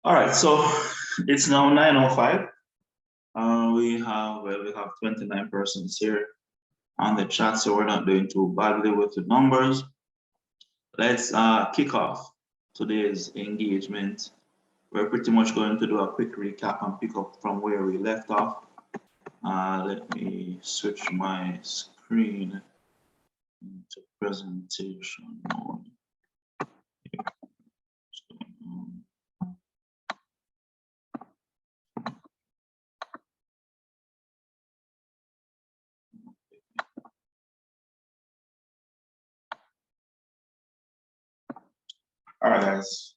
All right, so it's now 9:05. We have 29 persons here on the chat, so we're not doing too badly with the numbers. Let's kick off today's engagement. We're pretty much going to do a quick recap and pick up from where we left off. Let me switch my screen into presentation mode. All right, guys.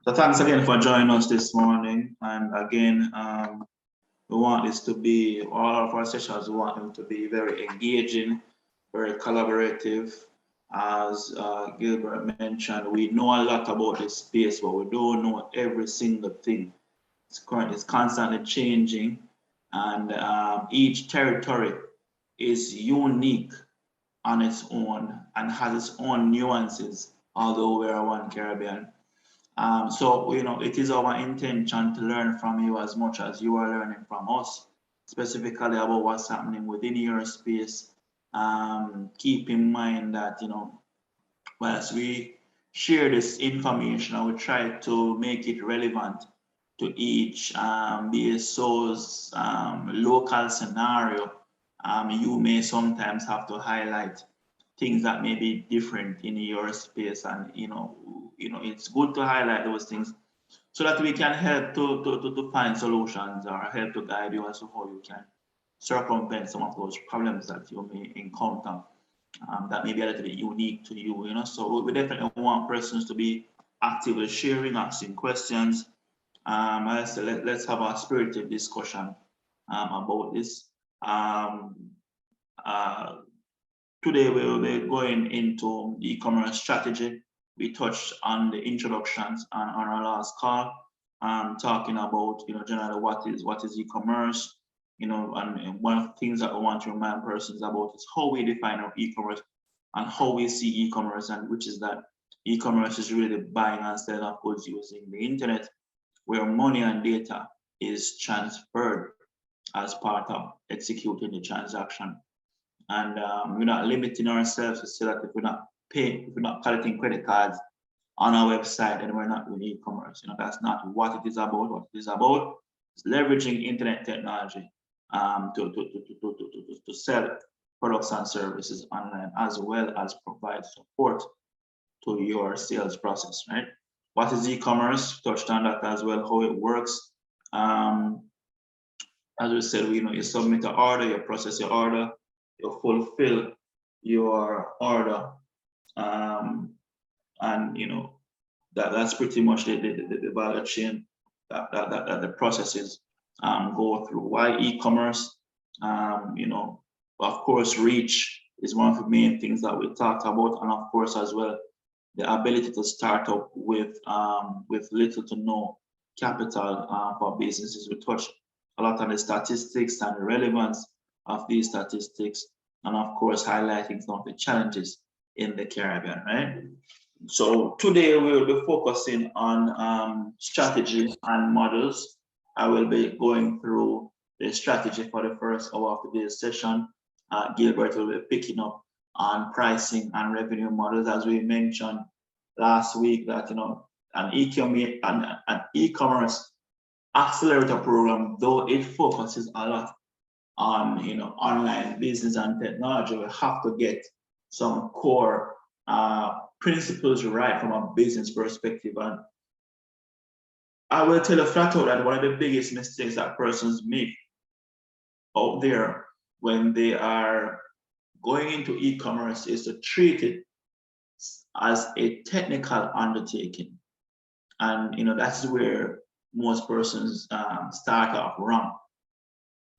So thanks again for joining us this morning. And again, we want this to be, all of our sessions, we want them to be very engaging, very collaborative. As Gilbert mentioned, we know a lot about this space, but we don't know every single thing. It's constantly changing, and each territory is unique on its own and has its own nuances, although we are one Caribbean. So, it is our intention to learn from you as much as you are learning from us, specifically about what's happening within your space. Keep in mind that, as we share this information, I will try to make it relevant to each BSO's local scenario. You may sometimes have to highlight things that may be different in your space, and it's good to highlight those things so that we can help to find solutions or help to guide you as to how you can circumvent some of those problems that you may encounter that may be a little bit unique to you. So we definitely want persons to be actively sharing, asking questions. Let's have a spirited discussion about this. Uh, Today we will be going into e-commerce strategy. We touched on the introductions on our last call, talking about generally what is e-commerce, and one of the things that we want to remind persons about is how we define our e-commerce and how we see e-commerce, and which is that e-commerce is really the buying and selling of goods using the internet, where money and data is transferred as part of executing the transaction. And we're not limiting ourselves to say that if we're not paying, if we're not collecting credit cards on our website, then we're not doing e-commerce. That's not what it is about. What it is about is leveraging internet technology to sell products and services online, as well as provide support to your sales process, right? What is e-commerce? Touched on that as well, how it works. As we said, you submit an order, you process your order, you fulfill your order, and that's pretty much the value chain that the processes go through. Why e-commerce? Of course, reach is one of the main things that we talked about, and of course as well the ability to start up with little to no capital for businesses. We touched a lot on the statistics and the relevance of these statistics, and of course highlighting some of the challenges in the Caribbean, right? So today we will be focusing on strategy and models. I will be going through the strategy for the first hour of today's session. Gilbert will be picking up on pricing and revenue models, as we mentioned last week, that an e-commerce accelerator program, though it focuses a lot on online business and technology, we have to get some core principles right from a business perspective. And I will tell you flat out that one of the biggest mistakes that persons make out there when they are going into e-commerce is to treat it as a technical undertaking. And that's where most persons start off wrong.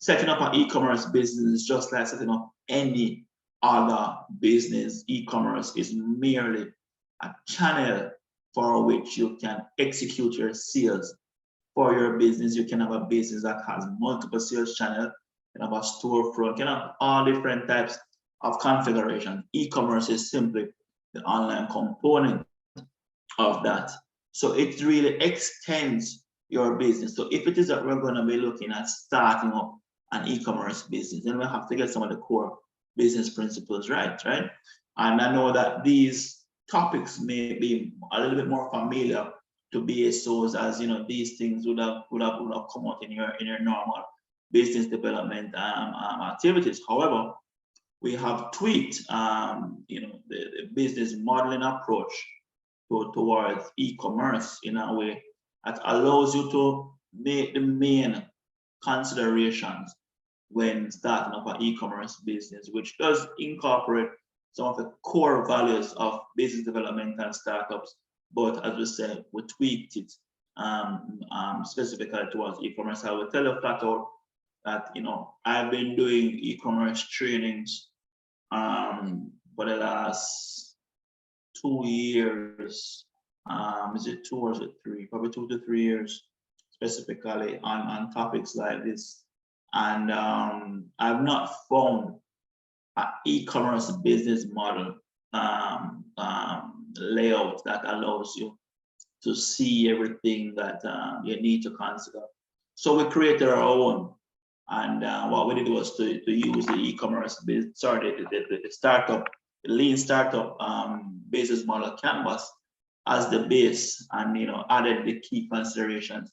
Setting up an e-commerce business is just like setting up any other business. E-commerce is merely a channel for which you can execute your sales for your business. You can have a business that has multiple sales channels, you can have a storefront, you can have all different types of configuration. E-commerce is simply the online component of that. So it really extends your business. So if it is that we're going to be looking at starting up an e-commerce business, then we have to get some of the core business principles right, right? And I know that these topics may be a little bit more familiar to BSOs, as these things would have come out in your normal business development activities. However, we have tweaked the business modeling approach towards e-commerce in a way that allows you to make the main considerations when starting up an e-commerce business, which does incorporate some of the core values of business development and startups. But as we said, we tweaked it specifically towards e-commerce. I will tell you flat out that I've been doing e-commerce trainings for the last 2 years. Is it 2 or is it 3? Probably 2 to 3 years, specifically on topics like this. And I've not found an e-commerce business model layout that allows you to see everything that you need to consider. So we created our own. And what we did was to use the e-commerce, the startup, the lean startup business model canvas as the base, and added the key considerations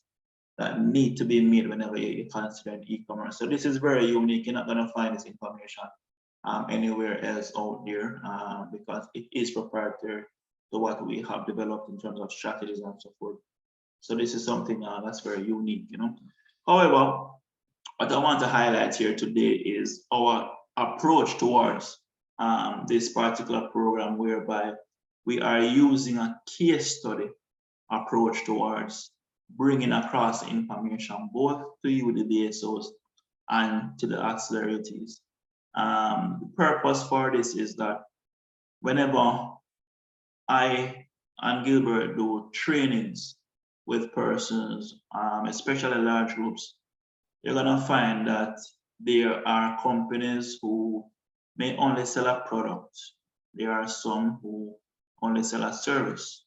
that need to be made whenever you consider e-commerce. So this is very unique. You're not going to find this information anywhere else out there because it is proprietary to what we have developed in terms of strategies and so forth. So this is something that's very unique. However, what I want to highlight here today is our approach towards this particular program, whereby we are using a case study approach towards bringing across information both to you, the BSOs, and to the accelerators. The purpose for this is that whenever I and Gilbert do trainings with persons, especially large groups, you're gonna find that there are companies who may only sell a product. There are some who only sell a service.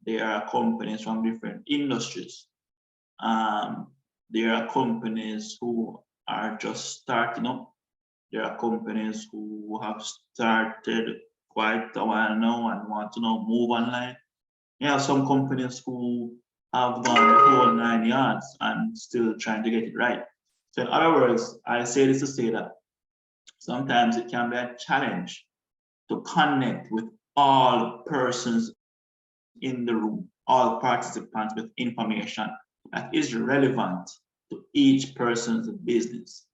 There are companies from different industries. There are companies who are just starting up. There are companies who have started quite a while now and want to now move online. You have some companies who have gone the whole 9 yards and still trying to get it right. So in other words, I say this to say that sometimes it can be a challenge to connect with all persons in the room, all participants, with information that is relevant to each person's business.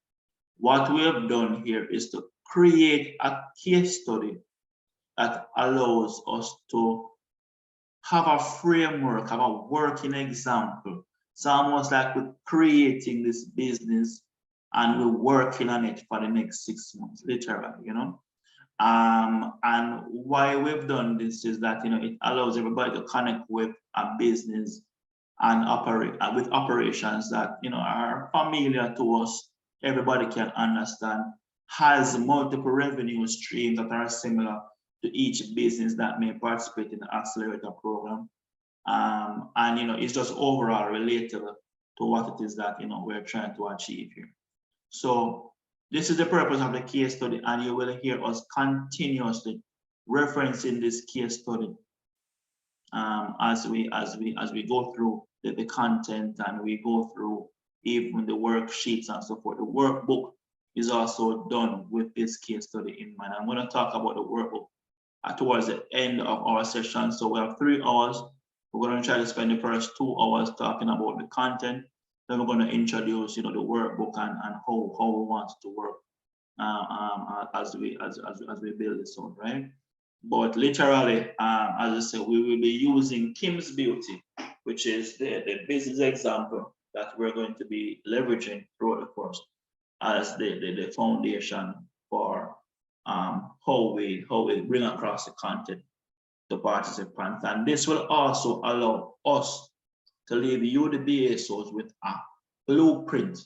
What we have done here is to create a case study that allows us to have a framework, have a working example. It's almost like we're creating this business and we're working on it for the next 6 months, literally, And why we've done this is that, it allows everybody to connect with a business and operate with operations that, are familiar to us, everybody can understand, has multiple revenue streams that are similar to each business that may participate in the Accelerator program. And it's just overall relatable to what it is that we're trying to achieve here. So this is the purpose of the case study, and you will hear us continuously referencing this case study as we go through the content, and we go through even the worksheets and so forth. The workbook is also done with this case study in mind. I'm going to talk about the workbook towards the end of our session. So we have 3 hours. We're going to try to spend the first 2 hours talking about the content. Then we're going to introduce, the workbook and how we want it to work as we build this out, right? But literally, as I said, we will be using Kim's Beauty, which is the business example that we're going to be leveraging throughout the course as the foundation for how we bring across the content to participants. And this will also allow us to leave you, the BSOs, with a blueprint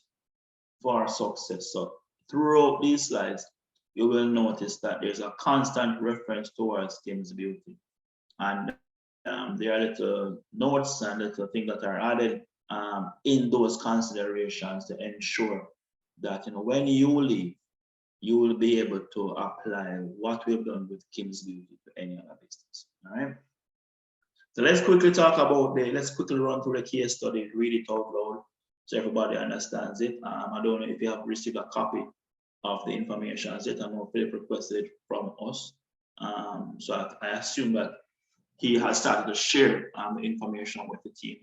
for success. So throughout these slides, you will notice that there's a constant reference towards Kim's Beauty. And there are little notes and little things that are added in those considerations to ensure that when you leave, you will be able to apply what we've done with Kim's Beauty to any other business. All right. So let's quickly talk about let's quickly run through the case study, read it out loud so everybody understands it. I don't know if you have received a copy of the information yet. I know Philip requested it from us. So I assume that he has started to share the information with the team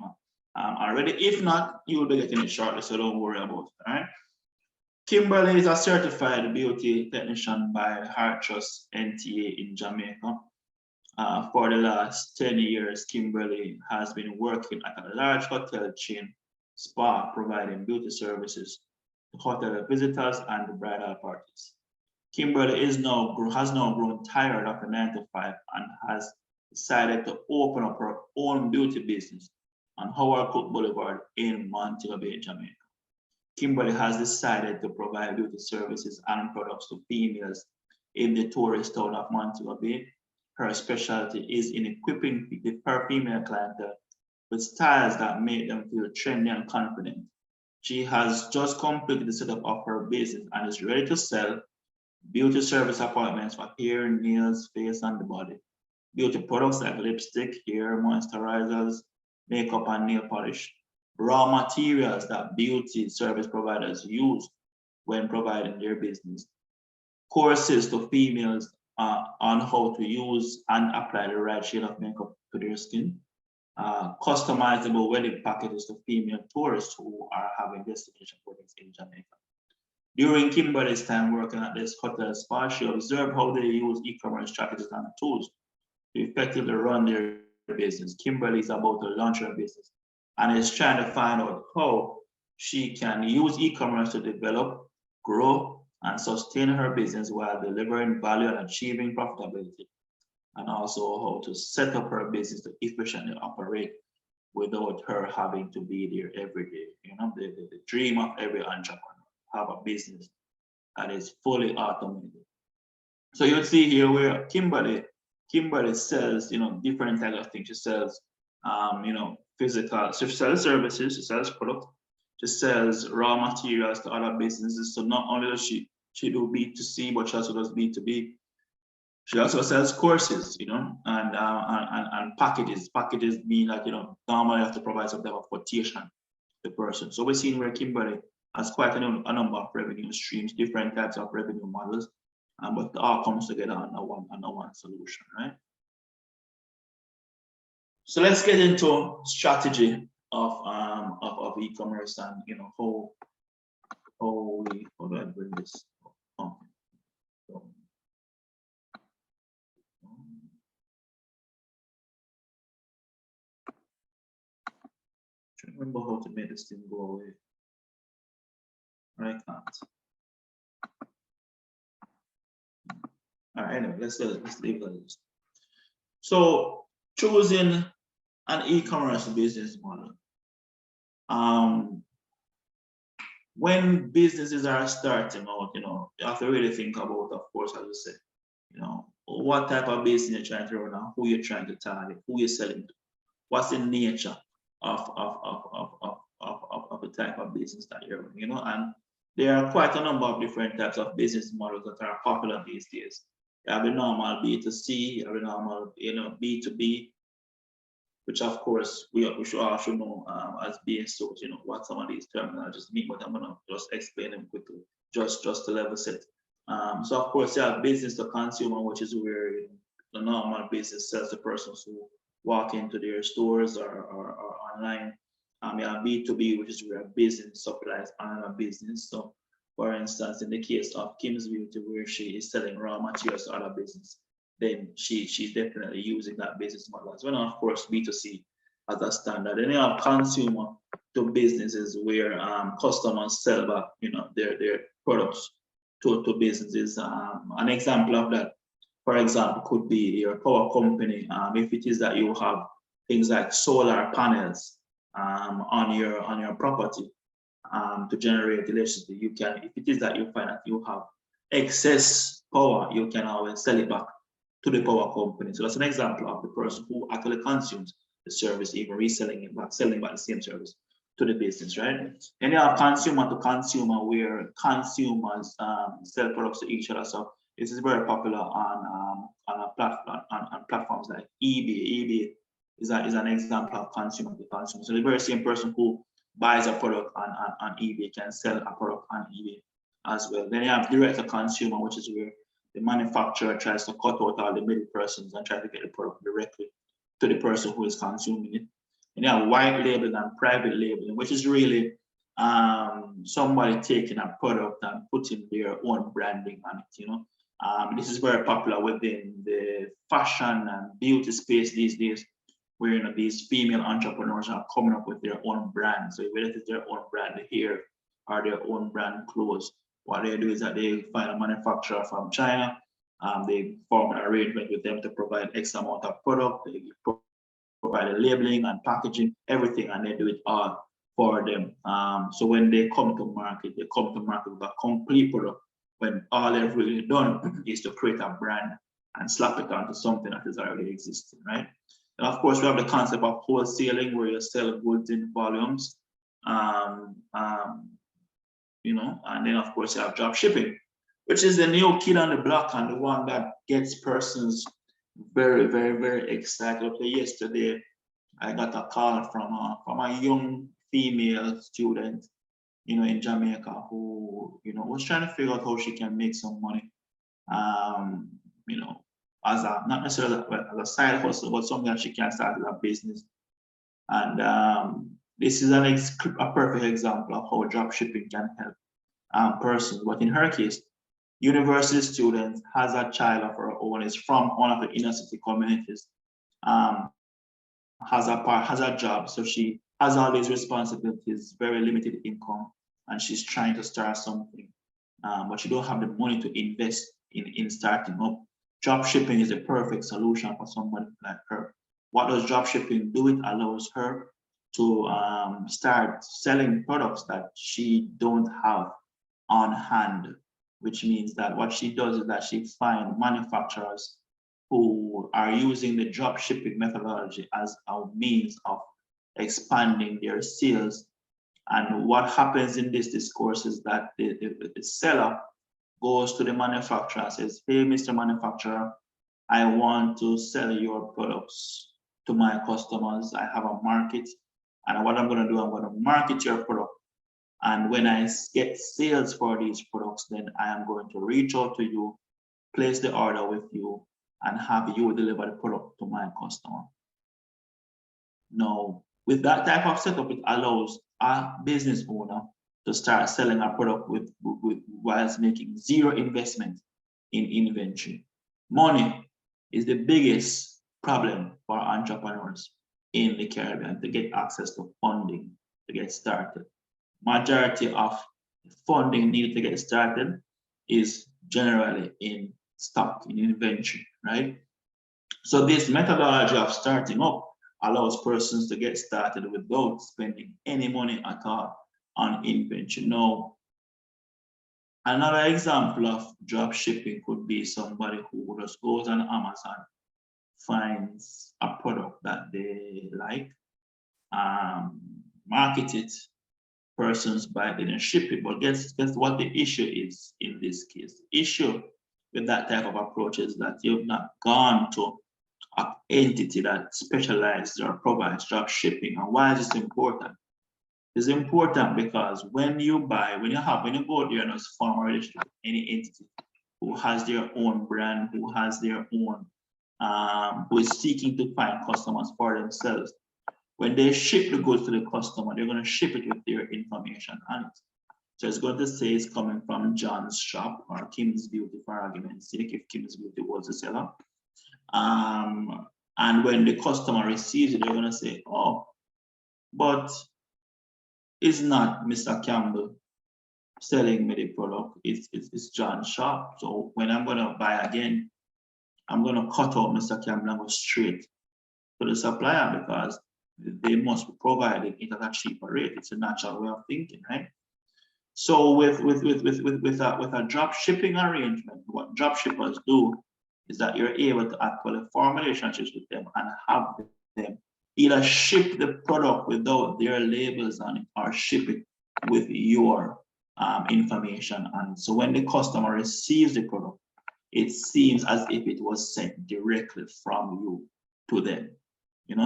already. If not, you will be getting it shortly, so don't worry about it. All right. Kimberly is a certified beauty technician by Heart Trust NTA in Jamaica. For the last 10 years, Kimberly has been working at a large hotel chain spa providing beauty services to hotel visitors and bridal parties. Kimberly has now grown tired of the 9 to 5 and has decided to open up her own beauty business on Howard Cook Boulevard in Montego Bay, Jamaica. Kimberly has decided to provide beauty services and products to females in the tourist town of Montego Bay. Her specialty is in equipping her female clientele with styles that make them feel trendy and confident. She has just completed the setup of her business and is ready to sell beauty service appointments for hair, nails, face, and the body. Beauty products like lipstick, hair moisturizers, makeup, and nail polish. Raw materials that beauty service providers use when providing their business. Courses to females on how to use and apply the right shade of makeup to their skin. Customizable wedding packages to female tourists who are having destination weddings in Jamaica. During Kimberly's time working at this hotel spa, she observed how they use e-commerce strategies and tools to effectively run their business. Kimberly is about to launch her business and is trying to find out how she can use e-commerce to develop, grow, and sustain her business while delivering value and achieving profitability, and also how to set up her business to efficiently operate without her having to be there every day. The dream of every entrepreneur, have a business that is fully automated. So you'll see here where Kimberly sells, different types of things. She sells, physical, she sells services, she sells products, she sells raw materials to other businesses. So not only does she do B2C, but she also does B2B. She also sells courses, and packages. Packages mean that, normally you have to provide some type of quotation to the person. So we're seeing where Kimberly has quite a number of revenue streams, different types of revenue models, but it all comes together under one solution, right? So let's get into strategy of e-commerce and how do I bring this? Remember how to make this thing go away. I can't. All right, anyway, let's leave it. So choosing an e-commerce business model. When businesses are starting out, you have to really think about, of course, as you said, what type of business you're trying to run and who you're trying to target, who you're selling to, what's the nature of the type of business that you're running, and there are quite a number of different types of business models that are popular these days. You have the normal B2C, you have the normal, B2B, which of course we should also know as being so, what some of these terminologies mean, but I'm gonna just explain them quickly, just to level set. So of course you have business to consumer, which is where the normal business sells to persons who walk into their stores or online. You have B2B, which is where a business supplies another business. So for instance, in the case of Kim's Beauty, where she is selling raw materials to other business, then she's definitely using that business model as well. And of course, B2C as a standard. Then you have consumer to businesses where customers sell back, their products to businesses. An example of that, for example, could be your power company. If it is that you have things like solar panels on your property to generate electricity, you can. If it is that you find that you have excess power, you can always sell it back to the power company. So that's an example of the person who actually consumes the service, even reselling it back, selling back the same service to the business, right? And you have consumer to consumer where consumers sell products to each other. So this is very popular on a platform on platforms like eBay. eBay is an example of consumer to consumer. So the very same person who buys a product on eBay can sell a product on eBay as well. Then you have direct to consumer, which is where the manufacturer tries to cut out all the middle persons and try to get the product directly to the person who is consuming it. And you have white labeling and private labeling, which is really somebody taking a product and putting their own branding on it. This is very popular within the fashion and beauty space these days, where these female entrepreneurs are coming up with their own brand. So whether it's their own brand hair or their own brand clothes, what they do is that they find a manufacturer from China. They form an arrangement with them to provide X amount of product. They provide the labeling and packaging, everything, and they do it all for them. So when they come to market with a complete product, when all they've really done is to create a brand and slap it onto something that is already existing, right? And of course, we have the concept of wholesaling, where you sell goods in volumes. And then of course you have drop shipping, which is the new kid on the block and the one that gets persons very, very, very excited. Okay, yesterday I got a call from a young female student, in Jamaica who, was trying to figure out how she can make some money, as not necessarily as a side hustle, but something that she can start as a business. And this is a perfect example of how drop shipping can help persons. But in her case, university student has a child of her own, is from one of the inner city communities, has a job, so she has all these responsibilities, very limited income, and she's trying to start something, but she don't have the money to invest in starting up. Drop shipping is a perfect solution for somebody like her. What does drop shipping do? It allows her to start selling products that she don't have on hand, which means that what she does is that she finds manufacturers who are using the drop shipping methodology as a means of expanding their sales. And what happens in this discourse is that the seller goes to the manufacturer and says, hey, Mr. Manufacturer, I want to sell your products to my customers. I have a market, and what I'm going to do, I'm going to market your product. And when I get sales for these products, then I am going to reach out to you, place the order with you, and have you deliver the product to my customer. Now, with that type of setup, it allows a business owner to start selling a product whilst making zero investment in inventory. Money is the biggest problem for entrepreneurs in the Caribbean to get access to funding to get started. Majority of funding needed to get started is generally in stock, in inventory, right? So this methodology of starting up allows persons to get started without spending any money at all on inventory. Now, another example of drop shipping could be somebody who just goes on Amazon, finds a product that they like, market it, persons buy it and ship it. But guess what the issue is in this case? The issue with that type of approach is that you've not gone to an entity that specializes or provides drop shipping. And why is this important? It's important because when you go there and just form a relationship with any entity who has their own brand, who has their own, who is seeking to find customers for themselves, when they ship the goods to the customer, they're going to ship it with their information on it. So it's going to say it's coming from John's shop or Kim's Beauty, for argument's sake, if Kim's Beauty was the seller. And when the customer receives it, they're going to say, oh, but it's not Mr. Campbell selling me the product, it's John's shop. So when I'm going to buy again, I'm going to cut out Mr. Campbell and go straight to the supplier because they must be providing it at a cheaper rate. It's a natural way of thinking, right? So with a drop shipping arrangement, what drop shippers do is that you're able to actually form relationships with them and have them either ship the product without their labels on it or ship it with your information. And so when the customer receives the product, it seems as if it was sent directly from you to them.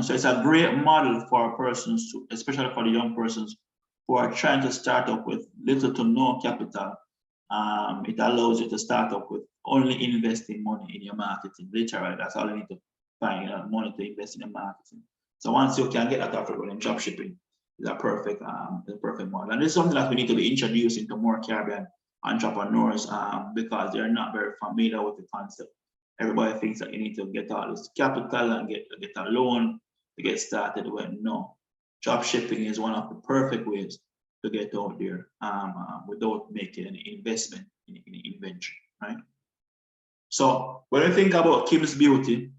So it's a great model for persons, especially for the young persons who are trying to start up with little to no capital. It allows you to start up with only investing money in your marketing. Literally, that's all you need to find money to invest in your marketing. So once you can get that affordable in drop shipping, is a perfect model. And this is something that we need to be introducing to more Caribbean entrepreneurs because they're not very familiar with the concept. Everybody thinks that you need to get all this capital and get a loan to get started. When no, drop shipping is one of the perfect ways to get out there without making any investment in inventory, right? So when we think about Kim's Beauty,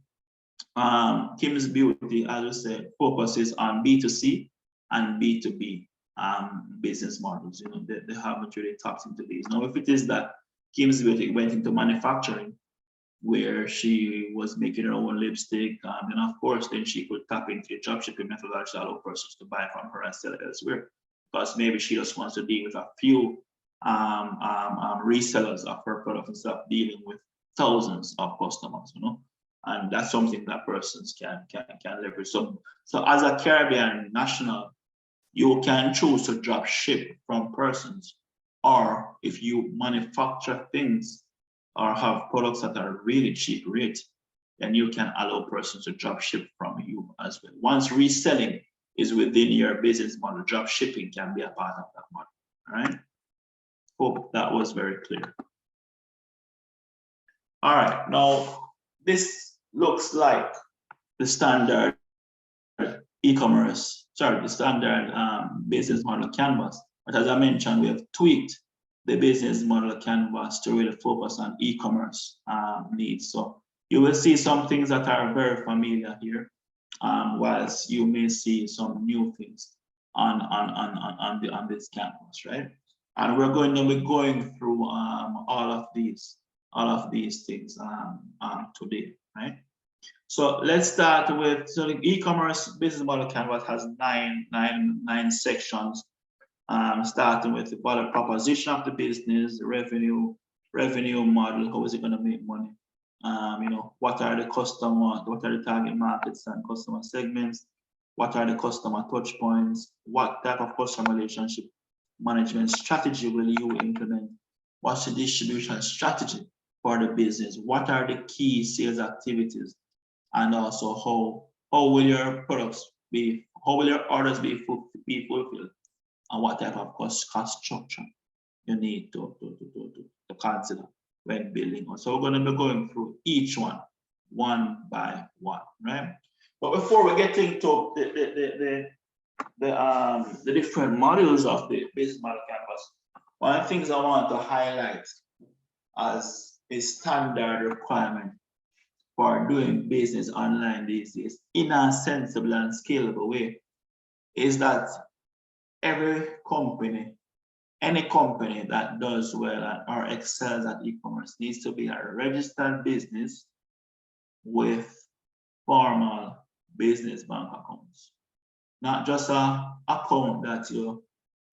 as I said, focuses on B2C and B2B business models. They haven't really tapped into these. Now, if it is that Kim's Beauty went into manufacturing, where she was making her own lipstick, and of course, then she could tap into the dropshipping methodology to allow persons to buy from her and sell it elsewhere. Because maybe she just wants to deal with a few resellers of her product instead of dealing with thousands of customers, and that's something that persons can leverage. So as a Caribbean national, you can choose to drop ship from persons, or if you manufacture things or have products that are really cheap rate, then you can allow persons to drop ship from you as well. Once reselling is within your business model, drop shipping can be a part of that model. All right. Hope that was very clear. All right. Now, this looks like the standard e-commerce, the standard business model canvas. But as I mentioned, we have tweaked the business model canvas to really focus on e-commerce needs. So you will see some things that are very familiar here, whilst you may see some new things on this canvas, right? And we're going to be going through all of these things today, right? So let's start with, so the e-commerce business model canvas has nine sections, starting with the value proposition of the business, revenue model, how is it going to make money? What are the customer, what are the target markets and customer segments? What are the customer touch points? What type of customer relationship management strategy will you implement? What's the distribution strategy for the business? What are the key sales activities? And also how will your products be, how will your orders be fulfilled? And what type of cost structure you need to consider when building one. So we're going to be going through each one by one, right? But before we get into the different modules of the business model canvas, one of the things I want to highlight as a standard requirement for doing business online these days in a sensible and scalable way is that every company, any company that does well or excels at e-commerce needs to be a registered business with formal business bank accounts. Not just an account that you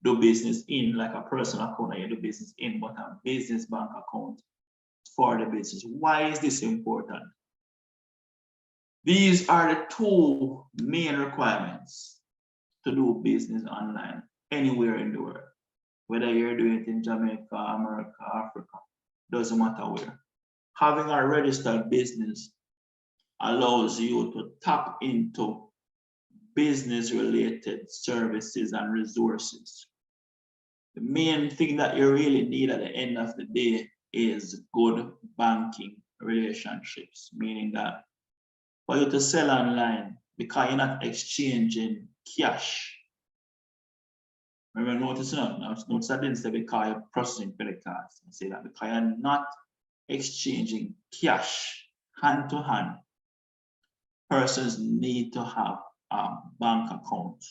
do business in, like a personal account that you do business in, but a business bank account for the business. Why is this important? These are the two main requirements to do business online anywhere in the world. Whether you're doing it in Jamaica, America, Africa, doesn't matter where. Having a registered business allows you to tap into business-related services and resources. The main thing that you really need at the end of the day is good banking relationships, meaning that for you to sell online, because you're not exchanging cash. Remember, notice I didn't say because you're processing credit cards. I say that because you're not exchanging cash hand to hand. Persons need to have a bank account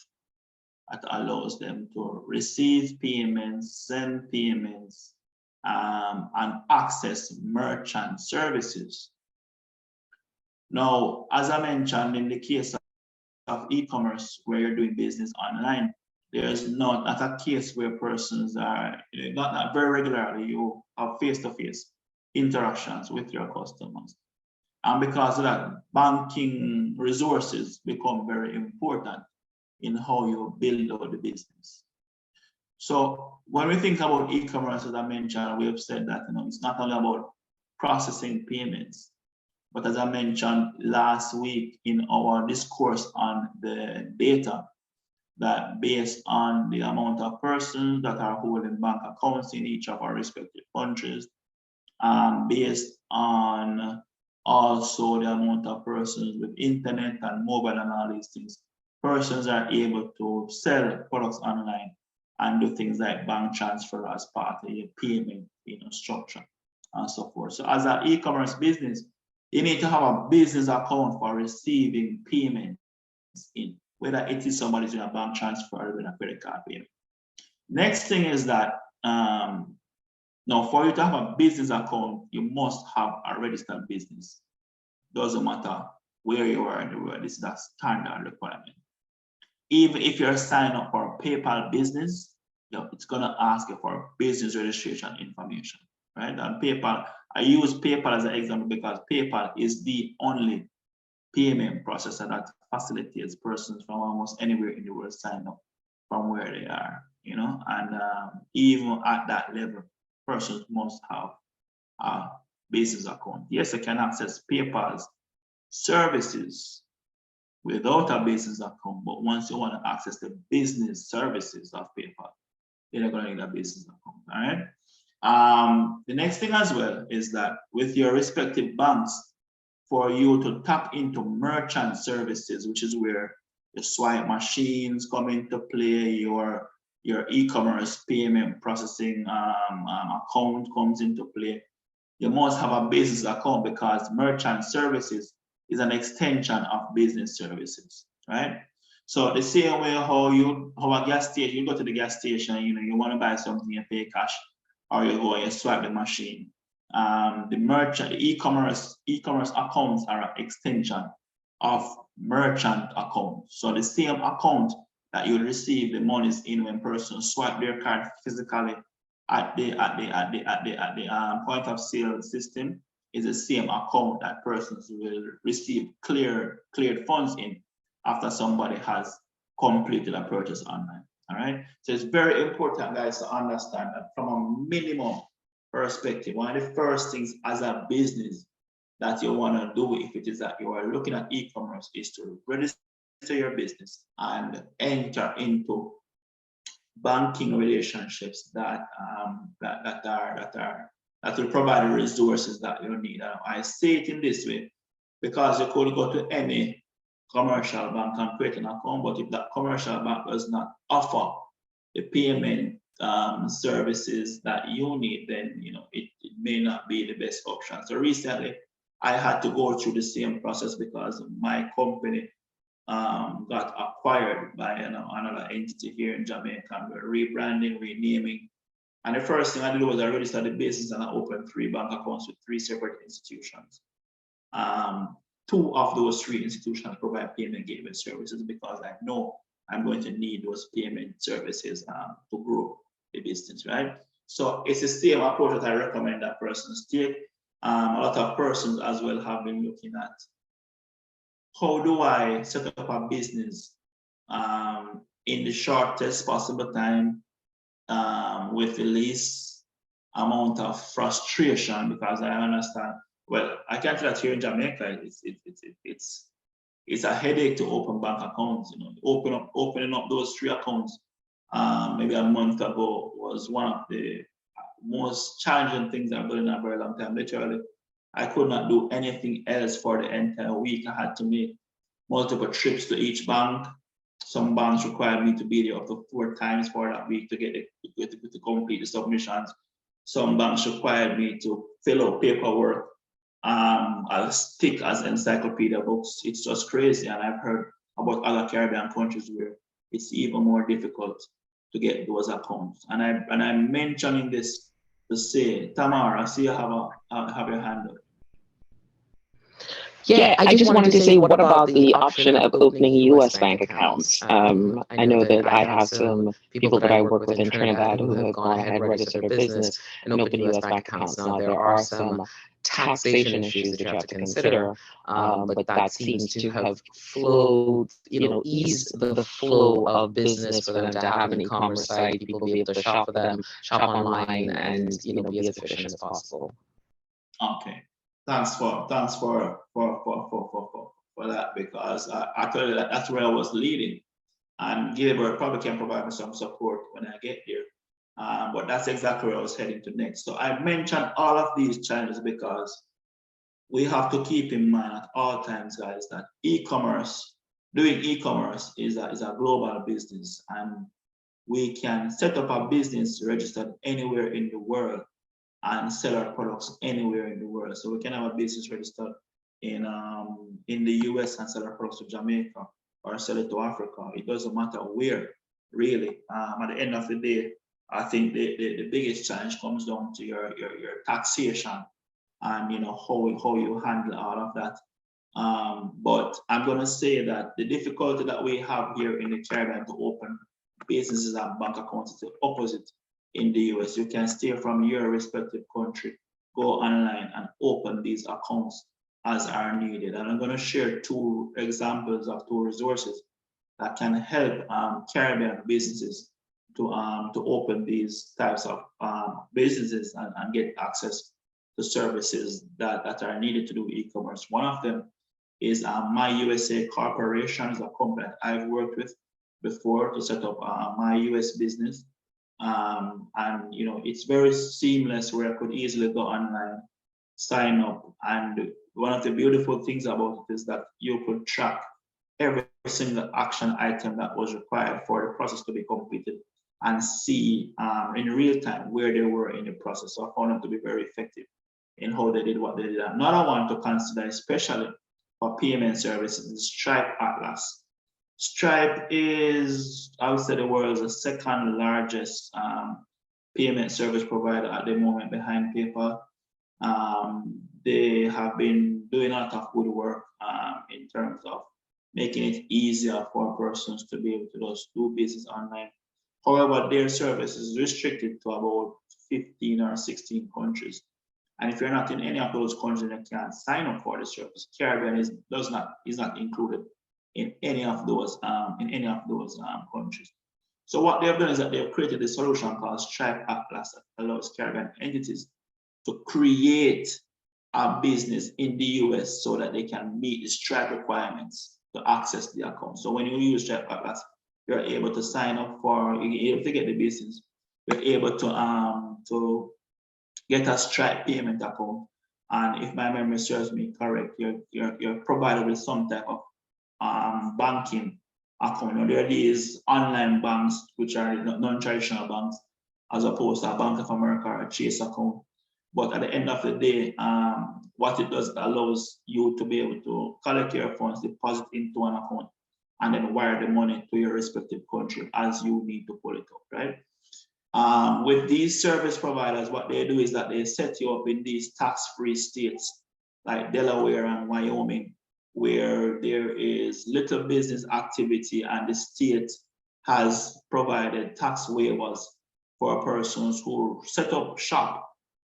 that allows them to receive payments, send payments, and access merchant services. Now, as I mentioned, in the case of e-commerce where you're doing business online, there's not a case where persons are, not very regularly, you have face-to-face interactions with your customers. And because of that, banking resources become very important in how you build out the business. So when we think about e-commerce, as I mentioned, we have said that it's not only about processing payments, but as I mentioned last week in our discourse on the data, that based on the amount of persons that are holding bank accounts in each of our respective countries, based on also the amount of persons with internet and mobile and all these things, persons are able to sell products online and do things like bank transfer as part of your payment structure and so forth. So as an e-commerce business, you need to have a business account for receiving payments in, whether it is somebody's doing a bank transfer or doing a credit card payment. Next thing is that now for you to have a business account, you must have a registered business. Doesn't matter where you are in the world, this is a standard requirement. Even if you're signing up for a PayPal business, it's gonna ask you for business registration information, right? And PayPal, I use PayPal as an example because PayPal is the only payment processor that facilitates persons from almost anywhere in the world sign up from where they are, and even at that level, persons must have a business account. Yes, they can access PayPal's services without a business account, but once you want to access the business services of PayPal, then you're going to need a business account. All right. The next thing as well is that with your respective banks, for you to tap into merchant services, which is where your swipe machines come into play, your e-commerce payment processing account comes into play, you must have a business account because merchant services is an extension of business services, right? So the same way how a gas station, you go to the gas station, you want to buy something, you pay cash, or you go and you swipe the machine. The merchant, the e-commerce accounts are an extension of merchant accounts. So the same account that you receive the monies in when persons swipe their card physically at the point of sale system is the same account that persons will receive cleared funds in after somebody has completed a purchase online. All right. So it's very important, guys, to understand that from a minimum perspective, one of the first things as a business that you want to do, if it is that you are looking at e-commerce, is to register your business and enter into banking relationships that will provide the resources that you need. I say it in this way because you could go to any commercial bank and create an account, but if that commercial bank does not offer the payment services that you need, then it may not be the best option. So recently, I had to go through the same process because my company got acquired by another entity here in Jamaica. We're rebranding, renaming, and the first thing I did was I registered the business and I opened 3 bank accounts with 3 separate institutions. 2 of those 3 institutions provide payment gateway services because I know I'm going to need those payment services to grow the business, right? So it's the same approach that I recommend that persons take. A lot of persons as well have been looking at how do I set up a business in the shortest possible time with the least amount of frustration, because I understand, well, I can tell that here in Jamaica, it's a headache to open bank accounts. Opening up those 3 accounts maybe a month ago was one of the most challenging things I've done in a very long time. Literally, I could not do anything else for the entire week. I had to make multiple trips to each bank. Some banks required me to be there up to 4 times for that week to to complete the submissions. Some banks required me to fill out paperwork as thick as encyclopedia books. It's just crazy. And I've heard about other Caribbean countries where it's even more difficult to get those accounts. And I'm mentioning this to say, Tamara, I see you have your hand up. Yeah, I just wanted to say, what about the option of opening U.S. bank accounts? I know that I have some people that I work with in Trinidad who have gone ahead, registered a business, and opened U.S. bank accounts. Now, there are some taxation issues that you have to consider, but that seems to have flowed, eased the flow of business for them to have an e-commerce site, people be able to shop for them, shop online, and, be as efficient as possible. Okay, thanks for that, because actually that's where I was leading, and Gilbert probably can provide me some support when I get here. But that's exactly where I was heading to next. So I mentioned all of these challenges because we have to keep in mind at all times, guys, that doing e-commerce is a global business, and we can set up a business registered anywhere in the world and sell our products anywhere in the world. So we can have a business registered in the US and sell our products to Jamaica or sell it to Africa. It doesn't matter where, really. At the end of the day, I think the biggest challenge comes down to your taxation and how you handle all of that. But I'm gonna say that the difficulty that we have here in the Caribbean to open businesses and bank accounts is the opposite in the US. You can steer from your respective country, go online and open these accounts as are needed. And I'm going to share two examples of two resources that can help Caribbean businesses to open these types of businesses and get access to services that are needed to do e-commerce. One of them is My USA Corporation, is a company that I've worked with before to set up my US business. And it's very seamless, where I could easily go online, sign up, and one of the beautiful things about it is that you could track every single action item that was required for the process to be completed and see in real time where they were in the process. So I found them to be very effective in how they did what they did. Another one to consider, especially for payment services, is Stripe Atlas. Stripe is, I would say, the world's second largest payment service provider at the moment, behind PayPal. They have been doing a lot of good work in terms of making it easier for persons to be able to just do business online. However, their service is restricted to about 15 or 16 countries. And if you're not in any of those countries, you can't sign up for the service. Caribbean is not included in any of those countries. So what they've done is that they've created a solution called Stripe Atlas that allows Caribbean entities to create a business in the US so that they can meet the Stripe requirements to access the account. So when you use Stripe Atlas, you're able to sign up you're able to get the business. You're able to get a Stripe payment account, and if my memory serves me correct, you're provided with some type of banking account. There are these online banks which are non-traditional banks, as opposed to a Bank of America or a Chase account. But at the end of the day, what it does, it allows you to be able to collect your funds, deposit into an account, and then wire the money to your respective country as you need to pull it up, right? With these service providers, what they do is that they set you up in these tax-free states like Delaware and Wyoming, where there is little business activity and the state has provided tax waivers for persons who set up shop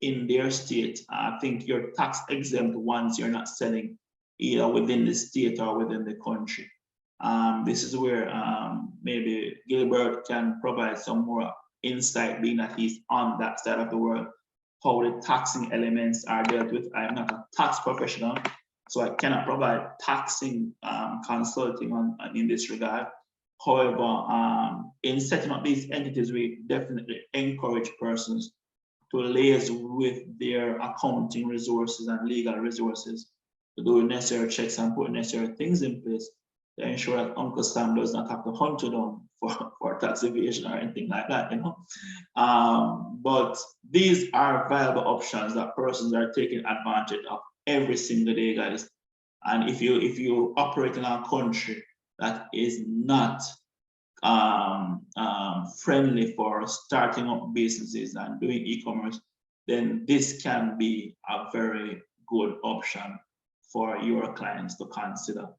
in their state. I think you're tax exempt once you're not selling either within the state or within the country. This is where maybe Gilbert can provide some more insight, being that he's on that side of the world, how the taxing elements are dealt with. I'm not a tax professional, so I cannot provide taxing consulting in this regard. However, in setting up these entities, we definitely encourage persons to liaise with their accounting resources and legal resources to do necessary checks and put necessary things in place to ensure that Uncle Sam does not have to hunt you down for tax evasion or anything like that, But these are viable options that persons are taking advantage of every single day, guys. And if you operate in a country that is not friendly for starting up businesses and doing e-commerce, then this can be a very good option for your clients to consider,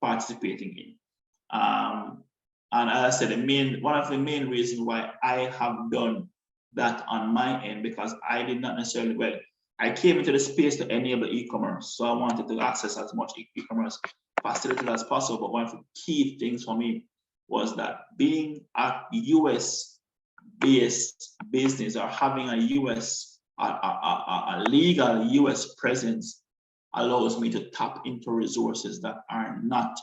participating in. And as I said, one of the main reasons why I have done that on my end, because I did not necessarily, well, I came into the space to enable e-commerce. So I wanted to access as much e-commerce facility as possible. But one of the key things for me was that being a US-based business or having a legal US presence allows me to tap into resources that are not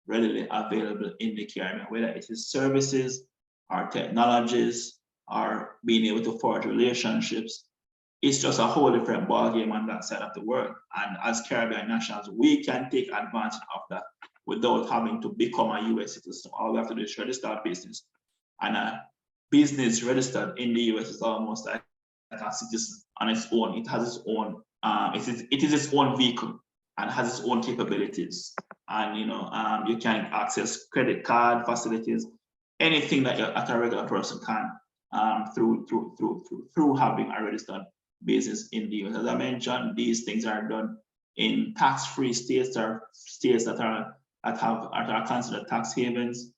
readily available in the Caribbean, whether it is services or technologies or being able to forge relationships. It's just a whole different ballgame on that side of the world. And as Caribbean nationals, we can take advantage of that without having to become a US citizen. All we have to do is register a business. And a business registered in the US is almost like a citizen on its own. It has its own, it is its own vehicle and has its own capabilities. And you can access credit card facilities, anything that a regular person can through having a registered business in the US. As I mentioned, these things are done in tax-free states or states that are considered tax havens,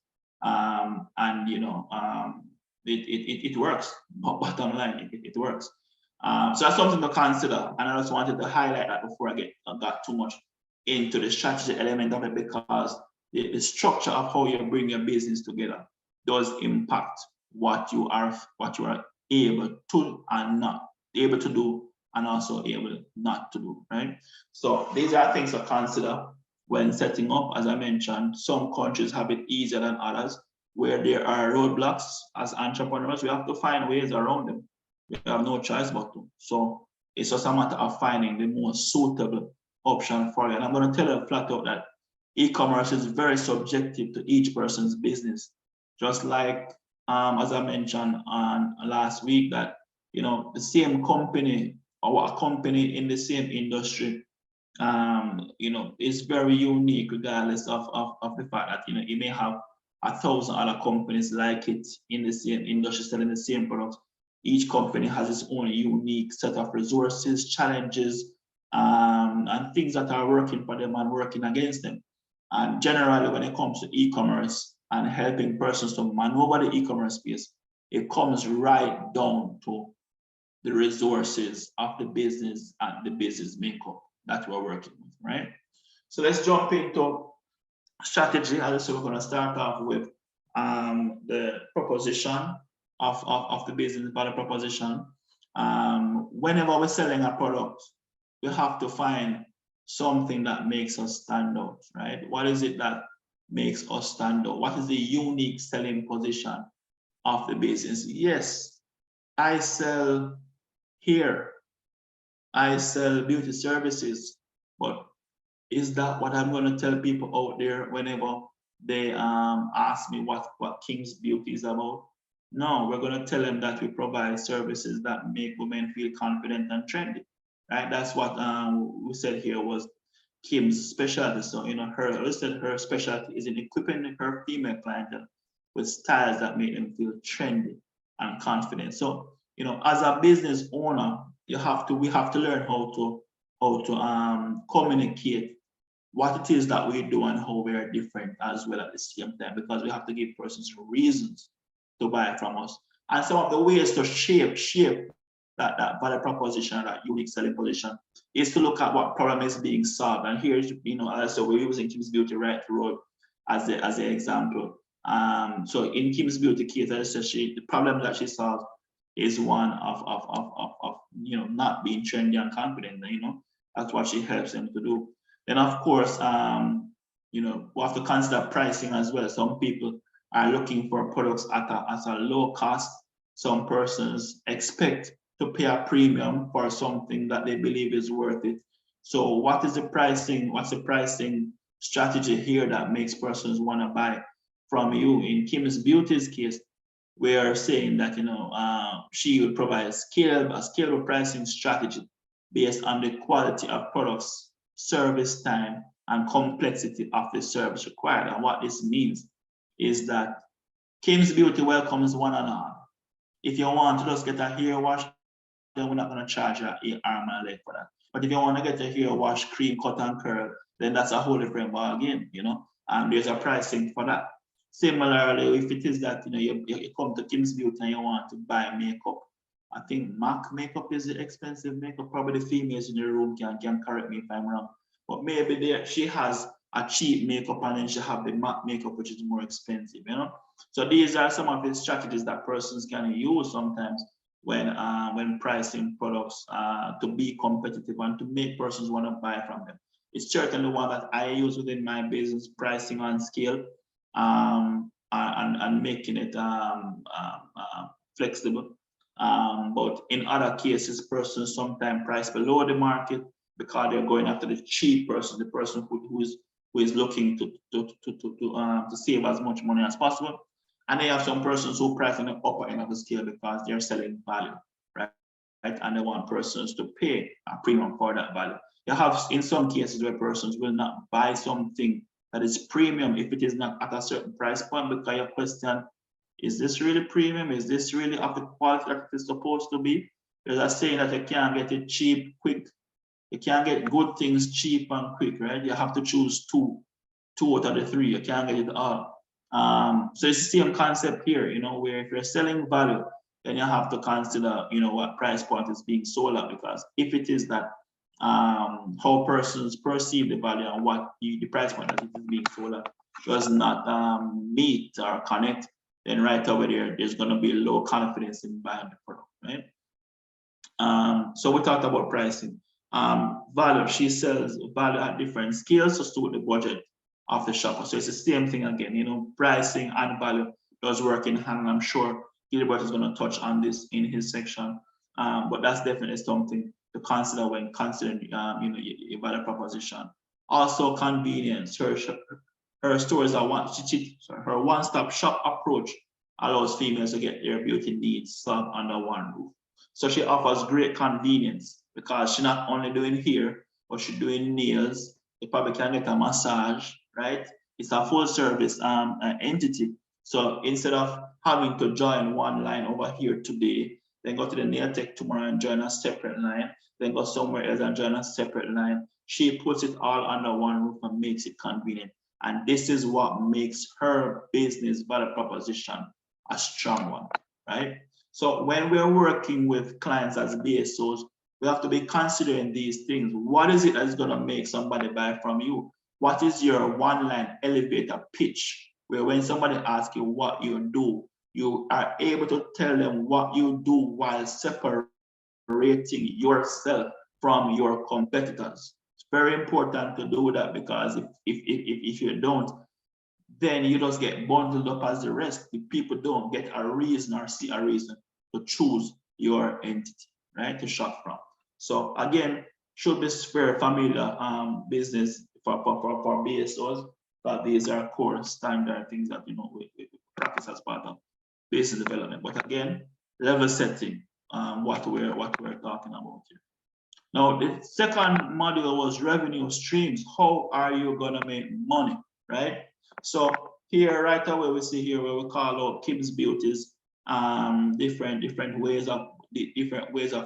it works. Bottom line, it works. So that's something to consider, and I just wanted to highlight that before I got too much into the strategy element of it, because the structure of how you bring your business together does impact what you are able to and not able to do, and also able not to do, right? So these are things to consider when setting up. As I mentioned, some countries have it easier than others. Where there are roadblocks, as entrepreneurs, we have to find ways around them. We have no choice but to. So it's just a matter of finding the most suitable option for you. And I'm going to tell you flat out that e-commerce is very subjective to each person's business. Just like, as I mentioned on last week, that the same company or a company in the same industry, is very unique regardless of the fact that you may have 1,000 other companies like it in the same industry selling the same product. Each company has its own unique set of resources, challenges, and things that are working for them and working against them. And generally, when it comes to e-commerce and helping persons to maneuver the e-commerce space, it comes right down to the resources of the business and the business makeup that we're working with, right? So let's jump into strategy. As I said, we're going to start off with the proposition of the business value proposition. Whenever we're selling a product, we have to find something that makes us stand out, right? What is it that makes us stand out? What is the unique selling position of the business? Yes, I sell hair, I sell beauty services, but is that what I'm going to tell people out there whenever they ask me what King's Beauty is about? No, we're going to tell them that we provide services that make women feel confident and trendy, right? That's what we said here was Kim's specialty. So, her specialty is in equipping her female clientele with styles that make them feel trendy and confident. So, as a business owner, we have to learn how to communicate what it is that we do and how we are different as well at the same time, because we have to give persons reasons to buy from us. And some of the ways to shape that value proposition, that unique selling position, is to look at what problem is being solved. And here, so we're using Kim's Beauty right road as an example. So in Kim's Beauty case, as I said, the problem that she solved is one of not being trendy and confident. That's what she helps them to do. Then of course, we have to consider pricing as well. Some people are looking for products at a low cost. Some persons expect to pay a premium for something that they believe is worth it. So what is the pricing? What's the pricing strategy here that makes persons want to buy from you? In Kim's Beauty's case, we are saying that she will provide a scalable pricing strategy based on the quality of products, service time, and complexity of the service required. And what this means is that Kim's Beauty welcomes one and all. If you want to just get a hair wash, we're not going to charge you an arm and a leg for that. But if you want to get your hair wash, cream, cut and curl, then that's a whole different ball game, you know, and there's a pricing for that. Similarly, if it is that, you know, you come to Kim's Beauty and you want to buy makeup, I think MAC makeup is the expensive makeup. Probably the females in the room can correct me if I'm wrong. But maybe there she has a cheap makeup and then she have the MAC makeup, which is more expensive, you know. So these are some of the strategies that persons can use sometimes when pricing products to be competitive and to make persons want to buy from them. It's certainly one that I use within my business, pricing on scale, and making it flexible. But in other cases, persons sometimes price below the market because they're going after the cheap person, the person who is looking to save as much money as possible. And they have some persons who price on the upper end of the scale because they're selling value, right? And they want persons to pay a premium for that value. You have in some cases where persons will not buy something that is premium if it is not at a certain price point, because you question, is this really premium? Is this really of the quality that it is supposed to be? There's a saying that you can't get it cheap, quick. You can't get good things cheap and quick, right? You have to choose two out of the three. You can't get it all. So it's the same concept here, you know, where if you're selling value, then you have to consider, you know, what price point is being sold at, because if it is that how persons perceive the value and what the price point that it is being sold at does not meet or connect, then right over there's going to be low confidence in buying the product, right? So we talked about pricing. Value, she sells value at different scales to suit the budget of the shopper. So it's the same thing again, you know, pricing and value does work in hand. I'm sure Gilbert is going to touch on this in his section, but that's definitely something to consider when considering, you know, your value proposition. Also, convenience. Her stores are her one-stop shop approach allows females to get their beauty needs solved under one roof. So she offers great convenience because she's not only doing hair, but she's doing nails. You probably can get a massage, right? It's a full service entity. So instead of having to join one line over here today, then go to the nail tech tomorrow and join a separate line, then go somewhere else and join a separate line, she puts it all under one roof and makes it convenient. And this is what makes her business value proposition a strong one, right? So when we're working with clients as BSOs, we have to be considering these things. What is it that's going to make somebody buy from you? What is your one-line elevator pitch, where when somebody asks you what you do, you are able to tell them what you do while separating yourself from your competitors. It's very important to do that, because if you don't, then you just get bundled up as the rest. The people don't get a reason or see a reason to choose your entity, right, to shop from. So again, should be very familiar business for BSOs, but these are core standard things that, you know, we practice as part of business development. But again, level setting, what we're talking about here. Now, the second module was revenue streams. How are you gonna make money, right? So here, right away, we see here where we call out Kim's Beauties, different ways of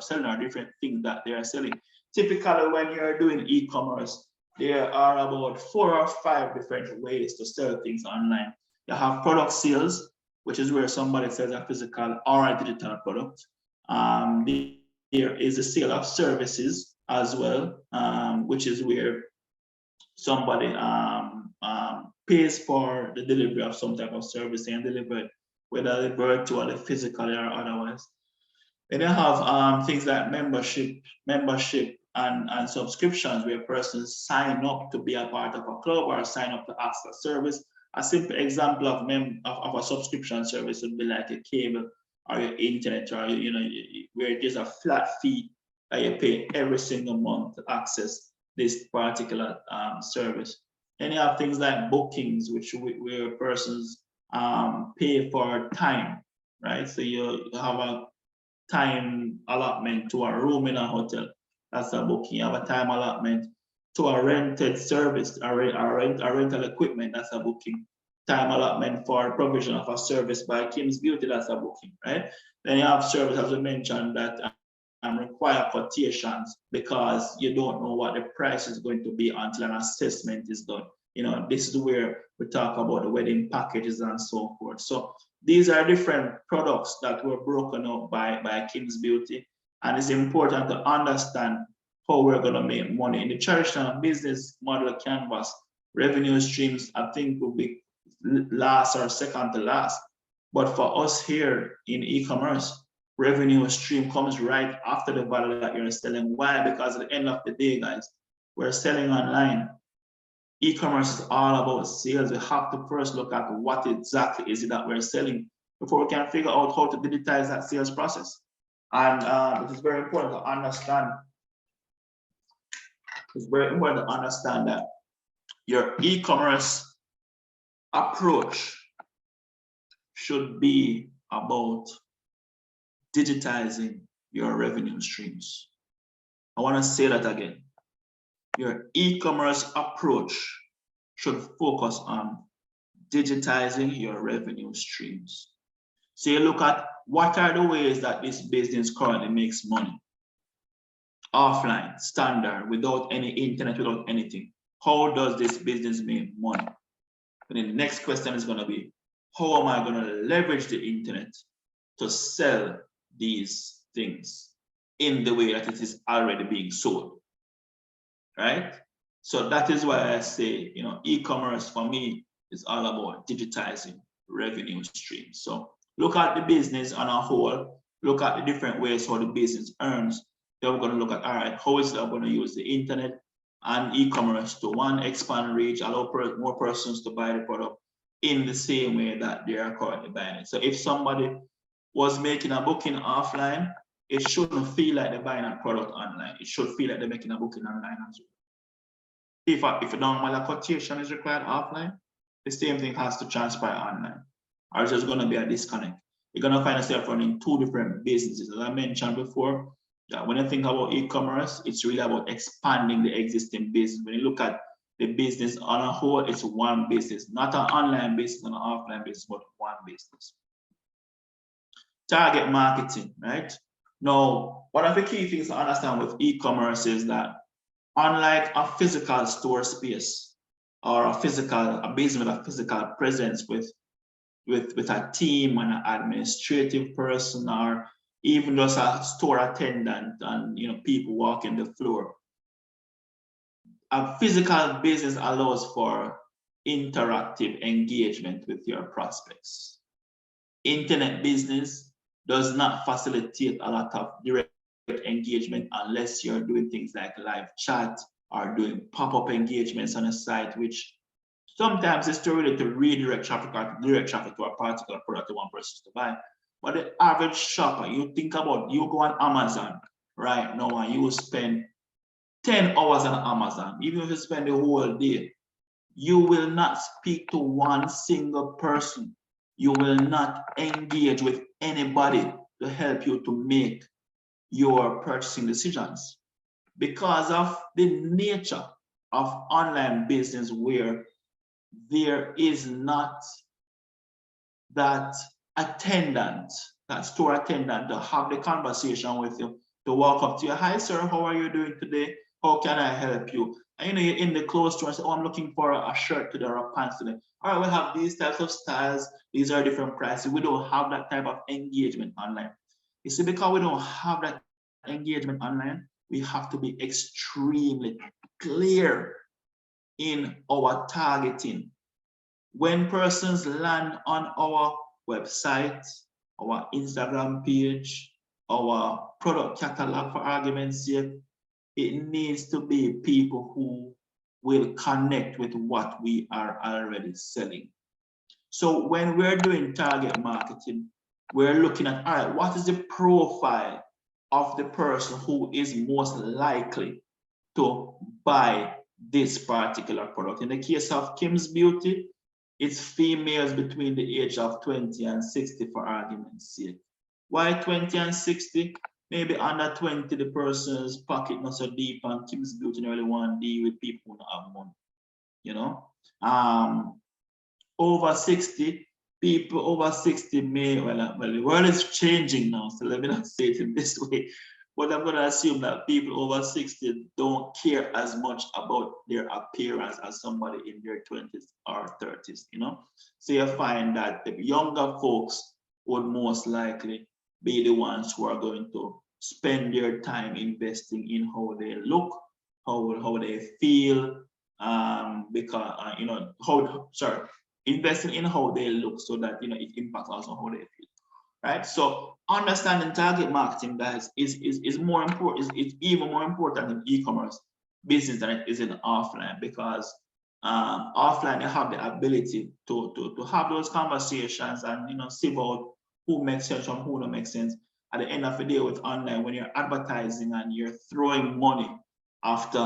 selling, or different things that they are selling. Typically, when you're doing e-commerce, there are about 4 or 5 different ways to sell things online. You have product sales, which is where somebody sells a physical or a digital product. There is the sale of services as well, which is where somebody pays for the delivery of some type of service and deliver it, whether virtually, physically, or otherwise. Then you have things like membership and subscriptions, where persons sign up to be a part of a club or sign up to access service. A simple example of a subscription service would be like a cable or your internet, or where there's a flat fee that you pay every single month to access this particular service. Then you have things like bookings, where persons pay for time, right? So you have a time allotment to a room in a hotel. That's a booking. You have a time allotment to a rented service, a rental equipment. That's a booking. Time allotment for provision of a service by Kim's Beauty. That's a booking, right? Then you have service, as we mentioned, that require quotations because you don't know what the price is going to be until an assessment is done. This is where we talk about the wedding packages and so forth. So these are different products that were broken up by Kim's Beauty. And it's important to understand how we're going to make money. In the traditional business model canvas, revenue streams, I think, will be last or second to last. But for us here in e-commerce, revenue stream comes right after the value that you're selling. Why? Because at the end of the day, guys, we're selling online. E-commerce is all about sales. We have to first look at what exactly is it that we're selling before we can figure out how to digitize that sales process. And it is very important to understand. It's very important to understand that your e-commerce approach should be about digitizing your revenue streams. I want to say that again. Your e-commerce approach should focus on digitizing your revenue streams. So you look at what are the ways that this business currently makes money. Offline, standard, without any internet, without anything. How does this business make money? And then the next question is going to be, how am I going to leverage the internet to sell these things in the way that it is already being sold, right? So that is why I say, e-commerce for me is all about digitizing revenue streams. So look at the business on a whole, look at the different ways how the business earns. Then we're going to look at, all right, how is that going to use the internet and e-commerce to, one, expand reach, allow more persons to buy the product in the same way that they are currently buying it. So if somebody was making a booking offline, it shouldn't feel like they're buying a product online. It should feel like they're making a booking online as well. If a normal quotation is required offline, the same thing has to transpire online, or there's going to be a disconnect. You're going to find yourself running two different businesses. As I mentioned before, that when you think about e-commerce, it's really about expanding the existing business. When you look at the business on a whole, it's one business, not an online business and an offline business, but one business. Target marketing, right? Now, one of the key things to understand with e-commerce is that unlike a physical store space or a business with a physical presence with a team and an administrative person, or even just a store attendant and people walking the floor, a physical business allows for interactive engagement with your prospects. Internet business does not facilitate a lot of direct engagement unless you're doing things like live chat or doing pop-up engagements on a site, which sometimes is to really to redirect traffic or direct traffic to a particular product you want persons to buy. But the average shopper, you think about, you go on Amazon right now and you spend 10 hours on Amazon, even if you spend the whole day, you will not speak to one single person. You will not engage with anybody to help you to make your purchasing decisions because of the nature of online business, where there is not that attendant, that store attendant to have the conversation with you, to walk up to you, hi sir, how are you doing today? How can I help you? And you're in the clothes store and say, oh, I'm looking for a shirt today or a pants today. All right, we have these types of styles. These are different prices. We don't have that type of engagement online. You see, because we don't have that engagement online, we have to be extremely clear in our targeting. When persons land on our website, our Instagram page, our product catalog, for argument's sake, it needs to be people who will connect with what we are already selling. So when we're doing target marketing, we're looking at, all right, what is the profile of the person who is most likely to buy this particular product? In the case of Kim's Beauty, it's females between the age of 20 and 60, for argument's sake. Why 20 and 60? Maybe under 20, the person's pocket not so deep, and Kim's Beauty really want to deal with people who don't have money, over 60, people over 60 may, well, the world is changing now, so let me not say it in this way. but I'm going to assume that people over 60 don't care as much about their appearance as somebody in their 20s or 30s, you know? So you find that the younger folks would most likely be the ones who are going to spend their time investing in how they look, how they feel, because, investing in how they look so that, it impacts also how they feel. Right. So understanding target marketing, guys, is more important. It's even more important in e-commerce business than it is in offline, because offline you have the ability to have those conversations and see about who makes sense and who don't make sense. At the end of the day, with online, when you're advertising and you're throwing money after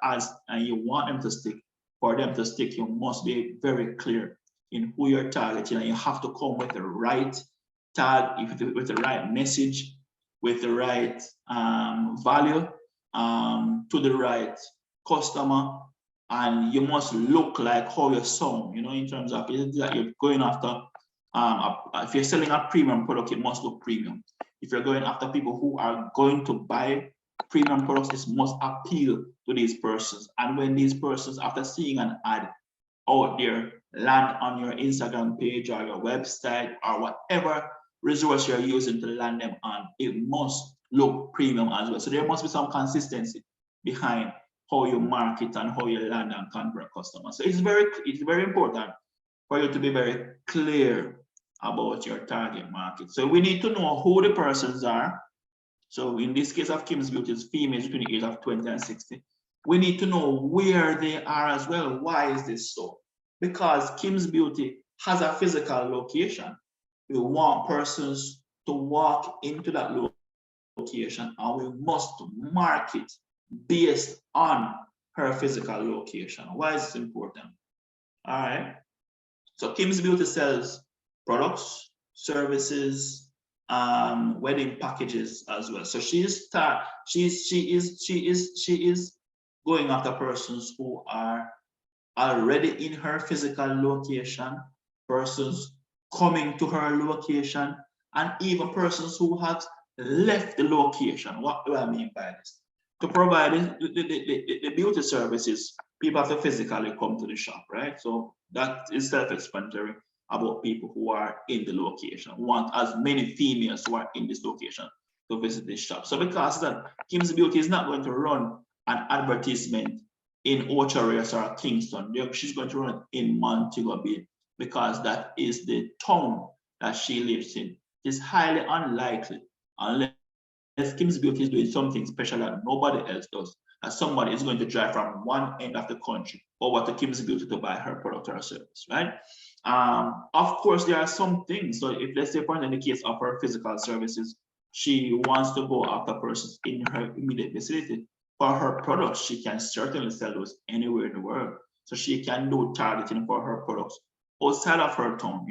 ads and you want them to stick, for them to stick, you must be very clear in who you're targeting, and you have to come with the right tag, with the right message, with the right value to the right customer, and you must look like how you sound, in terms of that you're going after. If you're selling a premium product, it must look premium. If you're going after people who are going to buy premium products, it must appeal to these persons. And when these persons, after seeing an ad out there, land on your Instagram page or your website or whatever resource you're using to land them on, it must look premium as well. So there must be some consistency behind how you market and how you land and convert customers. So it's very important for you to be very clear about your target market. So we need to know who the persons are. So in this case of Kim's Beauty, it's females between the age of 20 and 60. We need to know where they are as well. Why is this so? Because Kim's Beauty has a physical location. We want persons to walk into that location, and we must market based on her physical location. Why is this important? All right. So Kim's Beauty sells products, services, wedding packages as well. So she is going after persons who are already in her physical location, persons coming to her location, and even persons who have left the location. What do I mean by this? To provide the beauty services, people have to physically come to the shop, right? So that is self-explanatory about people who are in the location. We want as many females who are in this location to visit this shop. So because of that, Kim's Beauty is not going to run an advertisement in Ocho-Rios or Kingston. She's going to run it in Montego Bay, because that is the town that she lives in. It's highly unlikely, unless Kim's Beauty is doing something special that nobody else does, that somebody is going to drive from one end of the country over to Kim's Beauty to buy her product or service, right? Of course, there are some things. So if, let's say, for in the case of her physical services, she wants to go after persons in her immediate vicinity. For her products, she can certainly sell those anywhere in the world. So she can do targeting for her products outside of her town,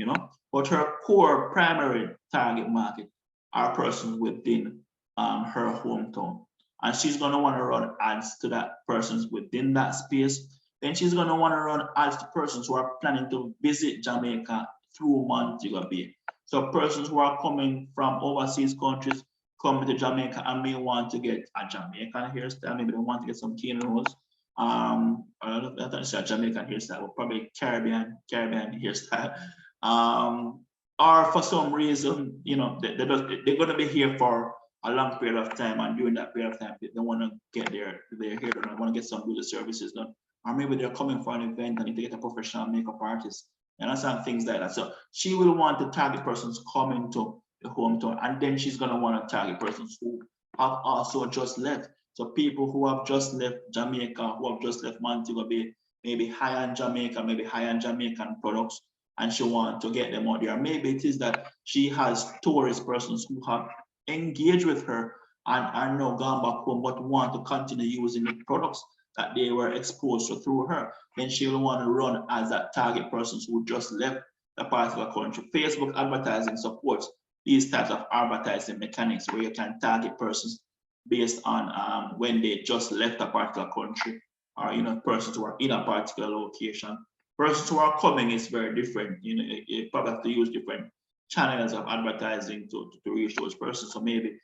But her core primary target market are persons within her hometown. And she's going to want to run ads to that persons within that space. Then she's going to want to run ads to persons who are planning to visit Jamaica through Montego Bay. So persons who are coming from overseas countries, coming to Jamaica and may want to get a Jamaican hairstyle, maybe they want to get some cane rolls. I don't know if that's a Jamaican hairstyle, but probably Caribbean hairstyle. Or for some reason, they're going to be here for a long period of time, and during that period of time, they want to get their hair done, want to get some beauty services done, or maybe they're coming for an event and need to get a professional makeup artist, and things like that. So she will want to target persons coming to the hometown, and then she's going to want to target persons who have also just left. So people who have just left Jamaica, who have just left Montego Bay, maybe high on Jamaica, maybe high on Jamaican products, and she wants to get them out there. Maybe it is that she has tourist persons who have engaged with her and are now gone back home, but want to continue using the products that they were exposed to through her. Then she will want to run as that target persons who just left the part of the country. Facebook advertising supports these types of advertising mechanics where you can target persons based on when they just left a particular country, or persons who are in a particular location. Persons who are coming is very different. You probably have to use different channels of advertising to reach those persons. So maybe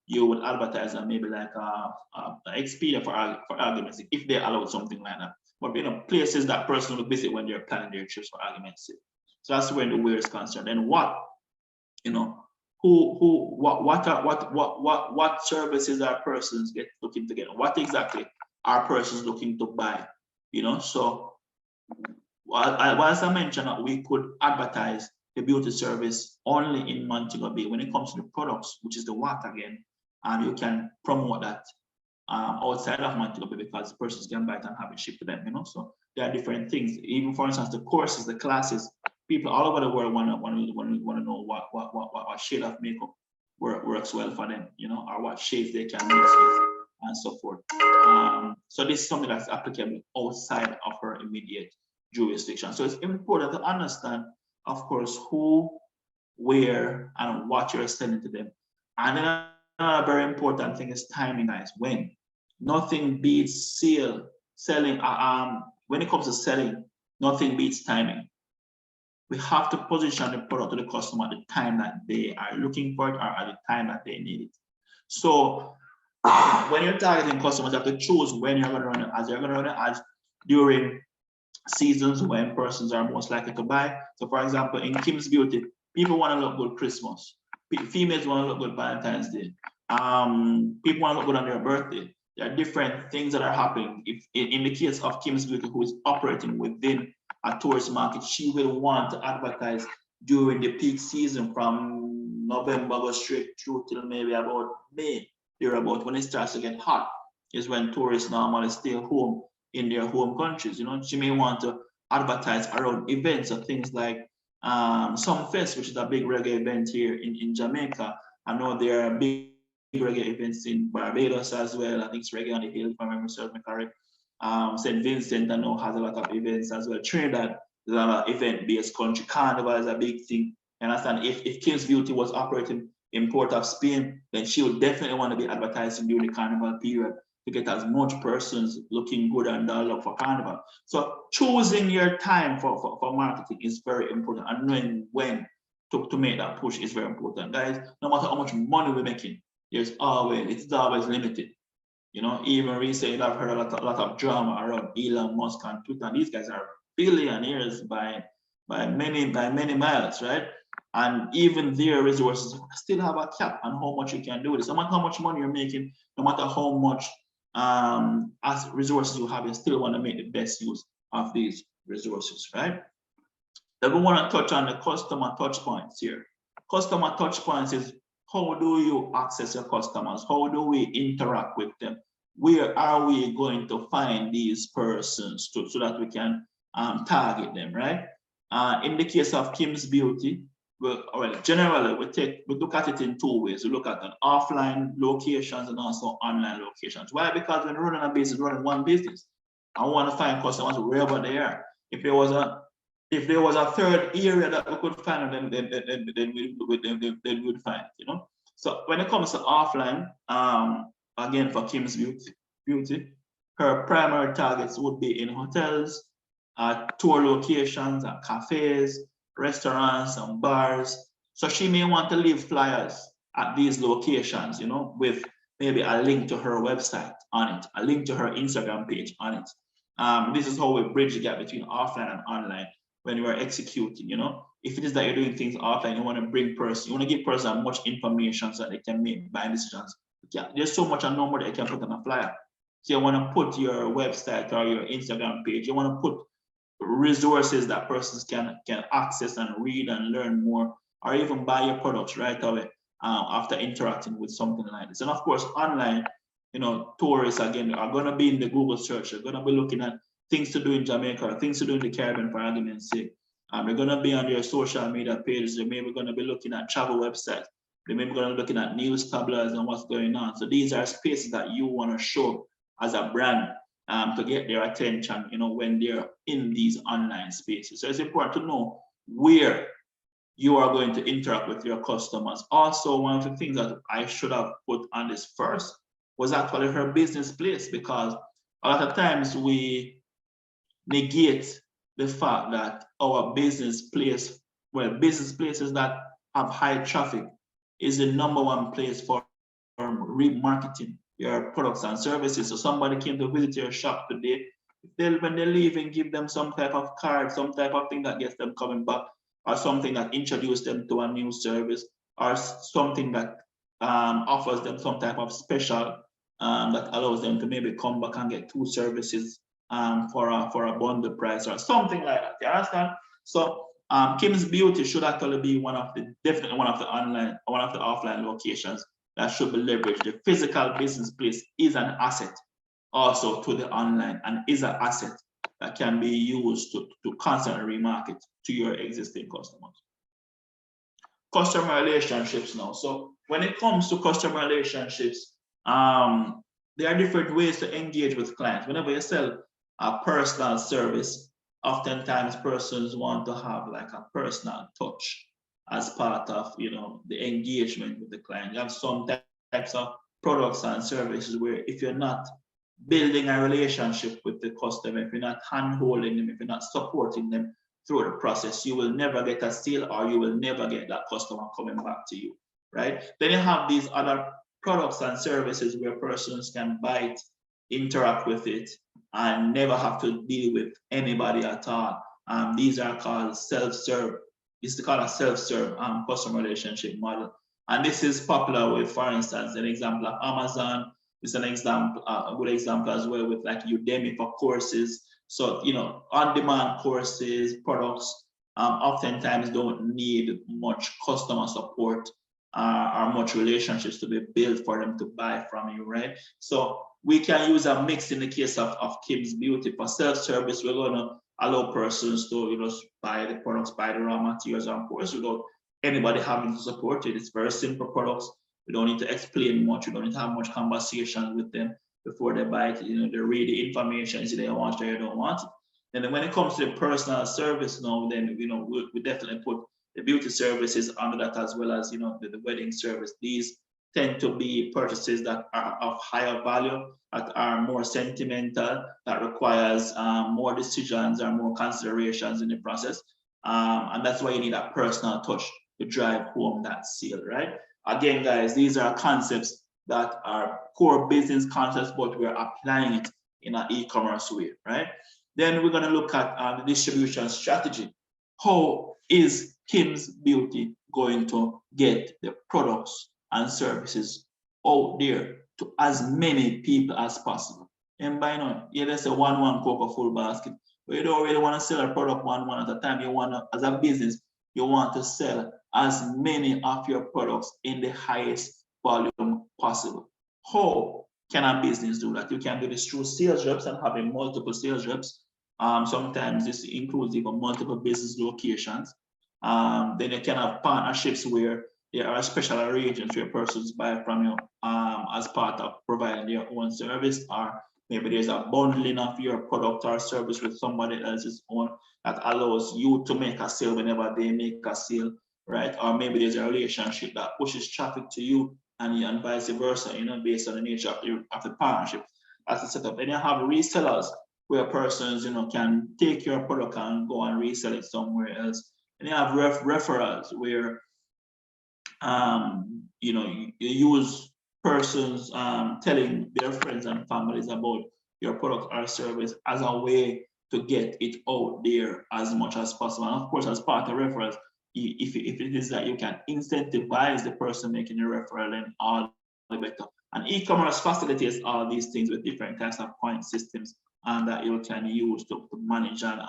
you would advertise on maybe like Expedia for arguments sake, if they allow something like that. But places that person will visit when they're planning their trips for arguments sake. So that's where the where is concerned. And what, what services are persons looking to get? What exactly are persons looking to buy? So as I mentioned, we could advertise the beauty service only in Montego Bay. When it comes to the products, which is the what again, and you can promote that outside of Montego Bay because persons can buy it and have it shipped to them. So there are different things. Even for instance, the courses, the classes, people all over the world want to know what shade of makeup works well for them, or what shades they can mix with and so forth. So this is something that's applicable outside of her immediate jurisdiction. So it's important to understand, of course, who, where, and what you're selling to them. And then another very important thing is timing, guys. When? Nothing beats selling. When it comes to selling, nothing beats timing. We have to position the product to the customer at the time that they are looking for it or at the time that they need it. So when you're targeting customers, you have to choose when you're going to run an ads. You're going to run an ads during seasons when persons are most likely to buy. So for example, in Kim's Beauty, people want to look good Christmas. Females want to look good Valentine's Day. People want to look good on their birthday. There are different things that are happening. If in the case of Kim's Beauty, who is operating within a tourist market, she will want to advertise during the peak season from November go straight through till maybe about May, thereabout. When it starts to get hot is when tourists normally stay home in their home countries. She may want to advertise around events or things like Sumfest, which is a big reggae event here in Jamaica. I know there are big reggae events in Barbados as well. I think it's Reggae on the Hill, if I remember correct. St. Vincent, I know, has a lot of events as well. Trinidad is another event-based country. Carnival is a big thing. And I understand if Kim's Beauty was operating in Port of Spain, then she would definitely want to be advertising during the Carnival period to get as much persons looking good and dolled up for Carnival. So choosing your time for marketing is very important, and knowing when to make that push is very important. Guys, no matter how much money we're making, it's always limited. Even recently I've heard a lot of drama around Elon Musk and Twitter, and these guys are billionaires by many miles, right? And even their resources still have a cap on how much you can do this. No matter how much money you're making, no matter how much as resources you have, you still want to make the best use of these resources, right? Then we want to touch on the customer touch points here. Customer touch points is, how do you access your customers? How do we interact with them? Where are we going to find these persons so that we can target them, right? In the case of Kim's Beauty, generally we look at it in two ways. We look at an offline locations and also online locations. Why? Because when running a business, running one business, I want to find customers wherever they are. If there was a third area that we could find them, then we would find it, So when it comes to offline, again for Kim's Beauty, her primary targets would be in hotels, tour locations, cafes, restaurants, and bars. So she may want to leave flyers at these locations, with maybe a link to her website on it, a link to her Instagram page on it. This is how we bridge the gap between offline and online when you are executing. If it is that you're doing things offline, you want to bring person, you want to give person as much information so that they can make buying decisions. Yeah, there's so much unknown that you can put on a flyer. So you want to put your website or your Instagram page, you want to put resources that persons can access and read and learn more, or even buy your products right away after interacting with something like this. And of course, online, tourists again are going to be in the Google search. They're going to be looking at things to do in Jamaica, things to do in the Caribbean, for argument's sake. They're going to be on their social media pages. They may be going to be looking at travel websites. They may be going to be looking at news tabloids and what's going on. So these are spaces that you want to show as a brand to get their attention, when they're in these online spaces. So it's important to know where you are going to interact with your customers. Also, one of the things that I should have put on this first was actually her business place, because a lot of times we negate the fact that our business place, business places that have high traffic is the #1 place for remarketing your products and services. So somebody came to visit your shop today, when they leave, and give them some type of card, some type of thing that gets them coming back, or something that introduces them to a new service, or something that offers them some type of special that allows them to maybe come back and get 2 services for a bundle price or something like that. You understand? So Kim's Beauty should actually be definitely one of the offline locations that should be leveraged. The physical business place is an asset also to the online, and is an asset that can be used to constantly remarket to your existing customers. Customer relationships now. So when it comes to customer relationships, there are different ways to engage with clients. Whenever you sell a personal service, oftentimes persons want to have like a personal touch as part of the engagement with the client. You have some types of products and services where if you're not building a relationship with the customer, if you're not hand-holding them, if you're not supporting them through the process, you will never get a sale, or you will never get that customer coming back to you, right? Then you have these other products and services where persons can buy it, interact with it, and never have to deal with anybody at all. These are called self-serve. It's called a self-serve customer relationship model. And this is popular with, for instance, an example of Amazon. It's an example, a good example as well with like Udemy for courses. So, on-demand courses, products, oftentimes don't need much customer support or much relationships to be built for them to buy from you, right? So we can use a mix in the case of Kim's Beauty. For self-service, we're going to allow persons to buy the products, buy the raw materials, of course, without anybody having to support it. It's very simple products. We don't need to explain much. We don't need to have much conversation with them before they buy it. They read the information, see they want it or they don't want it. And then when it comes to the personal service now, then we definitely put the beauty services under that, as well as the wedding service. These tend to be purchases that are of higher value, that are more sentimental, that requires more decisions or more considerations in the process. And that's why you need a personal touch to drive home that sale, right? Again, guys, these are concepts that are core business concepts, but we're applying it in an e-commerce way, right? Then we're going to look at the distribution strategy. How is Kim's Beauty going to get the products and services out there to as many people as possible? And by now, let's say one Coca full basket, but you don't really want to sell a product one at a time. You want to, as a business, you want to sell as many of your products in the highest volume possible. How can a business do that? You can do this through sales reps and having multiple sales reps. Sometimes this includes even multiple business locations. Then you can have partnerships where there are special arrangements where persons buy from you as part of providing their own service, or maybe there's a bundling of your product or service with somebody else's own that allows you to make a sale whenever they make a sale, right? Or maybe there's a relationship that pushes traffic to you and vice versa, based on the nature of the partnership. That's the setup. Then you have resellers where persons, can take your product and go and resell it somewhere else. And you have referrals where, you use persons telling their friends and families about your product or service as a way to get it out there as much as possible. And of course, as part of referrals, if it is that you can incentivize the person making the referral, then all the better. And e-commerce facilitates all these things with different kinds of point systems and that you can use to manage and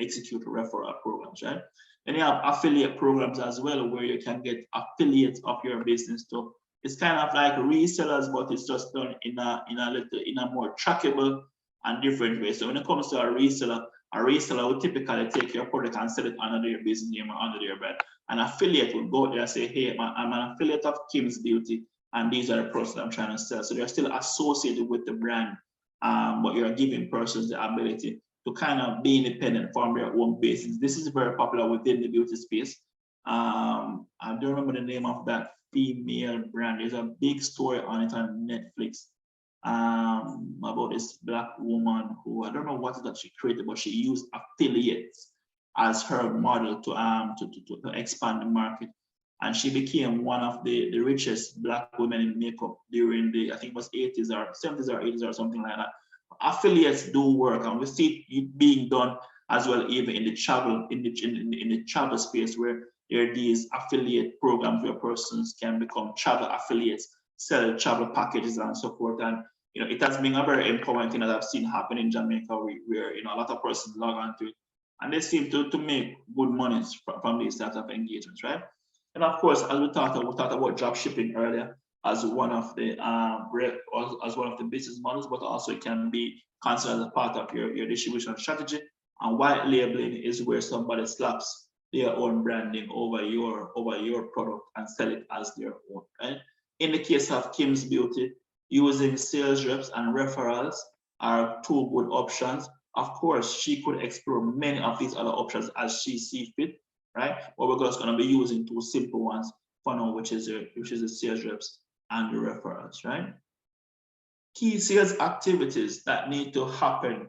execute referral programs, right? Then you have affiliate programs as well, where you can get affiliates of your business too. It's kind of like resellers, but it's just done in a more trackable and different way. So when it comes to a reseller will typically take your product and sell it under their business name or under their brand. An affiliate will go there and say, hey, I'm an affiliate of Kim's Beauty, and these are the products that I'm trying to sell. So they're still associated with the brand, but you're giving persons the ability to kind of be independent from their own business. This is very popular within the beauty space. I don't remember the name of that female brand. There's a big story on it on Netflix about this Black woman who, I don't know what that she created, but she used affiliates as her model to expand the market. and she became one of the richest Black women in makeup during the, I think it was 80s or 70s or 80s or something like that. Affiliates do work, and we see it being done as well, even in the travel, in the travel space, where there are these affiliate programs where persons can become travel affiliates, sell travel packages and so forth. And it has been a very empowering thing that I've seen happen in Jamaica, where a lot of persons log on to it, and they seem to make good money from these types of engagements, right? And of course, as we talked about drop shipping earlier as one of the business models, but also it can be considered as a part of your distribution strategy. And white labeling is where somebody slaps their own branding over your product and sell it as their own, right? In the case of Kim's Beauty, using sales reps and referrals are two good options. Of course, she could explore many of these other options as she sees fit, right? But we're just going to be using two simple ones for now, which is the sales reps and the referrals, right? Key sales activities that need to happen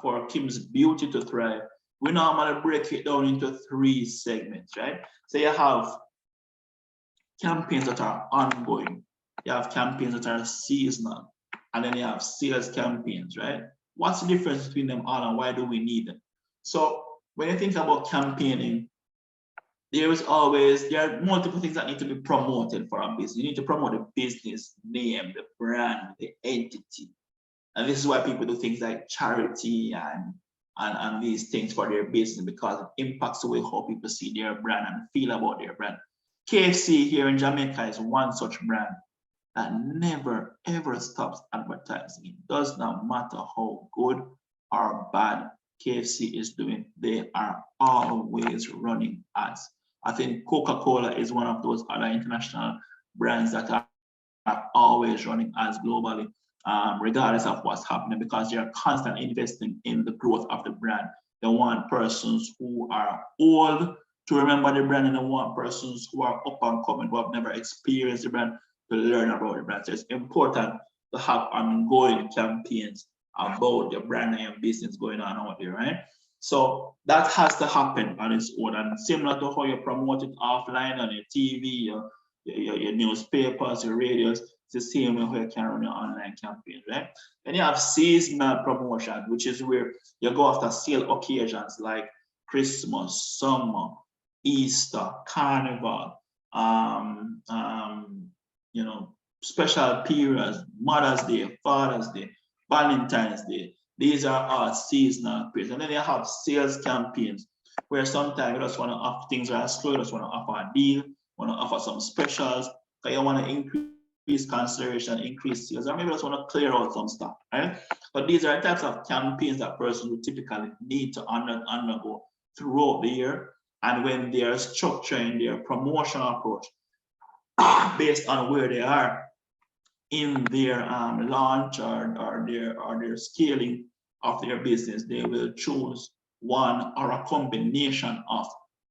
for Kim's Beauty to thrive. We normally break it down into 3 segments, right? So you have campaigns that are ongoing, you have campaigns that are seasonal, and then you have sales campaigns, right? What's the difference between them all, and why do we need them? So when you think about campaigning, there are multiple things that need to be promoted for a business. You need to promote the business name, the brand, the entity. And this is why people do things like charity and these things for their business, because it impacts the way how people see their brand and feel about their brand. KFC here in Jamaica is one such brand that never ever stops advertising. It does not matter how good or bad KFC is doing, they are always running ads. I think Coca-Cola is one of those other international brands that are always running ads globally, regardless of what's happening, because they are constantly investing in the growth of the brand. They want persons who are old to remember the brand, and they want persons who are up and coming, who have never experienced the brand, to learn about the brand. So it's important to have ongoing campaigns about the brand and your business going on out there, right? So that has to happen on its own. And similar to how you promote it offline on your TV, your newspapers, your radios, it's the same way how you can run your online campaign, right? Then you have seasonal promotion, which is where you go after sale occasions like Christmas, summer, Easter, Carnival, special periods, Mother's Day, Father's Day, Valentine's Day. These are all seasonal periods. And then you have sales campaigns where sometimes you just want to offer things that are slow, you just want to offer a deal, want to offer some specials, because you want to increase consideration, increase sales, or maybe just want to clear out some stuff, right? But these are types of campaigns that persons would typically need to undergo throughout the year. And when they are structuring their promotional approach based on where they are in their launch or their scaling of their business, they will choose one or a combination of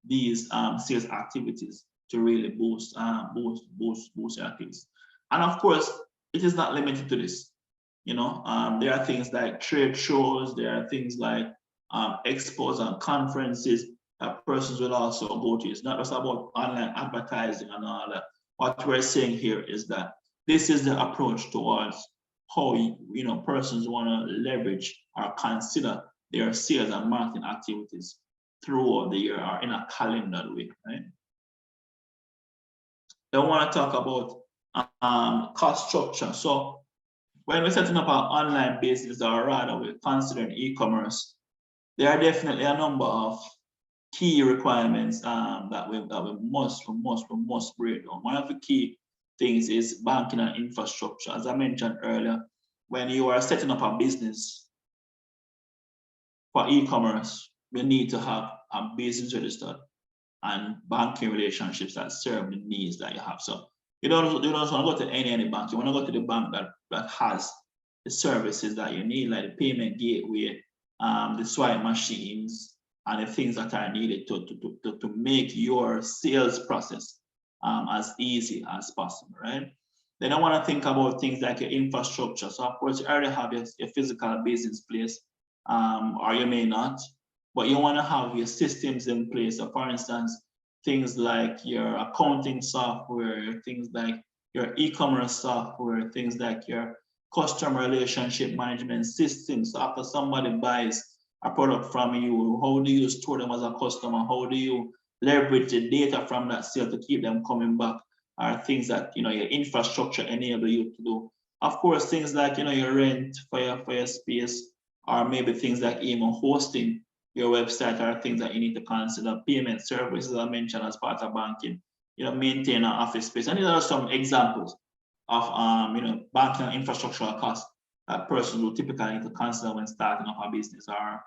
these sales activities to really boost their activities. And of course, it is not limited to this. There are things like trade shows, there are things like expos and conferences that persons will also go to. It's not just about online advertising and all that. What we're saying here is that this is the approach towards how persons want to leverage or consider their sales and marketing activities throughout the year or in a calendar way, right? They want to talk about cost structure. So when we're setting up an online business, or rather we're considering e-commerce, there are definitely a number of key requirements that we must break down. One of the key things is banking and infrastructure. As I mentioned earlier, when you are setting up a business for e-commerce, you need to have a business registered and banking relationships that serve the needs that you have. So you don't want to go to any bank. You want to go to the bank that has the services that you need, like the payment gateway, the swipe machines, and the things that are needed to make your sales process as easy as possible, right? Then I want to think about things like your infrastructure. So of course, you already have your physical business place, or you may not, but you want to have your systems in place. So for instance, things like your accounting software, things like your e-commerce software, things like your customer relationship management systems. So after somebody buys a product from you, how do you store them as a customer? How do you leverage the data from that sale to keep them coming back? Are things that your infrastructure enable you to do. Of course, things like your rent for your space, or maybe things like even hosting your website are things that you need to consider. Payment services I mentioned as part of banking, maintain an office space. And these are some examples of banking and infrastructural costs that persons will typically need to consider when starting up a business or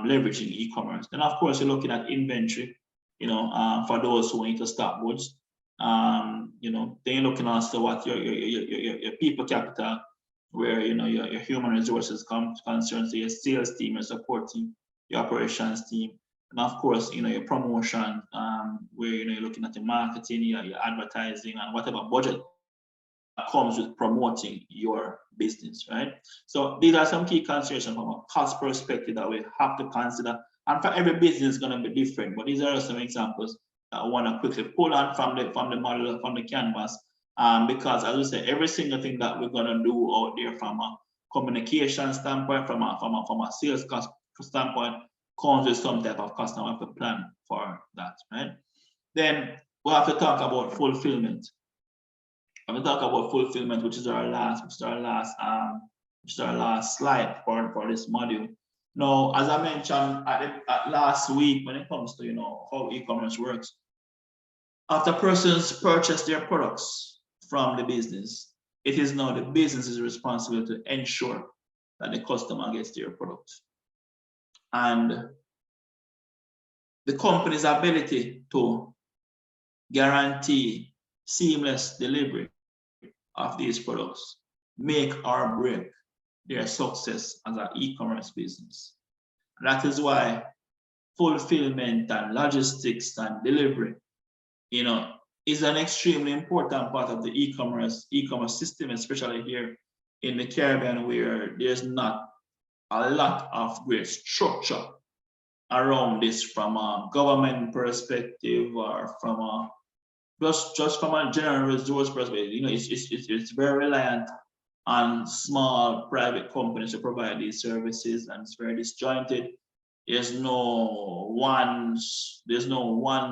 leveraging e-commerce. Then of course you're looking at inventory, for those who need to stock goods. Then you're looking also what your people capital, where your human resources concerns, so your sales team, your support team, your operations team, and of course your promotion, where you're looking at your marketing, your advertising, and whatever budget comes with promoting your business, right? So these are some key considerations from a cost perspective that we have to consider. And for every business, it's going to be different. But these are some examples that I want to quickly pull on from the model, from the canvas, because as I say, every single thing that we're going to do out there from a communication standpoint, from a sales cost standpoint, comes with some type of cost, and we have to plan for that, right? Then we have to talk about fulfillment. I'm going to talk about fulfillment, which is our last slide for this module. Now, as I mentioned at last week, when it comes to how e-commerce works, after persons purchase their products from the business, it is now the business's responsibility to ensure that the customer gets their product. And the company's ability to guarantee seamless delivery of these products make or break their success as an e-commerce business. And that is why fulfillment and logistics and delivery, is an extremely important part of the e-commerce system, especially here in the Caribbean, where there's not a lot of great structure around this from a government perspective or from a just from a general resource perspective. It's very reliant on small private companies to provide these services, and it's very disjointed. There's no one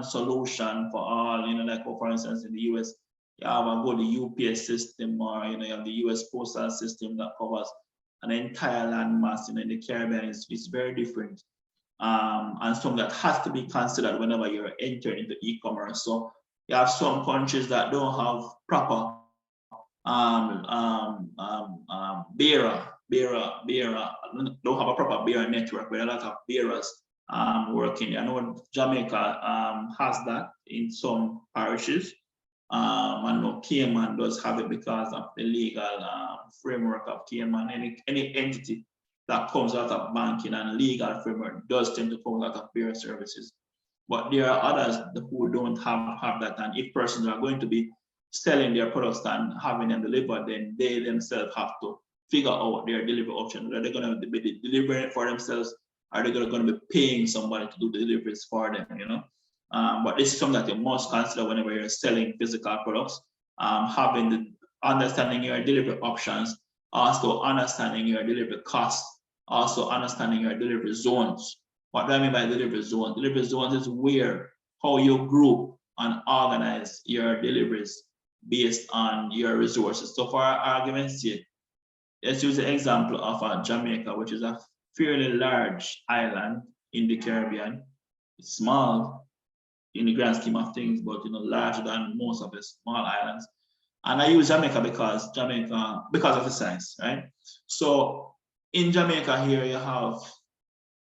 solution for all. Like for instance, in the US, you have a good UPS system, or you have the US postal system that covers an entire landmass. In the Caribbean, it's very different, and something that has to be considered whenever you're entering into e-commerce. So you have some countries that don't have proper don't have a proper bearer network, where a lot of bearers working. I know Jamaica has that in some parishes. I know Cayman does have it because of the legal framework of Cayman. Any entity that comes out of banking and legal framework does tend to come out of bearer services. But there are others who don't have that, and if persons are going to be selling their products and having them delivered, then they themselves have to figure out their delivery option. Are they going to be delivering it for themselves? Are they going to be paying somebody to do the deliveries for them? But this is something that you must consider whenever you're selling physical products. Understanding your delivery options, also understanding your delivery costs, also understanding your delivery zones. What do I mean by delivery zone? Delivery zones is how you group and organize your deliveries based on your resources. So for our argument's sake, let's use the example of Jamaica, which is a fairly large island in the Caribbean. It's small in the grand scheme of things, but larger than most of the small islands. And I use Jamaica because of the size, right? So in Jamaica here, you have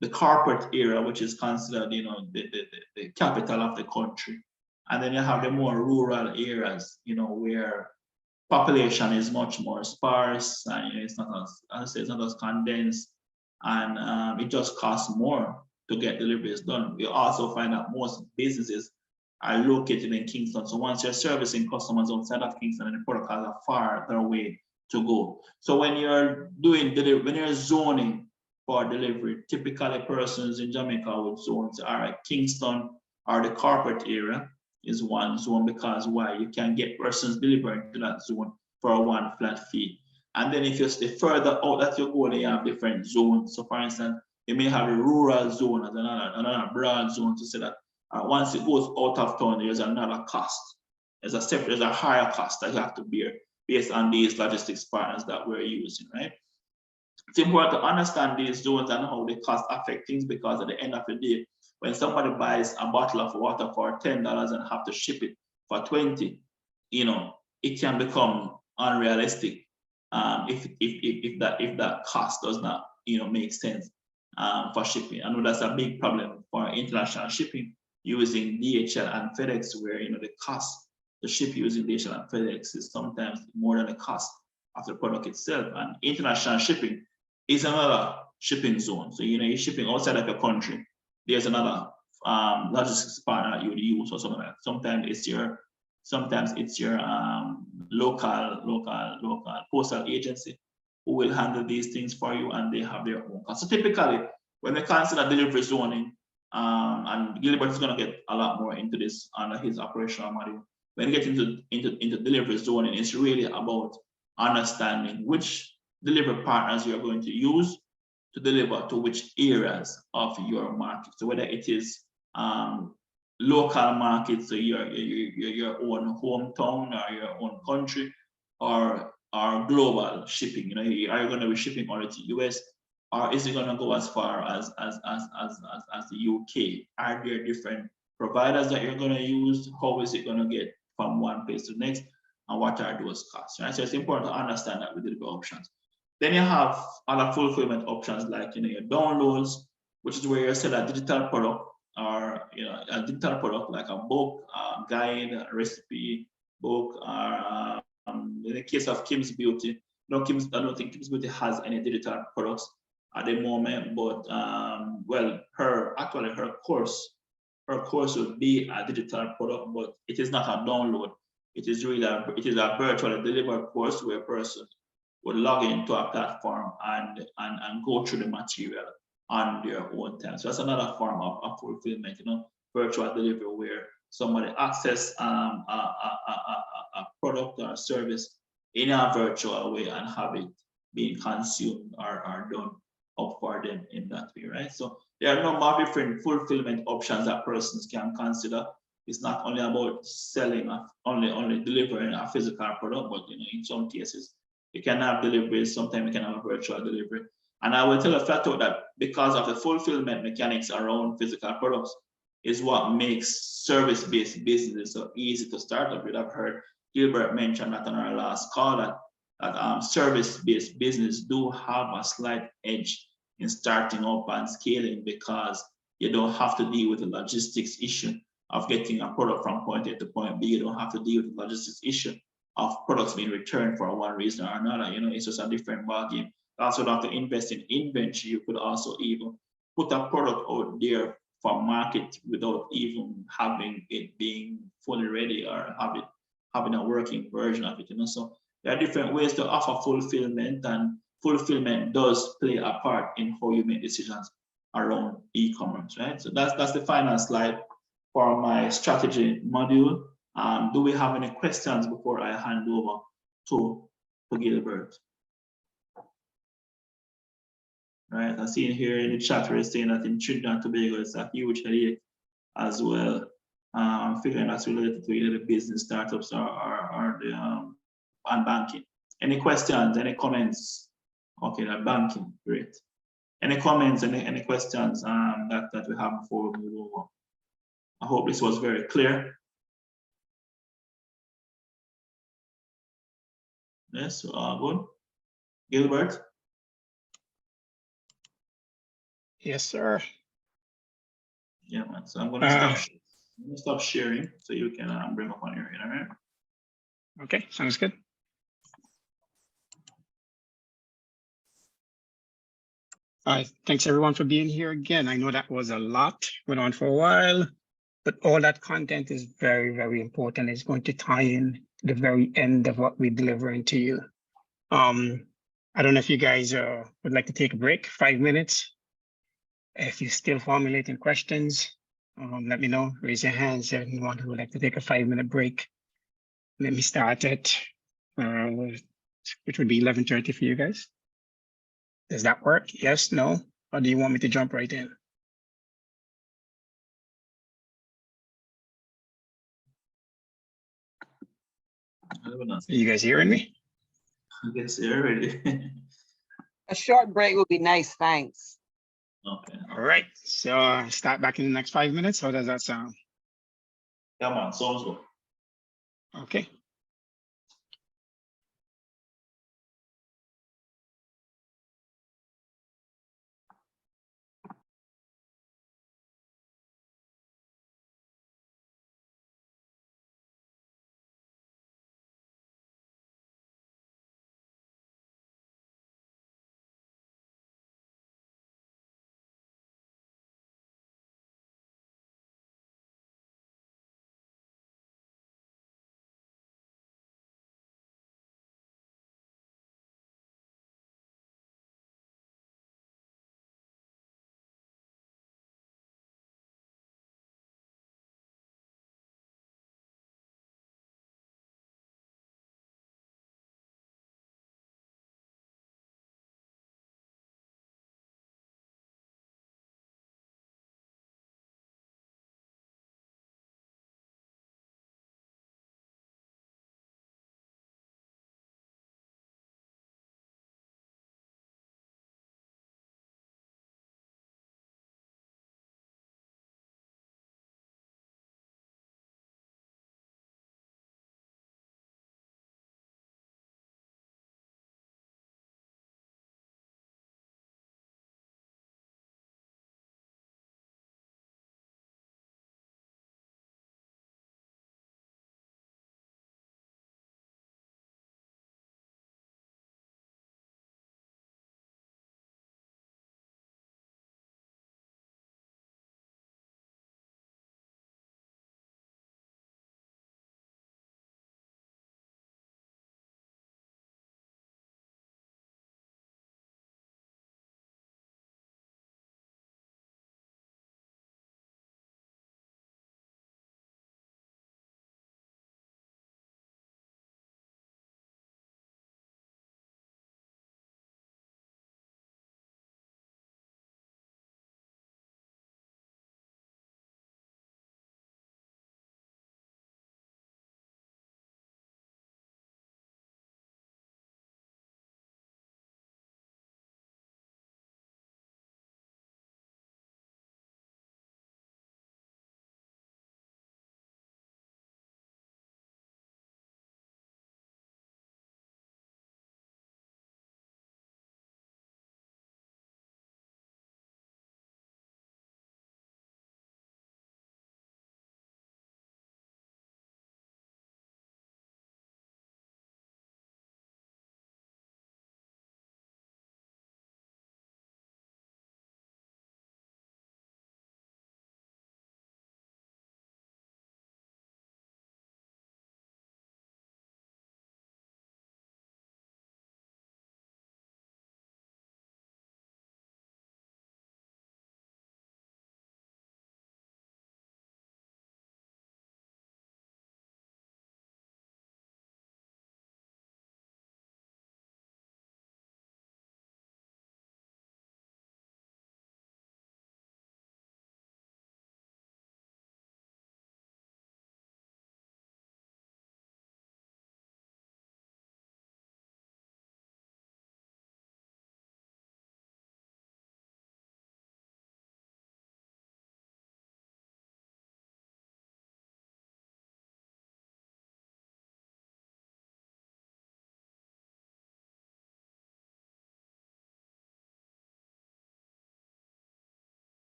the corporate area, which is considered, the capital of the country. And then you have the more rural areas, where population is much more sparse, and it's not as condensed, and it just costs more to get deliveries done. We also find that most businesses are located in Kingston. So once you're servicing customers outside of Kingston, the product has a farther way to go. So when you're doing delivery, when you're zoning for delivery, typically persons in Jamaica would zone to Kingston or the corporate area is one zone, because why? You can get persons delivering to that zone for one flat fee. And then if you stay further out that you go, you have different zones. So for instance, you may have a rural zone as another broad zone to say that once it goes out of town, there's another cost. There's a higher cost that you have to bear based on these logistics partners that we're using, right? It's important to understand these zones and how the cost affect things, because at the end of the day, when somebody buys a bottle of water for $10 and have to ship it for 20, it can become unrealistic if that cost does not make sense for shipping. I know that's a big problem for international shipping using DHL and FedEx, where the cost to ship using DHL and FedEx is sometimes more than the cost of the product itself. And international shipping is another shipping zone. So you're shipping outside of your country, there's another logistics partner that you would use or something like that. Sometimes it's your local postal agency who will handle these things for you, and they have their own cost. So typically, when we consider delivery zoning, and Gilbert is going to get a lot more into this under his operational module. When you get into delivery zoning, it's really about understanding which delivery partners you're going to use to deliver to which areas of your market. So whether it is local markets, so your own hometown or your own country, or global shipping. Are you going to be shipping only to US, or is it going to go as far as the UK? Are there different providers that you're going to use? How is it going to get from one place to the next, and what are those costs? Right. So it's important to understand that with the options. Then you have other fulfillment options like your downloads, which is where you sell a digital product, or a digital product like a book, guide, a recipe book, or in the case of Kim's Beauty, I don't think Kim's Beauty has any digital products at the moment, but well, her course would be a digital product, but it is not a download. It is a virtually delivered course where a person would log into a platform and go through the material on their own time. So that's another form of fulfillment, virtual delivery, where somebody access a product or a service in a virtual way and have it being consumed or done up for them in that way, right? So there are a number of different fulfillment options that persons can consider. It's not only about selling, only delivering a physical product, but in some cases, you can have deliveries, sometimes you can have a virtual delivery. And I will tell a flat out that because of the fulfillment mechanics around physical products is what makes service-based businesses so easy to start up with. I've heard Gilbert mention that on our last call, that service-based business do have a slight edge in starting up and scaling, because you don't have to deal with the logistics issue of getting a product from point A to point B. You don't have to deal with the logistics issue of products being returned for one reason or another. It's just a different ballgame. Also, don't have to invest in inventory. You could also even put a product out there for market without even having it being fully ready or having a working version of it. So there are different ways to offer fulfillment, and fulfillment does play a part in how you make decisions around e-commerce, right? So that's the final slide for my strategy module. Do we have any questions before I hand over to Gilbert? Right, I see here in the chat we're saying that in Trinidad and Tobago it's a huge headache as well. I'm figuring that's related to either the business startups or the and banking. Any questions? Any comments? Okay, that banking, great. Any comments? Any questions that we have before we move over? I hope this was very clear. Yes, good. Gilbert? Yes, sir. Yeah, man. So I'm gonna stop sharing so you can bring up on your end, all right? Okay, sounds good. All right, thanks everyone for being here again. I know that was a lot, went on for a while, but all that content is very, very important. It's going to tie in to the very end of what we're delivering to you. I don't know if you guys would like to take a break, 5 minutes. If you're still formulating questions, let me know, raise your hands, anyone who would like to take a 5-minute break. Let me start at, which would be 11:30 for you guys. Does that work? Yes, no? Or do you want me to jump right in? Are you guys hearing me? I guess you're ready. A short break would be nice, thanks. Okay. All right, so start back in the next 5 minutes. How does that sound? Yeah, man, sounds good. Okay.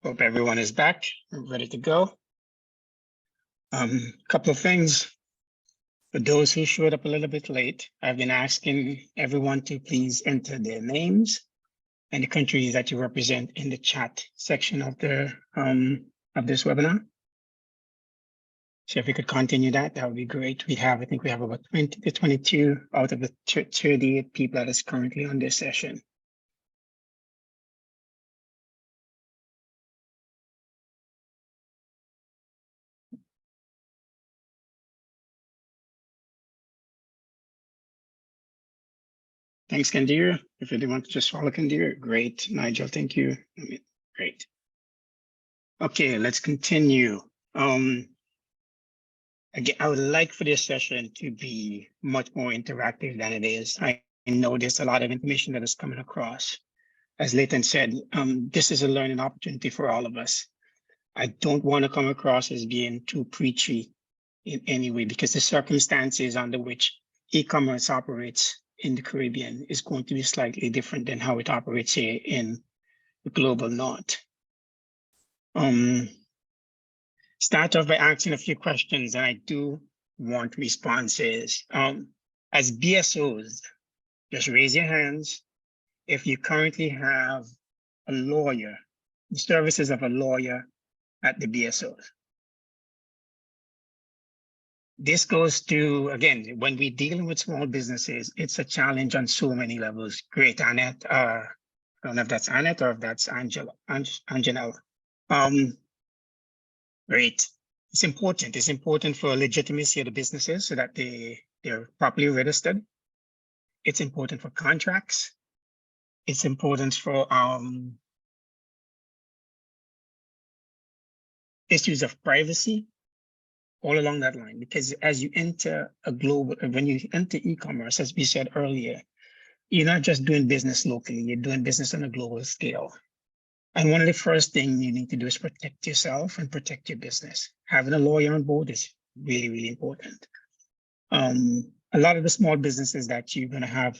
Hope everyone is back and ready to go. Couple of things. For those who showed up a little bit late, I've been asking everyone to please enter their names and the countries that you represent in the chat section of the of this webinar. So if we could continue that, that would be great. I think we have about 20 to 22 out of the 38 people that is currently on this session. Thanks, Kandir. If you want to just follow Kandir, great. Nigel, thank you. Great. Okay, let's continue. Again, I would like for this session to be much more interactive than it is. I know there's a lot of information that is coming across. As Leighton said, this is a learning opportunity for all of us. I don't want to come across as being too preachy in any way, because the circumstances under which e-commerce operates in the Caribbean is going to be slightly different than how it operates here in the global north. Start off by asking a few questions, and I do want responses. As BSOs, just raise your hands if you currently have a lawyer, the services of a lawyer at the BSOs. This goes to, again, when we're dealing with small businesses, it's a challenge on so many levels. Great, Annette. I don't know if that's Annette or if that's Angela. Great. It's important. It's important for legitimacy of the businesses so that they're properly registered. It's important for contracts. It's important for issues of privacy, all along that line. Because as you enter when you enter e-commerce, as we said earlier, you're not just doing business locally, you're doing business on a global scale. And one of the first things you need to do is protect yourself and protect your business. Having a lawyer on board is really, really important. A lot of the small businesses that you're going to have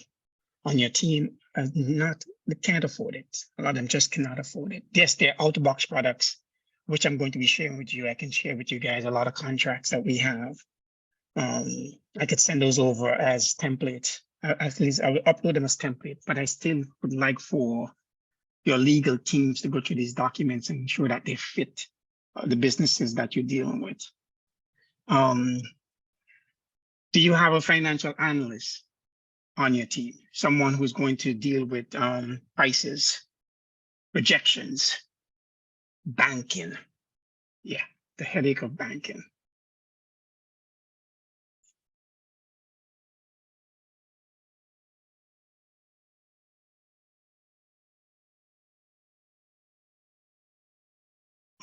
on your team they can't afford it. A lot of them just cannot afford it. Yes, they're out-of-box products, which I'm going to be sharing with you. I can share with you guys a lot of contracts that we have. I could send those over as templates. At least I will upload them as templates, but I still would like for your legal teams to go through these documents and ensure that they fit the businesses that you're dealing with. Do you have a financial analyst on your team? Someone who's going to deal with prices, projections, banking. Yeah, the headache of banking.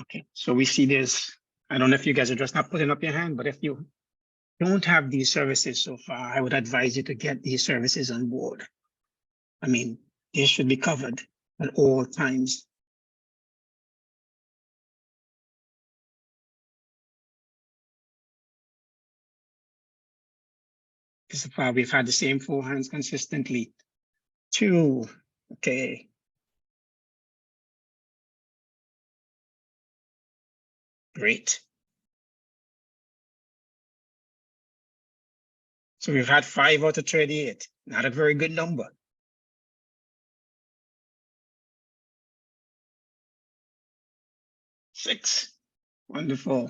Okay, so we see this. I don't know if you guys are just not putting up your hand, but if you don't have these services so far, I would advise you to get these services on board. I mean, they should be covered at all times. So far, we've had the same 4 hands consistently. 2, okay. Great. So we've had 5 out of 38. Not a very good number. Six. Wonderful.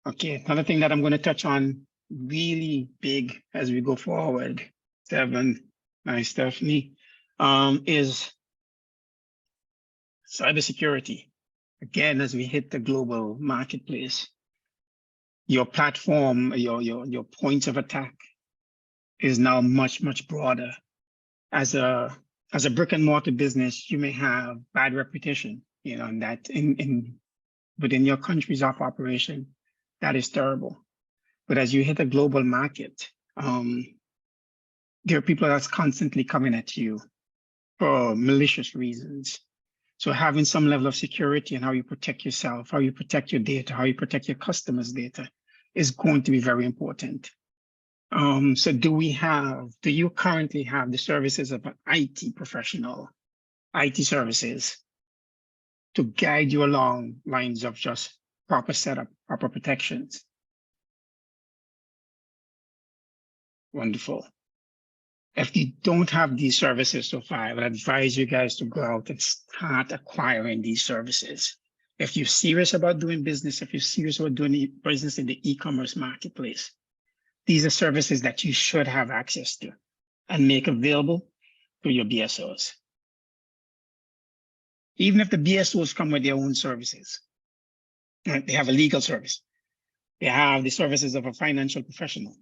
Okay, another thing that I'm going to touch on really big as we go forward, 7, nice, Stephanie, is cybersecurity. Again, as we hit the global marketplace, your platform, your points of attack is now much, much broader. As a brick and mortar business, you may have bad reputation, and that within your countries of operation, that is terrible. But as you hit a global market, there are people that's constantly coming at you for malicious reasons. So having some level of security and how you protect yourself, how you protect your data, how you protect your customers' data is going to be very important. So do you currently have the services of an IT professional IT services to guide you along lines of just proper setup, proper protections. Wonderful. If you don't have these services so far, I would advise you guys to go out and start acquiring these services. If you're serious about doing business, if you're serious about doing business in the e-commerce marketplace, these are services that you should have access to and make available to your BSOs. Even if the BSOs come with their own services, right? They have a legal service. They have the services of a financial professional.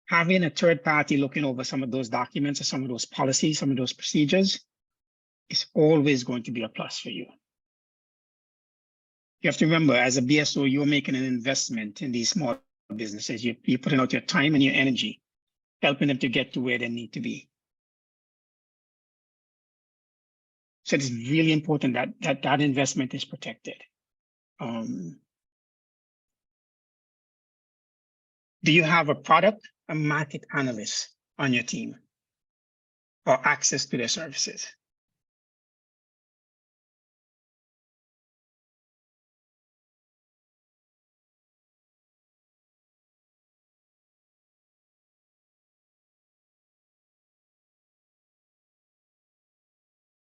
Having a third party looking over some of those documents or some of those policies, some of those procedures is always going to be a plus for you. You have to remember, as a BSO, you're making an investment in these small businesses. You're putting out your time and your energy, helping them to get to where they need to be. So it's really important that that investment is protected. Do you have a product, a market analyst on your team or access to their services?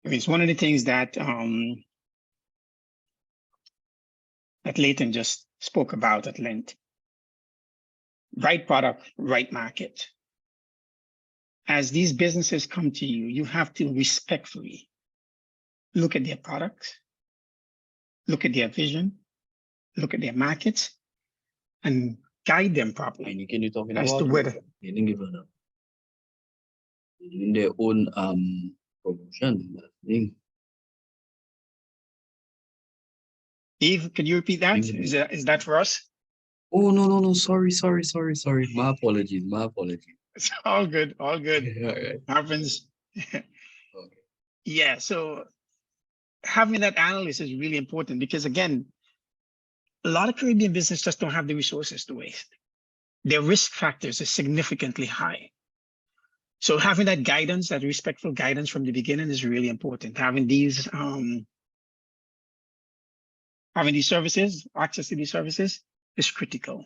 I mean, it's one of the things that that Leighton just spoke about at length. Right product, right market. As these businesses come to you, you have to respectfully look at their products, look at their vision, look at their markets, and guide them properly as to whether in their own promotion. I think. Eve, could you repeat that? Is that for us? Oh no, sorry. My apologies. It's all good, all good. All right. Happens. Okay. Yeah, so having that analyst is really important because, again, a lot of Caribbean businesses just don't have the resources to waste. Their risk factors are significantly high. So having that guidance, that respectful guidance from the beginning is really important. Having these services, access to these services is critical.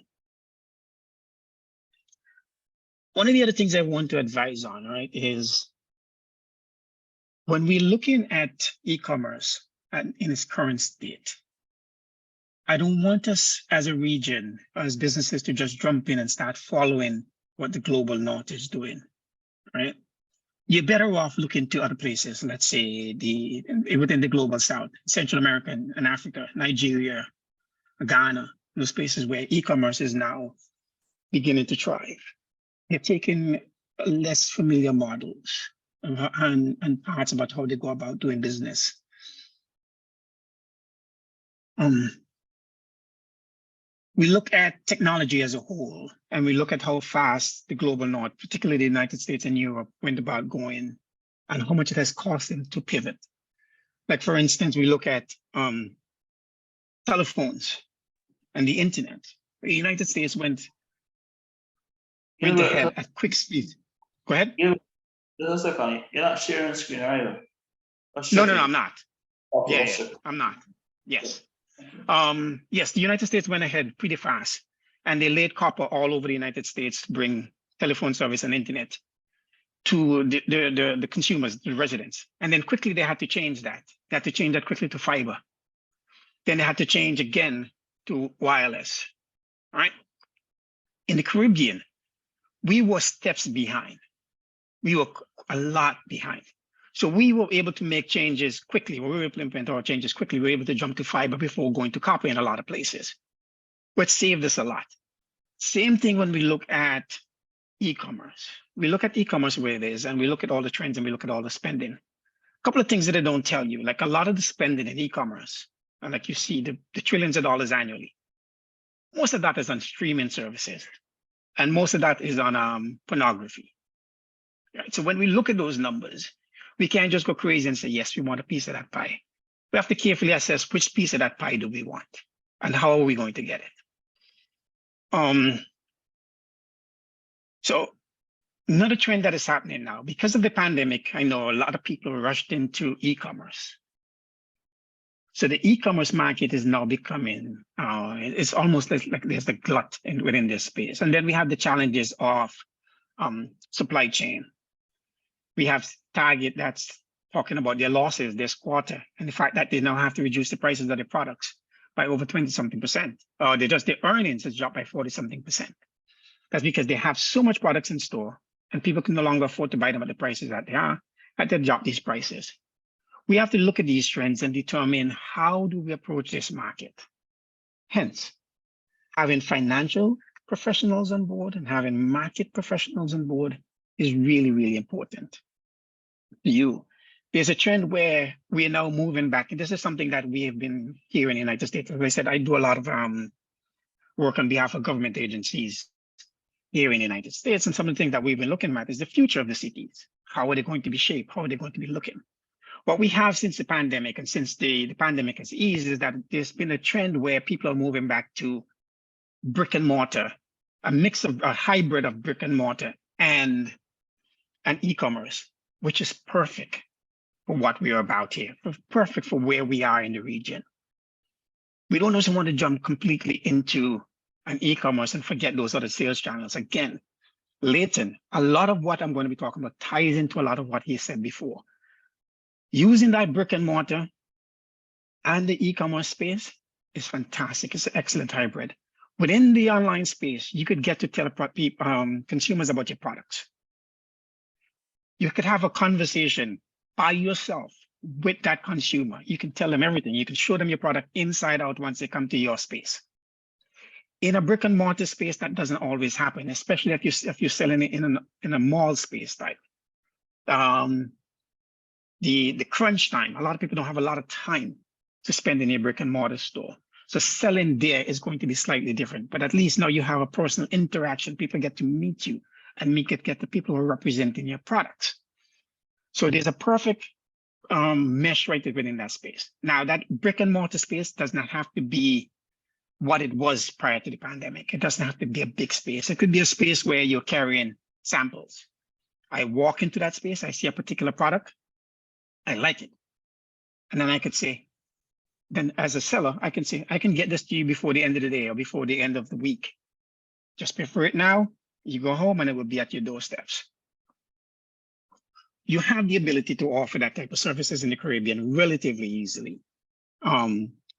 One of the other things I want to advise on, right, is when we're looking at e-commerce in its current state, I don't want us as a region, as businesses, to just jump in and start following what the global north is doing, right? You're better off looking to other places, let's say within the global south, Central America and Africa, Nigeria, Ghana, those places where e-commerce is now beginning to thrive. They're taking less familiar models and parts about how they go about doing business. We look at technology as a whole, and we look at how fast the global north, particularly the United States and Europe, went about going, and how much it has cost them to pivot. Like, for instance, we look at telephones and the internet. The United States went ahead at quick speed. Go ahead. Just a second. You're not sharing screen, are you? No, I'm not. Okay, Yeah, I'm not. Yes. Yes, the United States went ahead pretty fast, and they laid copper all over the United States to bring telephone service and internet to the consumers, the residents. And then quickly they had to change that. They had to change that quickly to fiber. Then they had to change again to wireless, right? In the Caribbean, we were steps behind. We were a lot behind. So we were able to make changes quickly. We were able to implement our changes quickly. We were able to jump to fiber before going to copper in a lot of places, which saved us a lot. Same thing when we look at e-commerce. We look at e-commerce where it is, and we look at all the trends, and we look at all the spending. A couple of things that I don't tell you, like a lot of the spending in e-commerce, and like you see the trillions of dollars annually, most of that is on streaming services, and most of that is on pornography. Right? So when we look at those numbers, we can't just go crazy and say, yes, we want a piece of that pie. We have to carefully assess which piece of that pie do we want and how are we going to get it. So Another trend that is happening now, because of the pandemic, I know a lot of people rushed into e-commerce. So the e-commerce market is now becoming, it's almost like there's a glut within this space. And then we have the challenges of supply chain. We have Target that's talking about their losses this quarter and the fact that they now have to reduce the prices of their products by over 20-something%. Their earnings has dropped by 40-something%. That's because they have so much products in store and people can no longer afford to buy them at the prices that they are, and they drop these prices. We have to look at these trends and determine how do we approach this market. Hence, having financial professionals on board and having market professionals on board is really, really important to you. There's a trend where we are now moving back, and this is something that we have been here in the United States. As I said, I do a lot of work on behalf of government agencies here in the United States, and some of the things that we've been looking at is the future of the cities. How are they going to be shaped? How are they going to be looking? What we have since the pandemic and since the pandemic has eased is that there's been a trend where people are moving back to brick and mortar, a hybrid of brick and mortar and e-commerce, which is perfect for what we are about here, perfect for where we are in the region. We don't also want to jump completely into an e-commerce and forget those other sales channels. Again, Leighton, a lot of what I'm going to be talking about ties into a lot of what he said before. Using that brick and mortar and the e-commerce space is fantastic. It's an excellent hybrid. Within the online space, you could get to tell consumers about your products. You could have a conversation by yourself with that consumer. You can tell them everything. You can show them your product inside out once they come to your space. In a brick and mortar space, that doesn't always happen, especially if you're selling it in a mall space type. The crunch time, a lot of people don't have a lot of time to spend in a brick and mortar store. So selling there is going to be slightly different, but at least now you have a personal interaction. People get to meet you and get the people who are representing your products. So there's a perfect mesh right within that space. Now that brick and mortar space does not have to be what it was prior to the pandemic. It doesn't have to be a big space. It could be a space where you're carrying samples. I walk into that space, I see a particular product, I like it. And then I could say, then as a seller, I can say, I can get this to you before the end of the day or before the end of the week. Just pay for it now, you go home and it will be at your doorsteps. You have the ability to offer that type of services in the Caribbean relatively easily.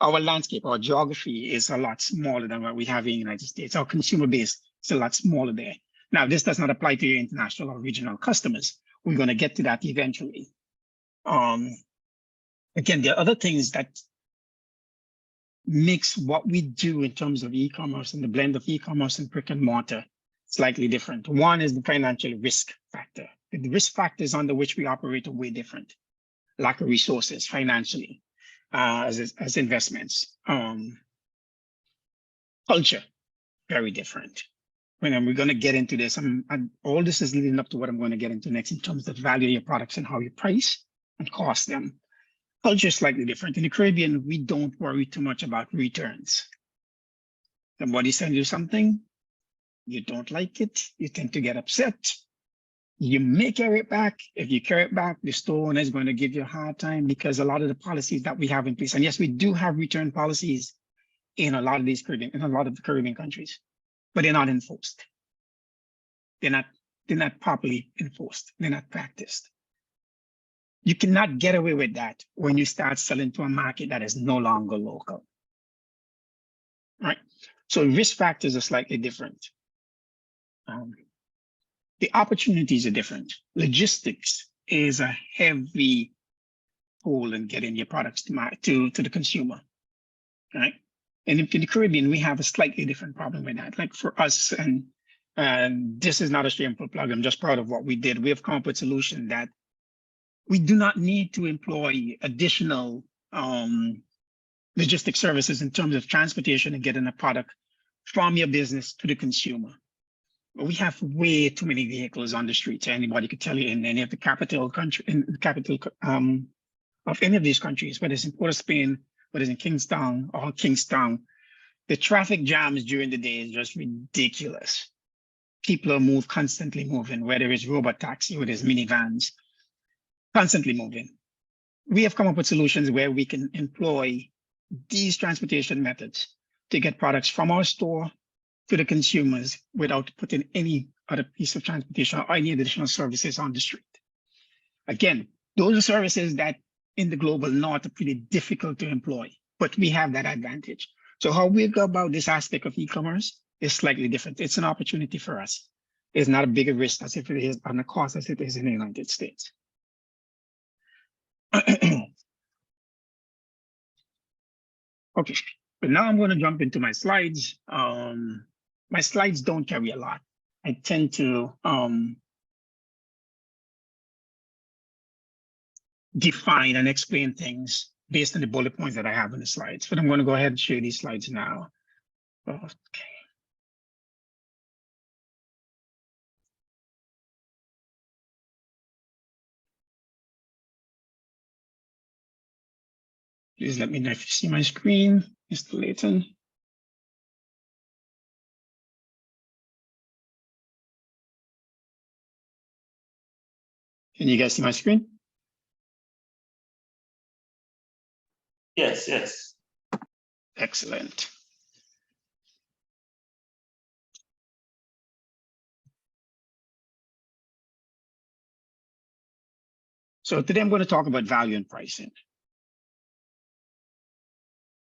Our landscape, our geography is a lot smaller than what we have in the United States. Our consumer base is a lot smaller there. Now, this does not apply to your international or regional customers. We're going to get to that eventually. Again, there are other things that makes what we do in terms of e-commerce and the blend of e-commerce and brick and mortar slightly different. One is the financial risk factor. The risk factors under which we operate are way different. Lack of resources financially as investments. Culture, very different. When we're going to get into this, all this is leading up to what I'm going to get into next in terms of the value of your products and how you price and cost them. Culture is slightly different. In the Caribbean, we don't worry too much about returns. Somebody sends you something, you don't like it, you tend to get upset. You may carry it back. If you carry it back, the store owner is going to give you a hard time because a lot of the policies that we have in place, and yes, we do have return policies in a lot of the Caribbean countries, but they're not enforced. They're not properly enforced. They're not practiced. You cannot get away with that when you start selling to a market that is no longer local. Right? So risk factors are slightly different. The opportunities are different. Logistics is a heavy pull in getting your products to the consumer. Right? And in the Caribbean, we have a slightly different problem with that. Like for us, and this is not a shameful plug, I'm just proud of what we did. We have come up with a solution that we do not need to employ additional logistic services in terms of transportation and getting a product from your business to the consumer. We have way too many vehicles on the streets. Anybody could tell you in any of the capital of any of these countries, whether it's in Port of Spain, whether it's in Kingstown or Kingstown, the traffic jams during the day is just ridiculous. people are constantly moving, whether it's robot taxi, whether it's minivans, constantly moving. We have come up with solutions where we can employ these transportation methods to get products from our store to the consumers without putting any other piece of transportation or any additional services on the street. Again, those are services that in the global north are pretty difficult to employ, but we have that advantage. So how we go about this aspect of e-commerce is slightly different. It's an opportunity for us. It's not a bigger risk as if it is on the cost as it is in the United States. Okay, but now I'm going to jump into my slides. My slides don't carry a lot. I tend to define and explain things based on the bullet points that I have in the slides. But I'm going to go ahead and share these slides now. Okay. Please let me know if you see my screen, Mr. Layton. Can you guys see my screen? Yes, yes. Excellent. So today I'm going to talk about value and pricing.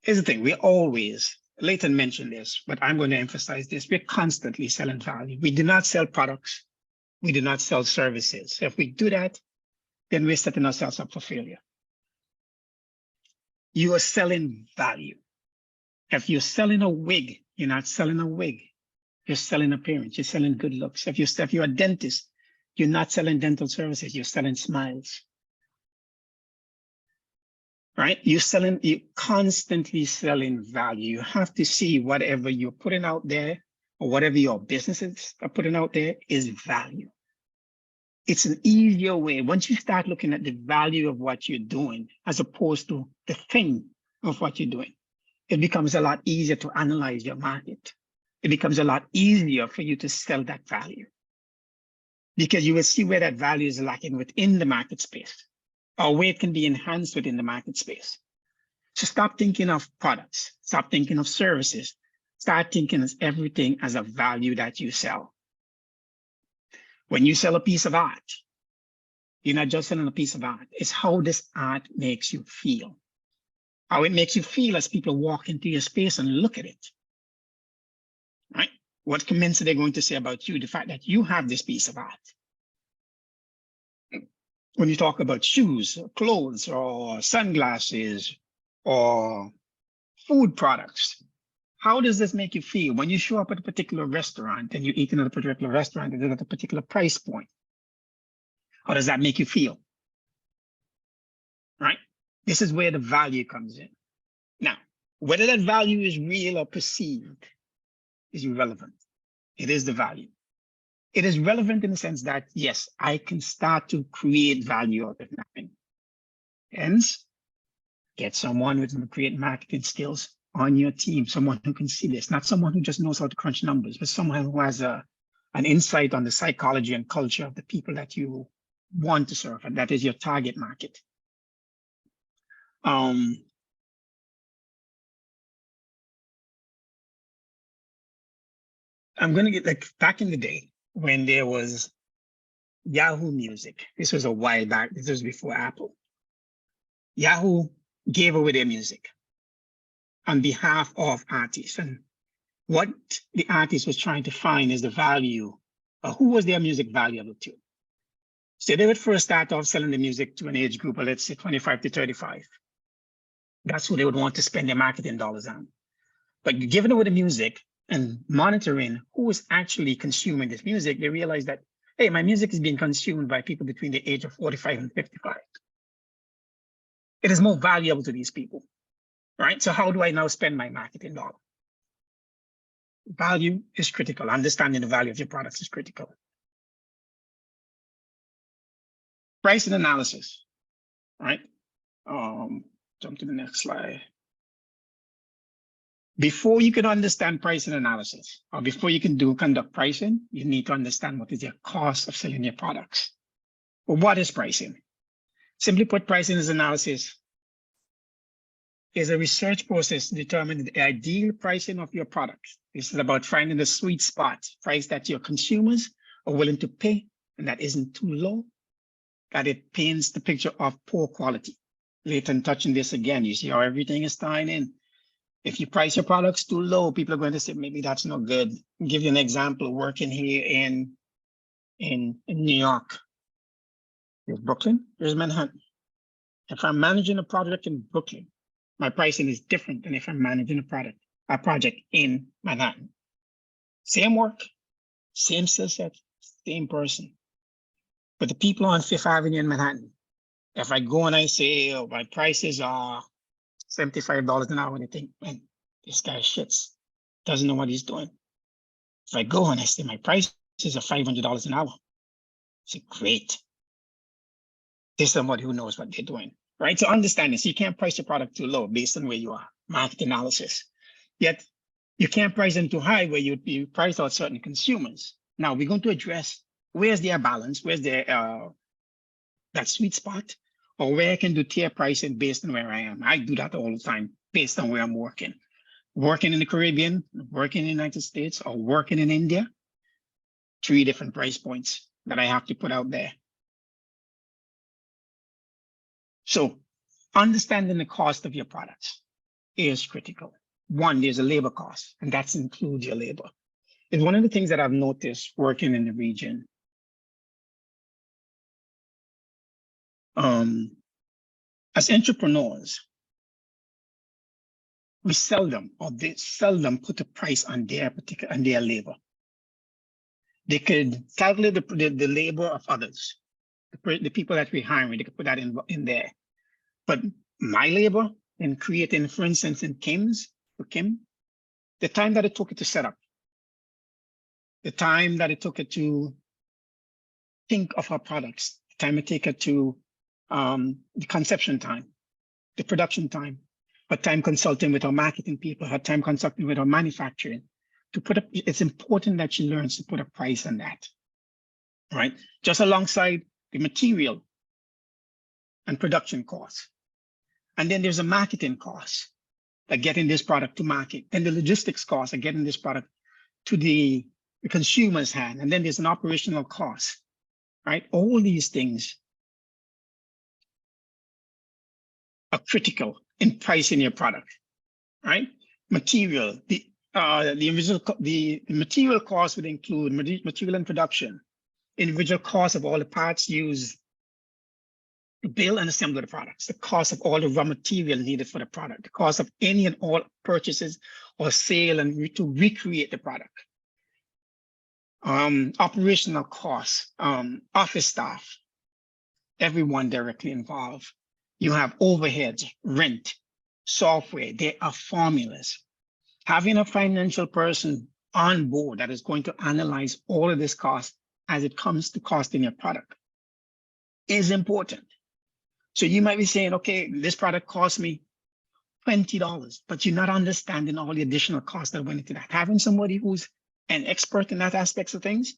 Here's the thing, we always, Layton mentioned this, but I'm going to emphasize this. We're constantly selling value. We do not sell products. We do not sell services. If we do that, then we're setting ourselves up for failure. You are selling value. If you're selling a wig, you're not selling a wig. You're selling appearance. You're selling good looks. If you're a dentist, you're not selling dental services. You're selling smiles. Right? You're constantly selling value. You have to see whatever you're putting out there or whatever your businesses are putting out there is value. It's an easier way. Once you start looking at the value of what you're doing, as opposed to the thing of what you're doing, it becomes a lot easier to analyze your market. It becomes a lot easier for you to sell that value because you will see where that value is lacking within the market space or where it can be enhanced within the market space. So stop thinking of products, stop thinking of services, start thinking of everything as a value that you sell. When you sell a piece of art, you're not just selling a piece of art, it's how this art makes you feel. How it makes you feel as people walk into your space and look at it, right? What comments are they going to say about you? The fact that you have this piece of art. When you talk about shoes, or clothes, or sunglasses, or food products, how does this make you feel when you show up at a particular restaurant and you eat in a particular restaurant and at a particular price point? How does that make you feel? Right? This is where the value comes in. Now, whether that value is real or perceived is irrelevant. It is the value. It is relevant in the sense that, yes, I can start to create value out of nothing. Hence, get someone with great marketing skills on your team, someone who can see this, not someone who just knows how to crunch numbers, but someone who has an insight on the psychology and culture of the people that you want to serve, and that is your target market. I'm going to get like back in the day when there was Yahoo Music. This was a while back. This was before Apple. Yahoo gave away their music on behalf of artists. And what the artist was trying to find is the value, who was their music valuable to? So they would first start off selling the music to an age group of, let's say, 25 to 35. That's who they would want to spend their marketing dollars on. But giving away the music and monitoring who is actually consuming this music, they realized that, hey, my music is being consumed by people between the age of 45 and 55. It is more valuable to these people, right? So how do I now spend my marketing dollar? Value is critical. Understanding the value of your products is critical. Pricing analysis, right? Jump to the next slide. Before you can understand pricing analysis, or before you can conduct pricing, you need to understand what is your cost of selling your products. Well, what is pricing? Simply put, pricing is analysis is a research process to determine the ideal pricing of your products. This is about finding the sweet spot price that your consumers are willing to pay, and that isn't too low, that it paints the picture of poor quality. Later, touching this again, you see how everything is tying in. If you price your products too low, people are going to say, maybe that's not good. I'll give you an example, working here in New York. There's Brooklyn, there's Manhattan. If I'm managing a project in Brooklyn, my pricing is different than if I'm managing a project in Manhattan. Same work, same skill set, same person. But the people on Fifth Avenue in Manhattan, if I go and I say, oh, my prices are $75 an hour, they think, man, this guy shits, doesn't know what he's doing. If I go and I say my prices are $500 an hour, I say, great. There's somebody who knows what they're doing, right? So understand this, you can't price your product too low based on where you are, market analysis. Yet you can't price them too high where you price out certain consumers. Now we're going to address where's their balance, where's their that sweet spot, or where I can do tier pricing based on where I am. I do that all the time based on where I'm working. Working in the Caribbean, working in the United States, or working in India, 3 different price points that I have to put out there. So understanding the cost of your products is critical. One, there's a labor cost, and that includes your labor. And one of the things that I've noticed working in the region, as entrepreneurs, we seldom put a price on their labor. They could calculate the labor of others, the people that we're hiring, they could put that in there. But my labor in creating, for instance, in Kim, the time that it took it to set up, the time that it took it to think of our products, the time it took it to the conception time, the production time, her time consulting with our marketing people, her time consulting with our manufacturing, it's important that she learns to put a price on that, right? Just alongside the material and production costs. And then there's a marketing cost, like getting this product to market. Then the logistics cost of getting this product to the consumer's hand. And then there's an operational cost, right? All these things are critical in pricing your product, right? Material, the material cost would include material and production, individual cost of all the parts used to build and assemble the products, the cost of all the raw material needed for the product, the cost of any and all purchases or sale and to recreate the product, operational costs, office staff, everyone directly involved. You have overheads, rent, software, there are formulas. Having a financial person on board that is going to analyze all of this cost as it comes to costing your product is important. So you might be saying, okay, this product cost me $20, but you're not understanding all the additional costs that went into that. Having somebody who's an expert in that aspects of things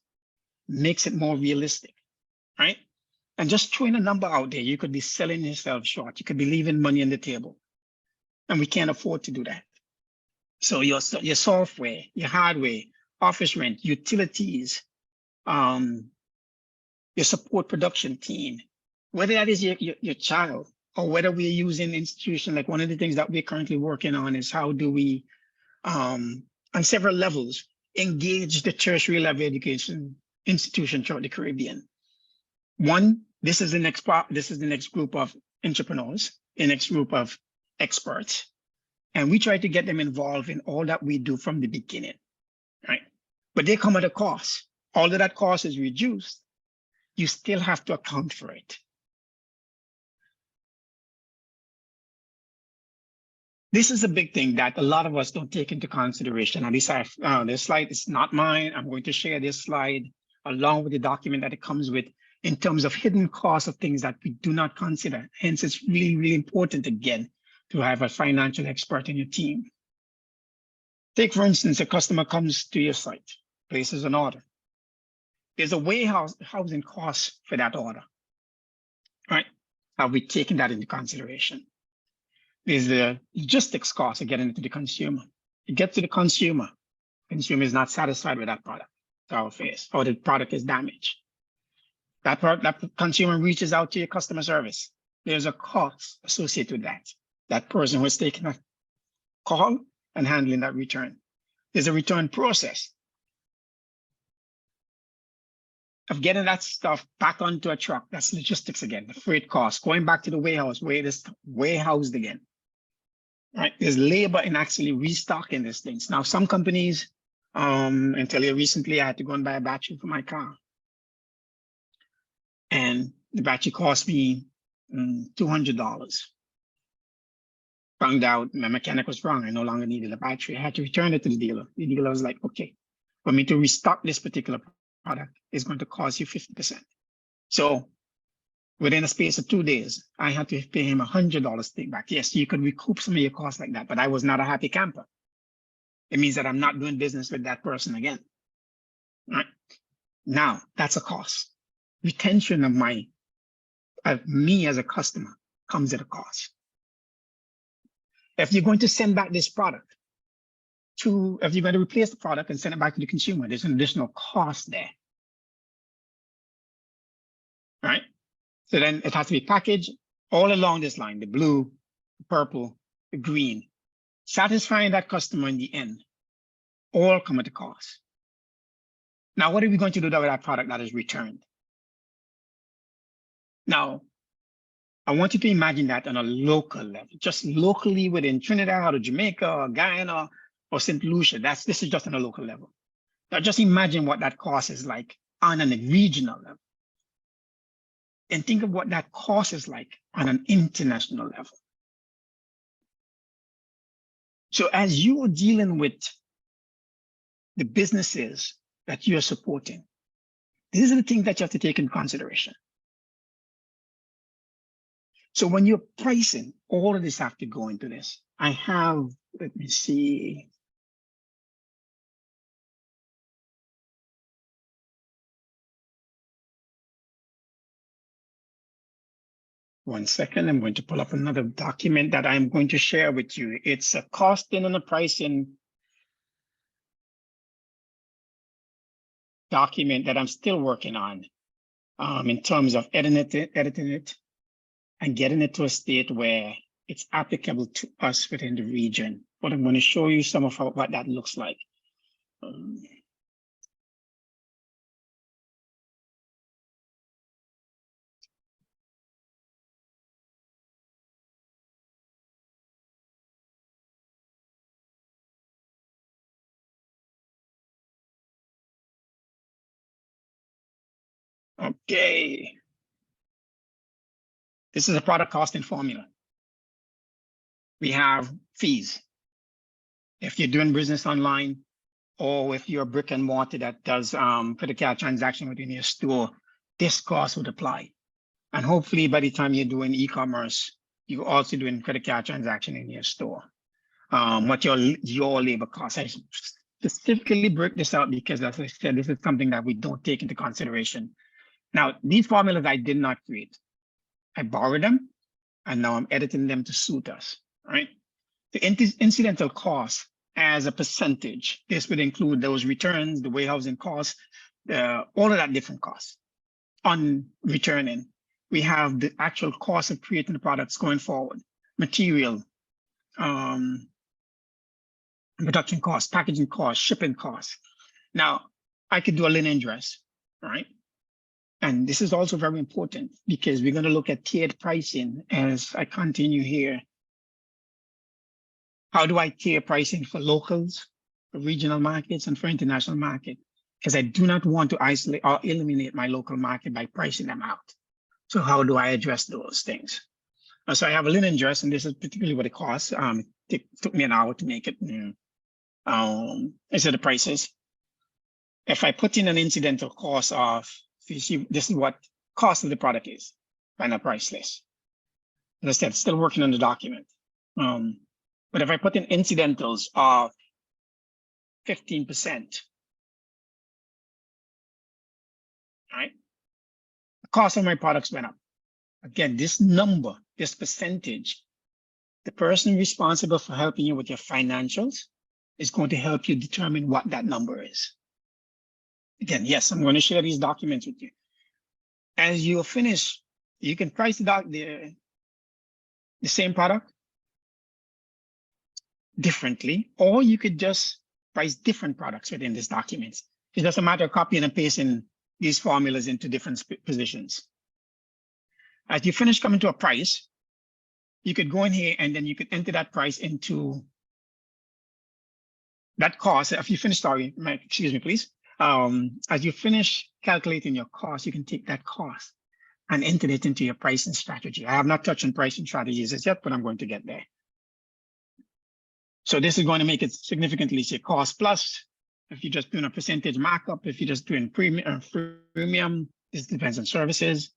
makes it more realistic, right? And just throwing a number out there, you could be selling yourself short. You could be leaving money on the table. And we can't afford to do that. So your software, your hardware, office rent, utilities, your support production team, whether that is your child or whether we're using institution, like one of the things that we're currently working on is how do we, on several levels, engage the tertiary level education institution throughout the Caribbean. One, this is the next group of entrepreneurs, the next group of experts. And we try to get them involved in all that we do from the beginning, right? But they come at a cost. Although that cost is reduced, you still have to account for it. This is a big thing that a lot of us don't take into consideration. At least this slide is not mine. I'm going to share this slide along with the document that it comes with in terms of hidden costs of things that we do not consider. Hence, it's really, really important, again, to have a financial expert in your team. Take, for instance, a customer comes to your site, places an order. There's a warehousing cost for that order, right? Have we taken that into consideration? There's the logistics cost of getting it to the consumer. You get to the consumer is not satisfied with that product, to our face, or the product is damaged. That consumer reaches out to your customer service. There's a cost associated with that. That person who is taking a call and handling that return. There's a return process of getting that stuff back onto a truck. That's logistics again, the freight cost, going back to the warehouse where it is warehoused again. Right? There's labor in actually restocking these things. Now, some companies, until recently, I had to go and buy a battery for my car. And the battery cost me $200. Found out my mechanic was wrong. I no longer needed a battery. I had to return it to the dealer. The dealer was like, okay, for me to restock this particular product is going to cost you 50%. So within a space of 2 days, I had to pay him $100 to take back. Yes, you could recoup some of your costs like that, but I was not a happy camper. It means that I'm not doing business with that person again. All right. Now, that's a cost. Retention of me as a customer comes at a cost. If you're going to send back this product if you're going to replace the product and send it back to the consumer, there's an additional cost there. All right. So then it has to be packaged all along this line, the blue, the purple, the green, satisfying that customer in the end, all come at a cost. Now, what are we going to do with that product that is returned? Now, I want you to imagine that on a local level, just locally within Trinidad or Jamaica or Guyana or St. Lucia. This is just on a local level. Now, just imagine what that cost is like on a regional level. And think of what that cost is like on an international level. So as you are dealing with the businesses that you're supporting, these are the things that you have to take into consideration. So when you're pricing, all of this have to go into this. I have, let me see. One second, I'm going to pull up another document that I'm going to share with you. It's a costing and a pricing document that I'm still working on in terms of editing it and getting it to a state where it's applicable to us within the region. But I'm going to show you some of what that looks like. Okay. This is a product costing formula. We have fees. If you're doing business online, or if you're a brick and mortar that does credit card transaction within your store, this cost would apply. And hopefully by the time you're doing e-commerce, you're also doing credit card transaction in your store. What your labor costs. I specifically break this out because, as I said, this is something that we don't take into consideration. Now, these formulas I did not create. I borrowed them, and now I'm editing them to suit us, right? The incidental costs as a percentage, this would include those returns, the warehousing costs, all of that different costs. On returning, we have the actual cost of creating the products going forward, material, production costs, packaging costs, shipping costs. Now, I could do a linen dress, right? And this is also very important because we're going to look at tiered pricing as I continue here. How do I tier pricing for locals, for regional markets, and for international market? Because I do not want to isolate or eliminate my local market by pricing them out. So how do I address those things? So I have a linen dress, and this is particularly what it costs. It took me an hour to make it. These are the prices. If I put in an incidental cost of, you see, this is what cost of the product is, final price list. As I said, still working on the document. But if I put in incidentals of 15%. All right. The cost of my products went up. Again, this number, this percentage, the person responsible for helping you with your financials is going to help you determine what that number is. Again, yes, I'm going to share these documents with you. As you finish, you can price the same product differently, or you could just price different products within these documents. It's just a matter of copying and pasting these formulas into different positions. As you finish coming to a price, you could go in here and then you could enter that price into that cost. If you finish, sorry, excuse me, please. As you finish calculating your cost, you can take that cost and enter it into your pricing strategy. I have not touched on pricing strategies as yet, but I'm going to get there. So this is going to make it significantly say cost plus. If you're just doing a percentage markup, if you're just doing premium, this depends on services.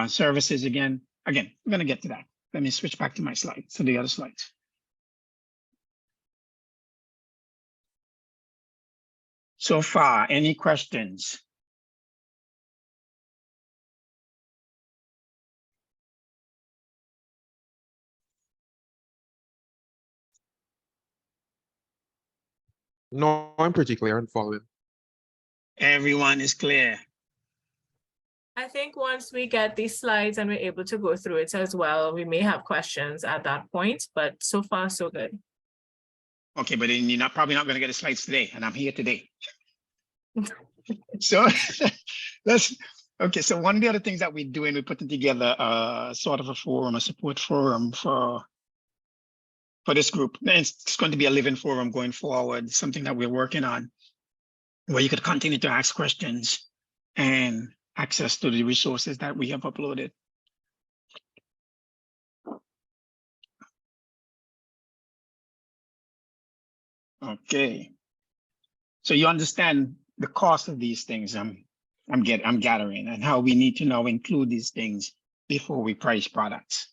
Services again, I'm going to get to that. Let me switch back to my slides, to the other slides. So far, any questions? No, I'm pretty clear and following. Everyone is clear. I think once we get these slides and we're able to go through it as well, we may have questions at that point, but so far so good. Okay, but then you're probably not going to get the slides today, and I'm here today. So okay, so one of the other things that we're doing, we're putting together sort of a forum, a support forum for this group. And it's going to be a living forum going forward, something that we're working on, where you could continue to ask questions and access to the resources that we have uploaded. Okay. So you understand the cost of these things I'm gathering, and how we need to now include these things before we price products.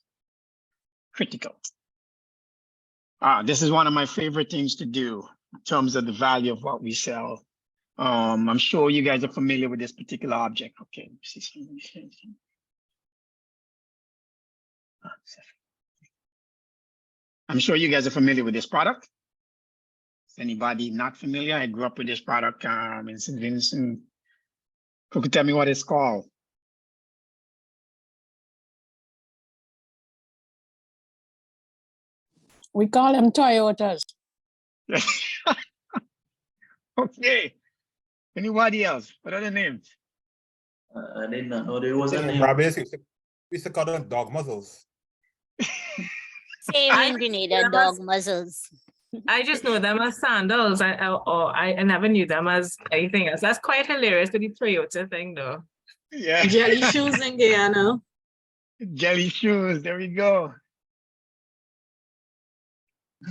Critical. This is one of my favorite things to do in terms of the value of what we sell. I'm sure you guys are familiar with this particular object. Okay. I'm sure you guys are familiar with this product. Is anybody not familiar? I grew up with this product in St. Vincent. Who could tell me what it's called? We call them Toyotas. Okay. Anybody else? What are the names? I did not know there was a name. Rabbits, we used to call them dog muzzles. Same in Grenada, dog muzzles. I just know them as sandals. I never knew them as anything else. That's quite hilarious with the Toyota thing though. Yeah. Jelly shoes in Guyana. Jelly shoes. There we go.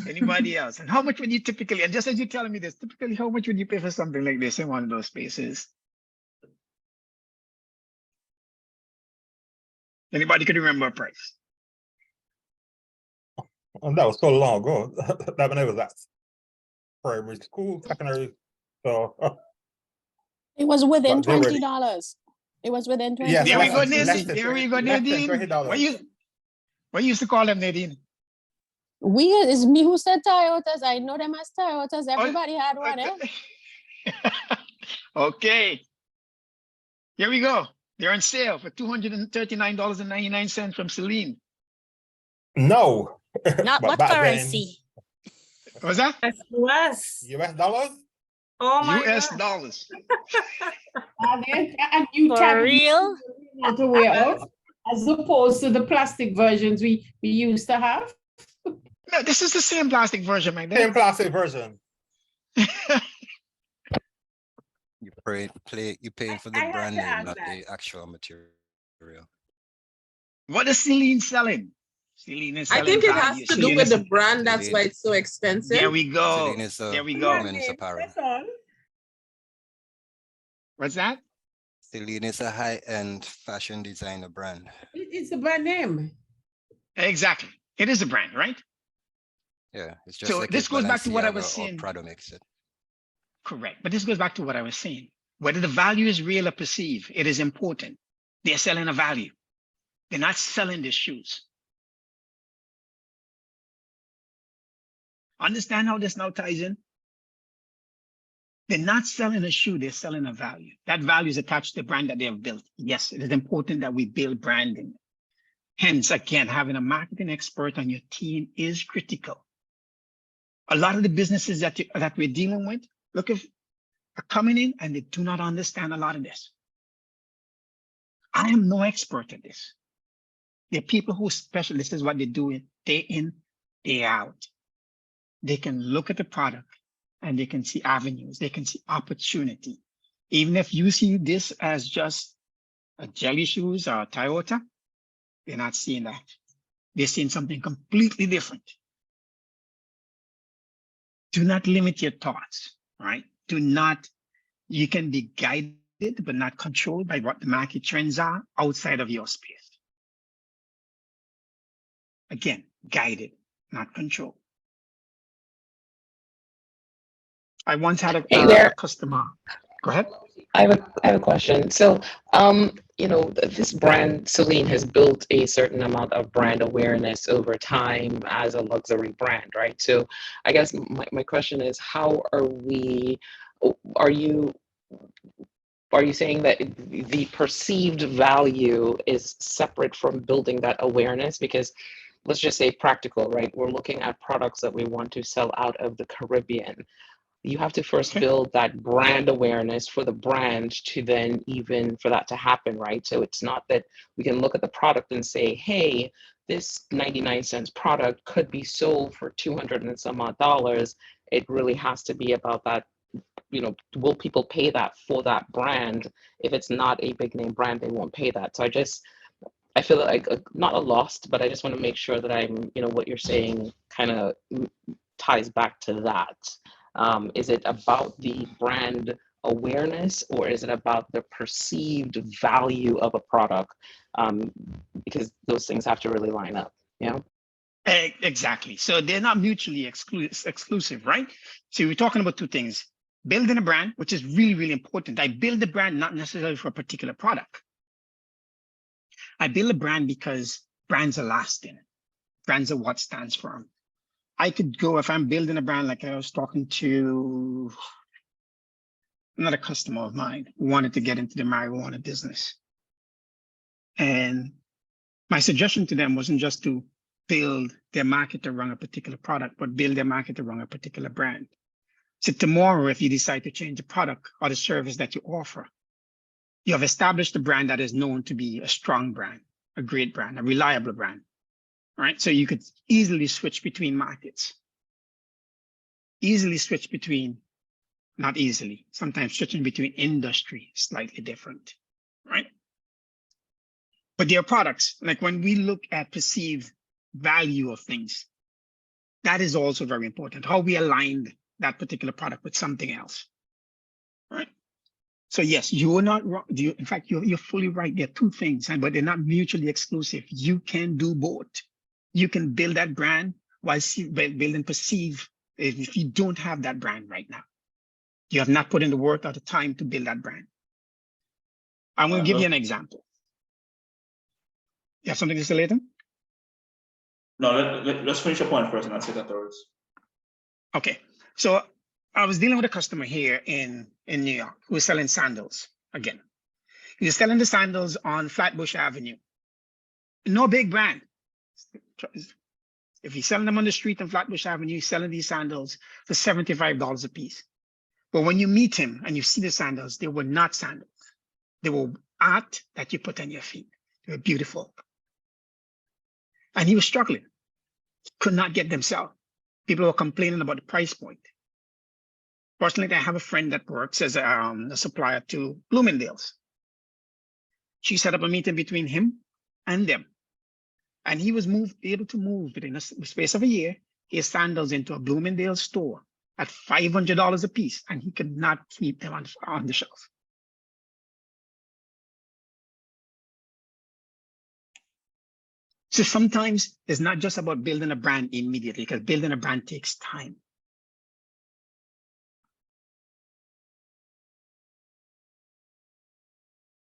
Anybody else? And how much would you typically, and just as you're telling me this, typically how much would you pay for something like this in one of those spaces? Anybody could remember a price? And that was so long ago. That when I was at primary school, secondary. So It was within But they were- $20. It was within $20. Yes, There we go, less Nadine. than There we go, less than Nadine. $20. What you used to call them, Nadine? It's me who said Toyotas. I know them as Toyotas. Everybody had one, eh? Okay. Here we go. They're on sale for $239.99 from Celine. No. Not But what back then, currency. What was that? US. US dollars? Oh my US God. dollars. A new For type of real? to wear out, as opposed to the plastic versions we used to have. No, this is the same plastic version, my Same man. plastic version. You paying for the I had brand to name, add not that. the actual material. What is Celine selling? Celine is I selling. think it value. has to do Celine with is- the brand. That's why it's so expensive. There we go. Celine is There we We go. had women's names, apparel. that's all. What's that? Celine is a high-end fashion designer brand. It's the brand name. Exactly. It is a brand, right? Yeah, it's just So like this if goes back to what I Balenciaga was or saying. Prada makes it. Correct. But this goes back to what I was saying. Whether the value is real or perceived, it is important. They're selling a value. They're not selling their shoes. Understand how this now ties in? They're not selling a shoe, they're selling a value. That value is attached to the brand that they have built. Yes, it is important that we build branding. Hence, again, having a marketing expert on your team is critical. A lot of the businesses that we're dealing with, look, if are coming in and they do not understand a lot of this. I am no expert at this. There are people who special. This is what they do day in, day out. They can look at the product and they can see avenues. They can see opportunity. Even if you see this as just a jelly shoes or a Toyota, they're not seeing that. They're seeing something completely different. Do not limit your thoughts, right? Do not, you can be guided but not controlled by what the market trends are outside of your space. Again, guided, not controlled. I once had a customer. Go ahead. I have a question. So, you know, this brand, Celine, has built a certain amount of brand awareness over time as a luxury brand, right? So I guess my question is, how are you saying that the perceived value is separate from building that awareness? Because let's just say practical, right? We're looking at products that we want to sell out of the Caribbean. You have to first build that brand awareness for the brand to then even for that to happen, right? So it's not that we can look at the product and say, hey, this 99 cents product could be sold for 200 and some odd dollars. It really has to be about that, you know, will people pay that for that brand? If it's not a big name brand, they won't pay that. So I feel like not a lost, but I just want to make sure that I'm, you know, what you're saying kind of ties back to that. Is it about the brand awareness or is it about the perceived value of a product? Because those things have to really line up, you know? Exactly. So they're not mutually exclusive, right? So we're talking about two things. Building a brand, which is really, really important. I build a brand not necessarily for a particular product. I build a brand because brands are lasting. Brands are what stands for them. I could go, if I'm building a brand, like I was talking to another customer of mine who wanted to get into the marijuana business. And my suggestion to them wasn't just to build their market around a particular product, but build their market around a particular brand. So tomorrow, if you decide to change the product or the service that you offer, you have established a brand that is known to be a strong brand, a great brand, a reliable brand, right? So you could easily switch between markets, easily switch between, not easily, sometimes switching between industry is slightly different, right? But there are products, like when we look at perceived value of things, that is also very important, how we aligned that particular product with something else, right? So yes, you are not wrong. In fact, you're fully right. There are two things, but they're not mutually exclusive. You can do both. You can build that brand while building perceive if you don't have that brand right now. You have not put in the work or the time to build that brand. I'm going to give you an example. You have something to say later? No, let's finish your point first and I'll say that afterwards. Okay. So I was dealing with a customer here in New York who was selling sandals again. He was selling the sandals on Flatbush Avenue. No big brand. If he's selling them on the street on Flatbush Avenue, he's selling these sandals for $75 a piece. But when you meet him and you see the sandals, they were not sandals. They were art that you put on your feet. They were beautiful. And he was struggling. Could not get them sold. People were complaining about the price point. Fortunately, I have a friend that works as a supplier to Bloomingdale's. She set up a meeting between him and them. And he was able to move within the space of a year his sandals into a Bloomingdale's store at $500 a piece, and he could not keep them on the shelf. So sometimes it's not just about building a brand immediately, because building a brand takes time.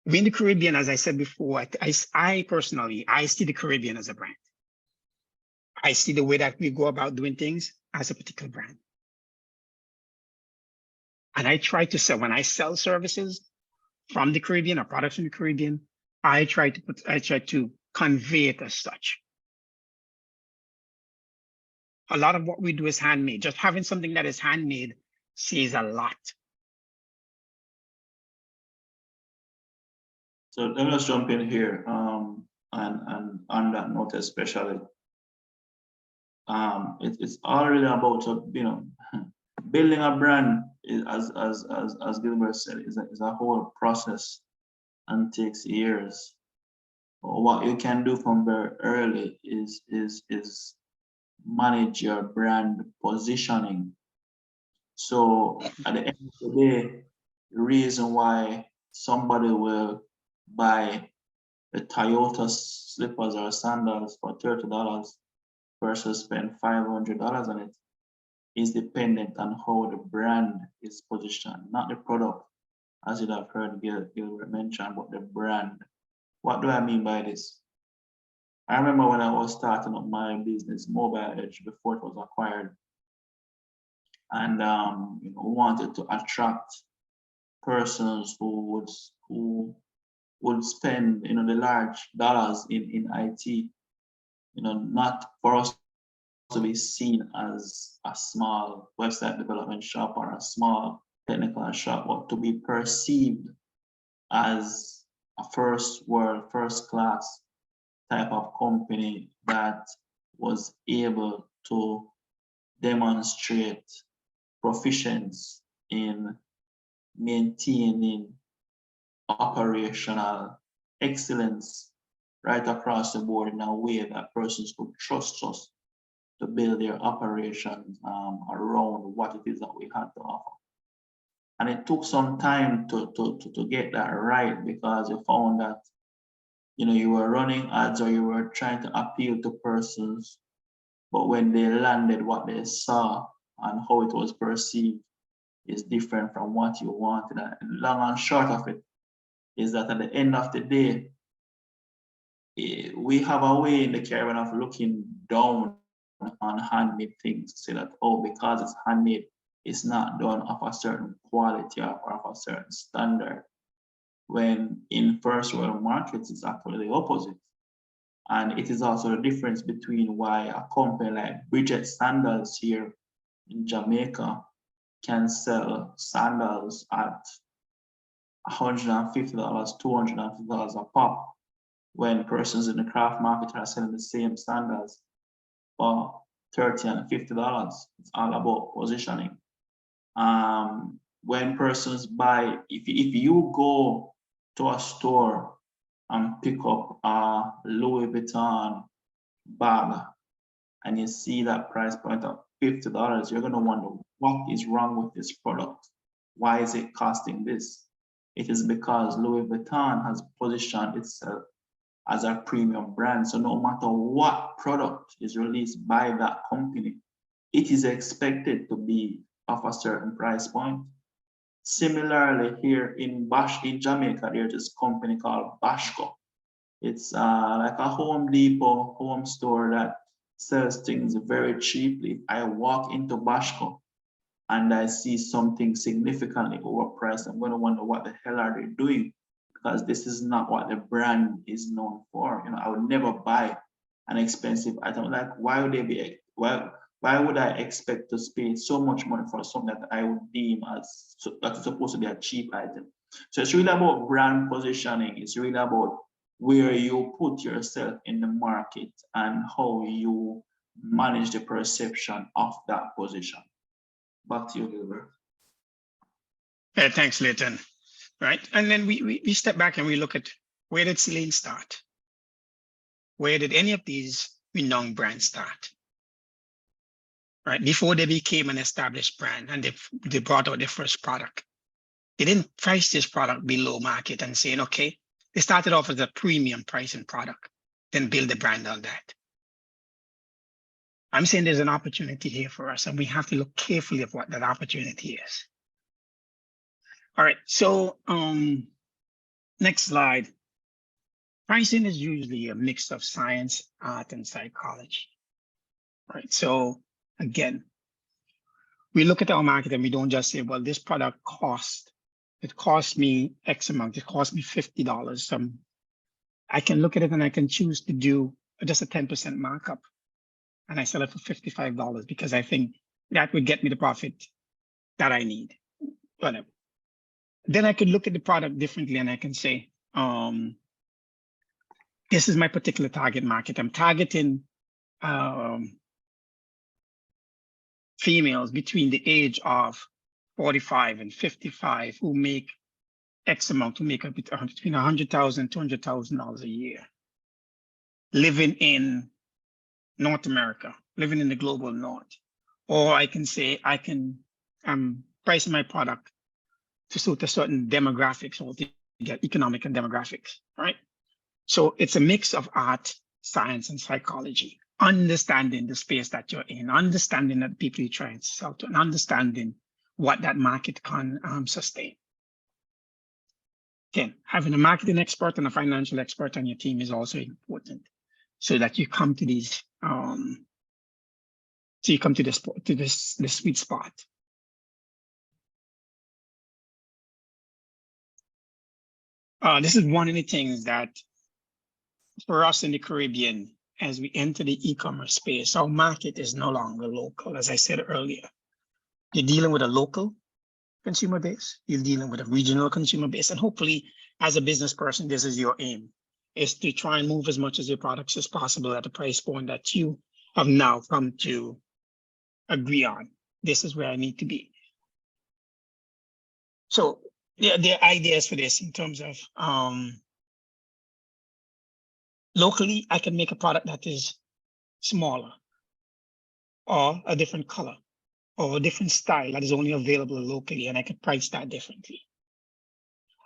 We in the Caribbean, as I said before, I personally, I see the Caribbean as a brand. I see the way that we go about doing things as a particular brand. And I try to sell, when I sell services from the Caribbean or products from the Caribbean, I try to convey it as such. A lot of what we do is handmade. Just having something that is handmade says a lot. So let me just jump in here, and on that note especially, it's all really about, building a brand is, as Gilbert said, is a whole process and takes years. What you can do from very early is manage your brand positioning. So at the end of the day, the reason why somebody will buy the Toyota slippers or sandals for $30 versus spend $500 on it is dependent on how the brand is positioned, not the product, as you'd have heard Gilbert mention, but the brand. What do I mean by this? I remember when I was starting up my business, Mobile Edge, before it was acquired, and wanted to attract persons who would spend the large dollars in IT, not for us to be seen as a small website development shop or a small technical shop, but to be perceived as a first world, first class type of company that was able to demonstrate proficiency in maintaining operational excellence right across the board in a way that persons could trust us to build their operations around what it is that we had to offer. And it took some time to get that right, because you found that you were running ads or you were trying to appeal to persons, but when they landed, what they saw and how it was perceived is different from what you wanted. And long and short of it is that at the end of the day, we have a way in the Caribbean of looking down on handmade things, to say that, oh, because it's handmade, it's not done of a certain quality or of a certain standard. When in first world markets, it's actually the opposite. And it is also the difference between why a company like Bridget Sandals here in Jamaica can sell sandals at $150, $250 a pop, when persons in the craft market are selling the same sandals for $30 and $50. It's all about positioning. When persons buy, if you go to a store and pick up a Louis Vuitton bag and you see that price point of $50, you're going to wonder what is wrong with this product. Why is it costing this? It is because Louis Vuitton has positioned itself as a premium brand. So no matter what product is released by that company, it is expected to be of a certain price point. Similarly, here in Jamaica, there's this company called Bashco. It's like a Home Depot home store that sells things very cheaply. I walk into Bashco and I see something significantly overpriced. I'm going to wonder what the hell are they doing, because this is not what the brand is known for. I would never buy an expensive item. Like, why would I expect to spend so much money for something that I would deem as that is supposed to be a cheap item? So it's really about brand positioning. It's really about where you put yourself in the market and how you manage the perception of that position. Back to you, Gilbert. Yeah, thanks, Leighton. Right, and then we step back and we look at, where did Celine start? Where did any of these renowned brands start? Right, before they became an established brand and they brought out their first product, they didn't price this product below market and saying, okay, they started off as a premium pricing product, then build a brand on that. I'm saying there's an opportunity here for us, and we have to look carefully at what that opportunity is. All right, so Next slide. Pricing is usually a mix of science, art, and psychology. Right. So again, we look at our market and we don't just say, well, this product it cost me X amount, it cost me $50. I can look at it and I can choose to do just a 10% markup and I sell it for $55 because I think that would get me the profit that I need. Whatever. Then I could look at the product differently and I can say, this is my particular target market. I'm targeting females between the age of 45 and 55 who make X amount, who make between $100,000, $200,000 a year, living in North America, living in the global North. Or I can say I'm pricing my product to suit a certain demographics or to get economic and demographics, right? So it's a mix of art, science, and psychology. Understanding the space that you're in, understanding that people you're trying to sell to, and understanding what that market can sustain. Again, having a marketing expert and a financial expert on your team is also important, so that you come to these, this sweet spot. This is one of the things that for us in the Caribbean, as we enter the e-commerce space, our market is no longer local. As I said earlier, you're dealing with a local consumer base, you're dealing with a regional consumer base, and hopefully as a business person, this is your aim, is to try and move as much of your products as possible at a price point that you have now come to agree on. This is where I need to be. So the ideas for this in terms of locally, I can make a product that is smaller or a different color or a different style that is only available locally, and I could price that differently.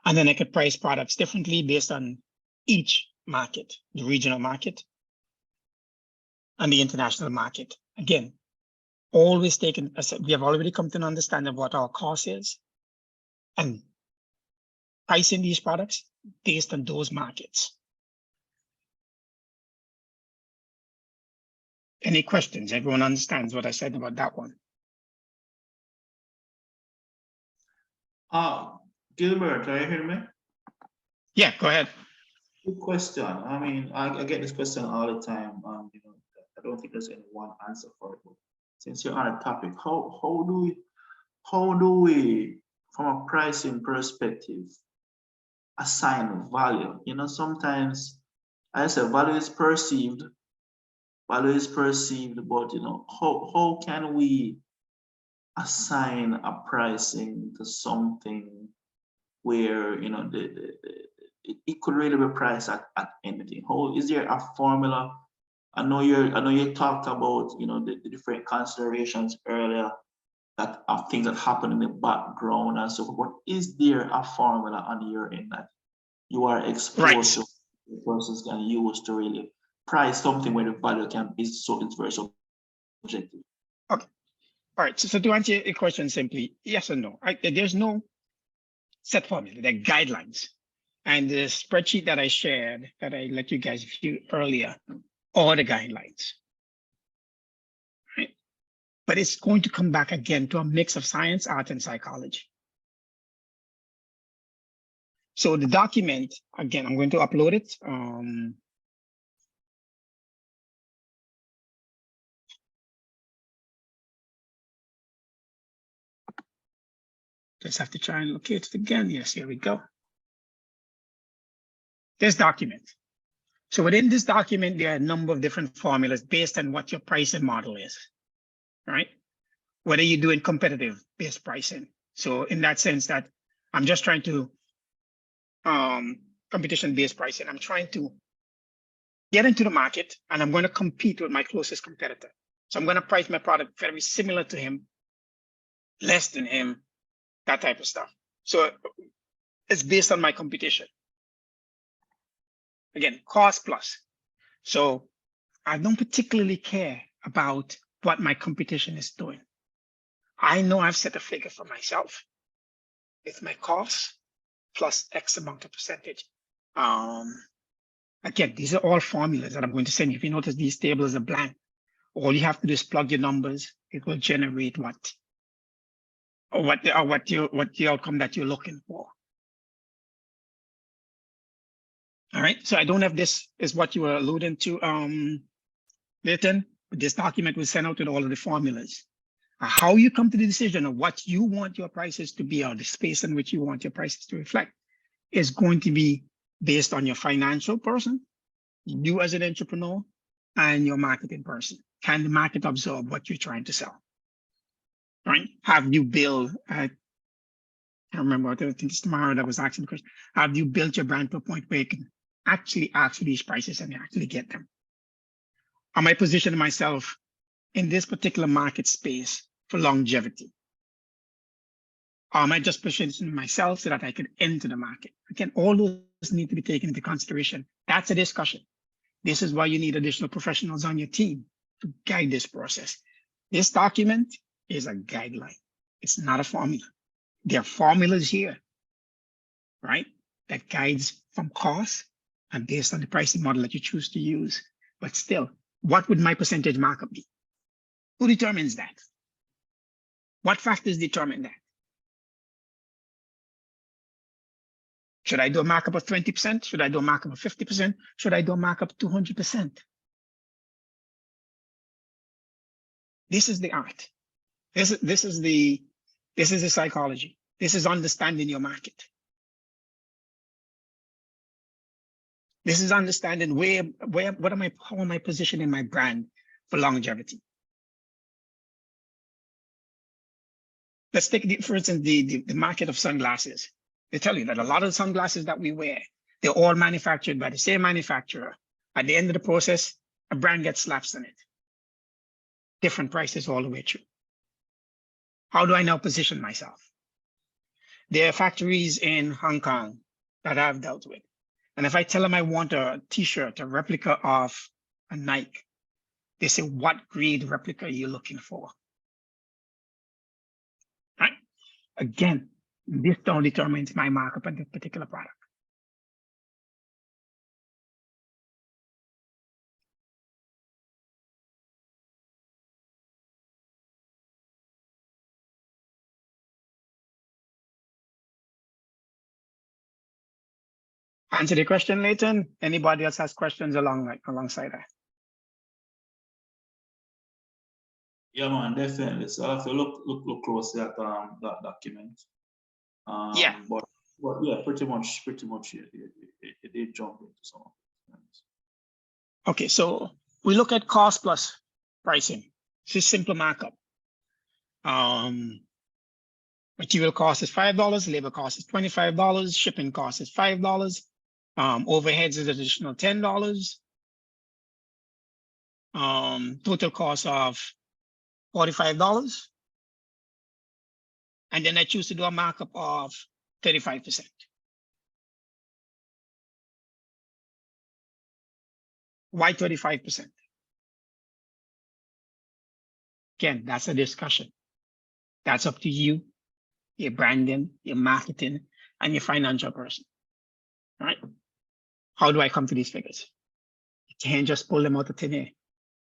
And then I could price products differently based on each market, the regional market and the international market. Again, always taken, as we have already come to an understanding of what our cost is and pricing these products based on those markets. Any questions? Everyone understands what I said about that one? Gilbert, are you hearing me? Yeah, go ahead. Good question. I mean, I get this question all the time. You know, I don't think there's any one answer for it. But since you're on a topic, how do we, from a pricing perspective, assign value? You know, sometimes I say value is perceived, but you know, how can we assign a pricing to something where, you know, it could really be priced at anything? How is there a formula? I know you talked about, you know, the different considerations earlier that are things that happen in the background and so forth. But is there a formula on your end that you are exposed to, the persons can use to really price something where the value can be so it's very subjective? Okay. All right. So to answer your question simply, yes or no. There's no set formula. There are guidelines. And the spreadsheet that I shared, that I let you guys view earlier, are the guidelines. Right? But it's going to come back again to a mix of science, art, and psychology. So the document, again, I'm going to upload it. Just have to try and locate it again. Yes, here we go. This document. So within this document, there are a number of different formulas based on what your pricing model is, right? Whether you're doing competitive based pricing. So in that sense that I'm just trying to competition based pricing. I'm trying to get into the market and I'm going to compete with my closest competitor. So I'm going to price my product very similar to him, less than him, that type of stuff. So it's based on my competition. Again, cost plus. So I don't particularly care about what my competition is doing. I know I've set a figure for myself with my costs plus X amount of percentage. Again, these are all formulas that I'm going to send you. If you notice, these tables are blank. All you have to do is plug your numbers. It will generate what the outcome that you're looking for. All right. So I don't know if this is what you were alluding to, Leighton. But this document was sent out with all of the formulas. How you come to the decision of what you want your prices to be, or the space in which you want your prices to reflect, is going to be based on your financial person, you as an entrepreneur, and your marketing person. Can the market absorb what you're trying to sell? Right? Have you built, I can't remember, I think it's tomorrow that was asking the question, have you built your brand to a point where you can actually ask for these prices and actually get them? Am I positioning myself in this particular market space for longevity? Or am I just positioning myself so that I could enter the market? Again, all those need to be taken into consideration. That's a discussion. This is why you need additional professionals on your team to guide this process. This document is a guideline. It's not a formula. There are formulas here, right? That guides from cost and based on the pricing model that you choose to use. But still, what would my percentage markup be? Who determines that? What factors determine that? Should I do a markup of 20%? Should I do a markup of 50%? Should I do a markup of 200%? This is the art. This is the psychology. This is understanding your market. This is understanding how am I positioning my brand for longevity? Let's take, for instance, the market of sunglasses. They tell you that a lot of the sunglasses that we wear, they're all manufactured by the same manufacturer. At the end of the process, a brand gets slapped on it. Different prices all the way through. How do I now position myself? There are factories in Hong Kong that I've dealt with. And if I tell them I want a t-shirt, a replica of a Nike, they say, what grade replica are you looking for? Right? Again, this don't determines my markup on this particular product. Answer the question, Leighton. Anybody else has questions alongside that? Yeah, man, definitely. So I have to look closely at that document. Yeah. But yeah, pretty much it did jump into some of it. Okay, so we look at cost plus pricing. This is simple markup. Material cost is $5, labor cost is $25, shipping cost is $5, overheads is additional $10, total cost of $45. And then I choose to do a markup of 35%. Why 35%? Again, that's a discussion. That's up to you, your branding, your marketing, and your financial person, right? How do I come to these figures? You can't just pull them out of thin air.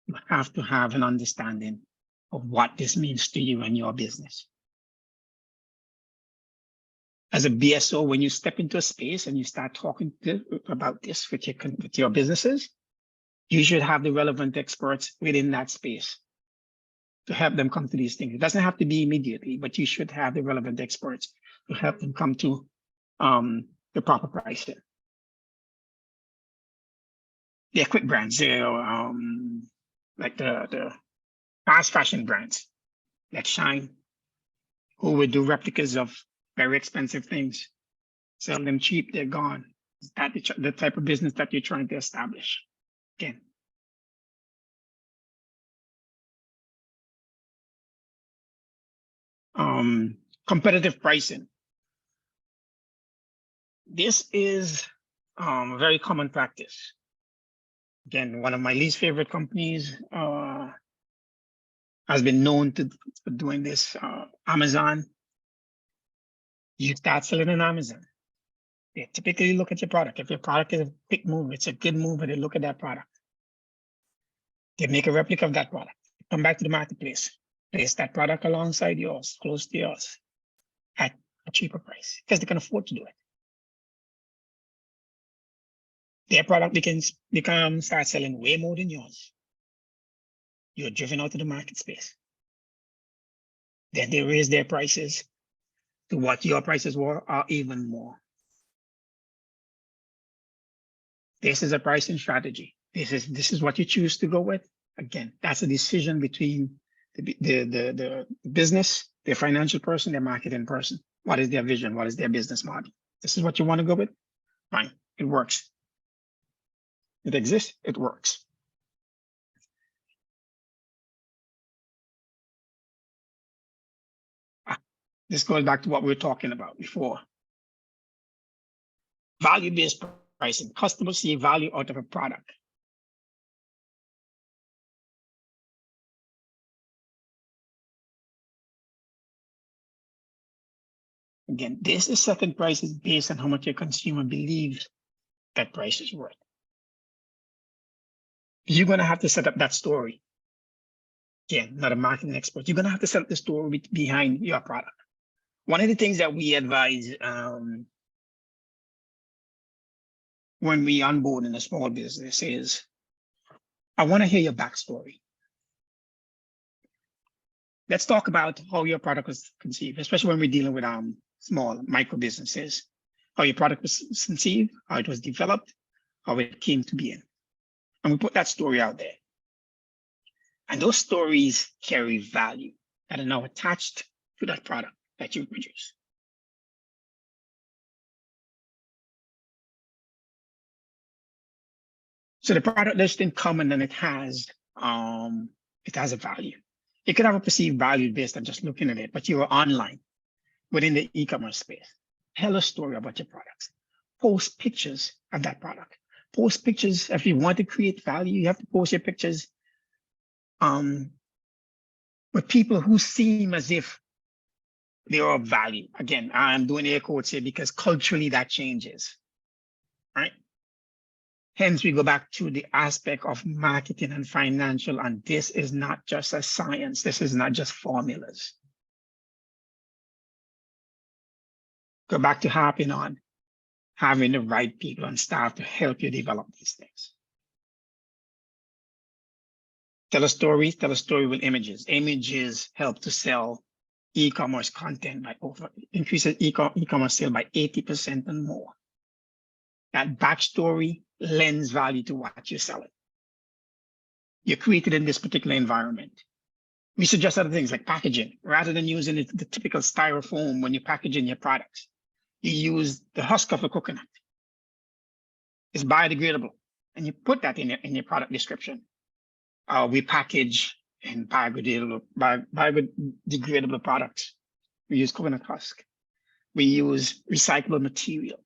You have to have an understanding of what this means to you and your business. As a BSO, when you step into a space and you start talking about this with your businesses, you should have the relevant experts within that space to help them come to these things. It doesn't have to be immediately, but you should have the relevant experts to help them come to the proper pricing. They're quick brands. They're like the fast fashion brands like Shine, who would do replicas of very expensive things, sell them cheap, they're gone. Is that the type of business that you're trying to establish? Again. Competitive pricing. This is a very common practice. Again, one of my least favorite companies has been known to doing this. Amazon. You start selling on Amazon. They typically look at your product. If your product is a quick move, it's a good move, they look at that product. They make a replica of that product. Come back to the marketplace, place that product alongside yours, close to yours, at a cheaper price, because they can afford to do it. Their product become start selling way more than yours. You're driven out of the market space. Then they raise their prices to what your prices were or even more. This is a pricing strategy. This is what you choose to go with. Again, that's a decision between the business, the financial person, the marketing person. What is their vision? What is their business model? This is what you want to go with? Fine, it works. It exists, it works. This goes back to what we were talking about before. Value-based pricing. Customers see value out of a product. Again, this is setting prices based on how much your consumer believes that price is worth. You're going to have to set up that story. Again, not a marketing expert. You're going to have to set up the story behind your product. One of the things that we advise when we onboard in a small business is, I want to hear your backstory. Let's talk about how your product was conceived, especially when we're dealing with small micro businesses. How your product was conceived, how it was developed, how it came to be in. And we put that story out there. And those stories carry value that are now attached to that product that you produce. So the product does in common and it has a value. It could have a perceived value based on just looking at it, but you are online within the e-commerce space. Tell a story about your products. Post pictures of that product. Post pictures. If you want to create value, you have to post your pictures with people who seem as if they are of value. Again, I'm doing air quotes here because culturally that changes, right? Hence, we go back to the aspect of marketing and financial, and this is not just a science. This is not just formulas. Go back to harping on having the right people and staff to help you develop these things. Tell a story with images. Images help to sell e-commerce content increases e-commerce sale by 80% and more. That backstory lends value to what you're selling. You're created in this particular environment. We suggest other things like packaging. Rather than using the typical styrofoam when you're packaging your products, you use the husk of a coconut. It's biodegradable, and you put that in your product description. We package in biodegradable products. We use coconut husk. We use recyclable material.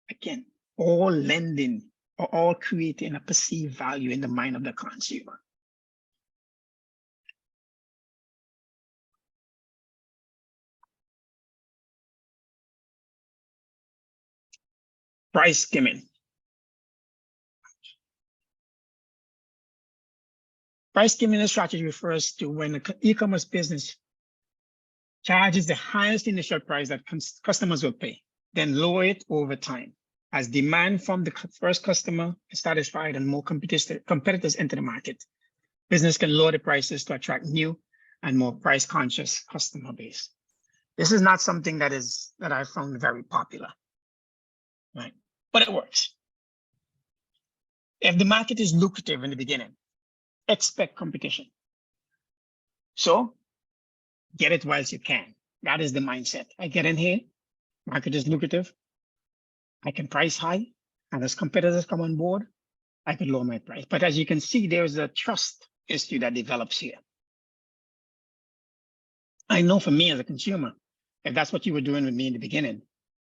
Again, all lending or all creating a perceived value in the mind of the consumer. Price skimming. Price skimming strategy refers to when an e-commerce business charges the highest initial price that customers will pay, then lower it over time. As demand from the first customer is satisfied and more competitors enter the market, business can lower the prices to attract new and more price-conscious customer base. This is not something that I found very popular, right? But it works. If the market is lucrative in the beginning, expect competition. So get it whilst you can. That is the mindset. I get in here, market is lucrative, I can price high, and as competitors come on board, I can lower my price. But as you can see, there's a trust issue that develops here. I know for me as a consumer, if that's what you were doing with me in the beginning,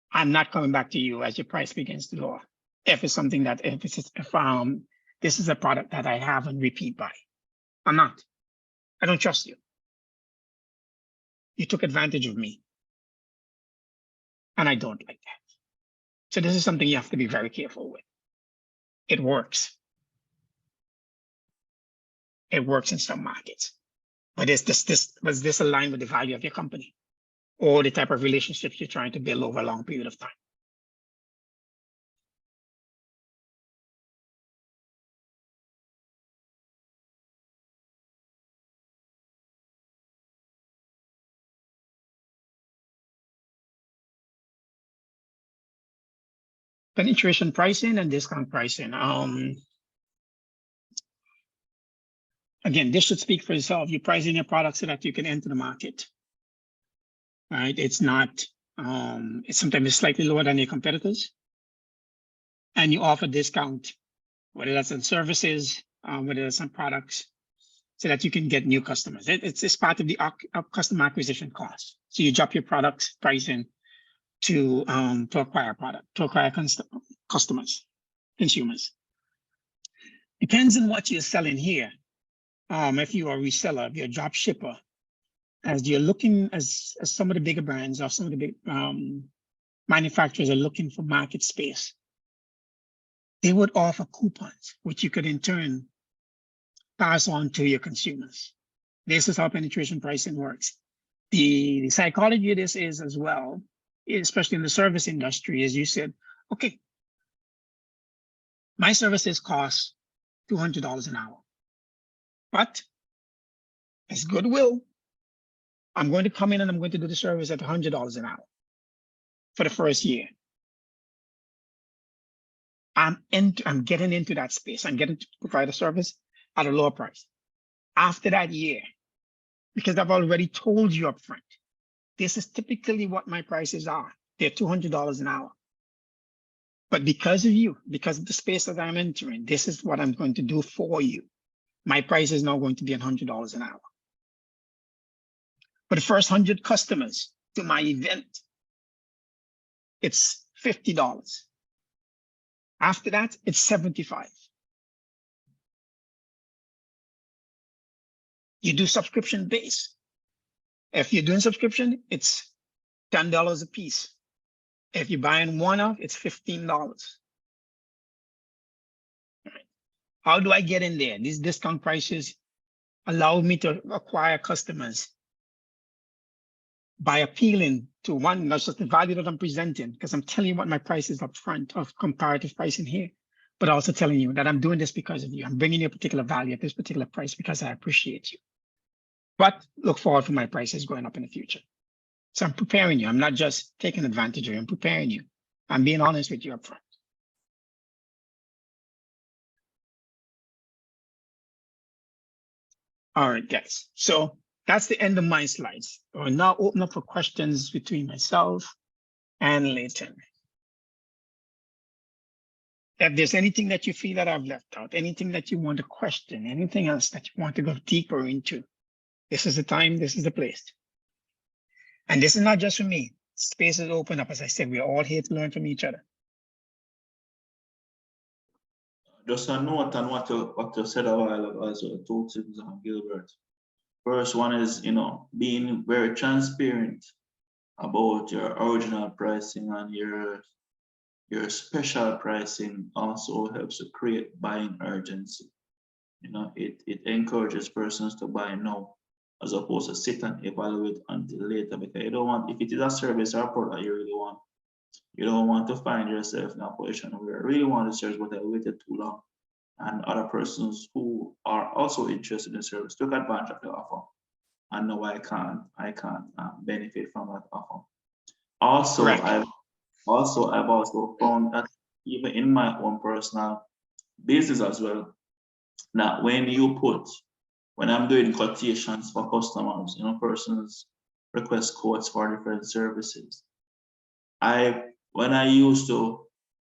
I'm not coming back to you as your price begins to lower. If it's something that, if this is a product that I have and repeat buy, I'm not. I don't trust you. You took advantage of me. And I don't like that. So this is something you have to be very careful with. It works. It works in some markets. But was this aligned with the value of your company or the type of relationships you're trying to build over a long period of time? Penetration pricing and discount pricing. Again, this should speak for itself. You're pricing your product so that you can enter the market. Right? It's not, it's sometimes slightly lower than your competitors. And you offer discount, whether that's on services, whether that's on products, so that you can get new customers. It's part of the customer acquisition cost. So you drop your product pricing to acquire customers, consumers. Depends on what you're selling here. If you are a reseller, if you're a drop shipper, as you're looking, as some of the bigger brands or some of the big manufacturers are looking for market space, they would offer coupons, which you could in turn pass on to your consumers. This is how penetration pricing works. The psychology of this is as well, especially in the service industry, as you said, okay, my services cost $200 an hour, but as goodwill, I'm going to come in and I'm going to do the service at $100 an hour for the first year. I'm getting into that space. I'm getting to provide a service at a lower price. After that year, because I've already told you up front, this is typically what my prices are. They're $200 an hour. But because of you, because of the space that I'm entering, this is what I'm going to do for you. My price is now going to be $100 an hour. For the first 100 customers to my event, it's $50. After that, it's $75. You do subscription base. If you're doing subscription, it's $10 a piece. If you're buying one off, it's $15. How do I get in there? These discount prices allow me to acquire customers by appealing to one, not just the value that I'm presenting, because I'm telling you what my price is up front of comparative pricing here, but also telling you that I'm doing this because of you. I'm bringing you a particular value at this particular price because I appreciate you. But look forward for my prices going up in the future. So I'm preparing you. I'm not just taking advantage of you. I'm preparing you. I'm being honest with you up front. All right, guys. So that's the end of my slides. We'll now open up for questions between myself and Leighton. If there's anything that you feel that I've left out, anything that you want to question, anything else that you want to go deeper into, this is the time, this is the place. And this is not just for me. Space is open up. As I said, we're all here to learn from each other. Just a note on what you said a while ago as well, two things on Gilbert. First one is, being very transparent about your original pricing and your special pricing also helps to create buying urgency. It encourages persons to buy now as opposed to sit and evaluate until later, because you don't want, if it is a service or a product you really want, you don't want to find yourself in a position where I really want the service, but I waited too long. And other persons who are also interested in the service took advantage of the offer. And now I can't benefit from that offer. Also, I've also found that even in my own personal business as well, that when I'm doing quotations for customers, persons request quotes for different services. When I used to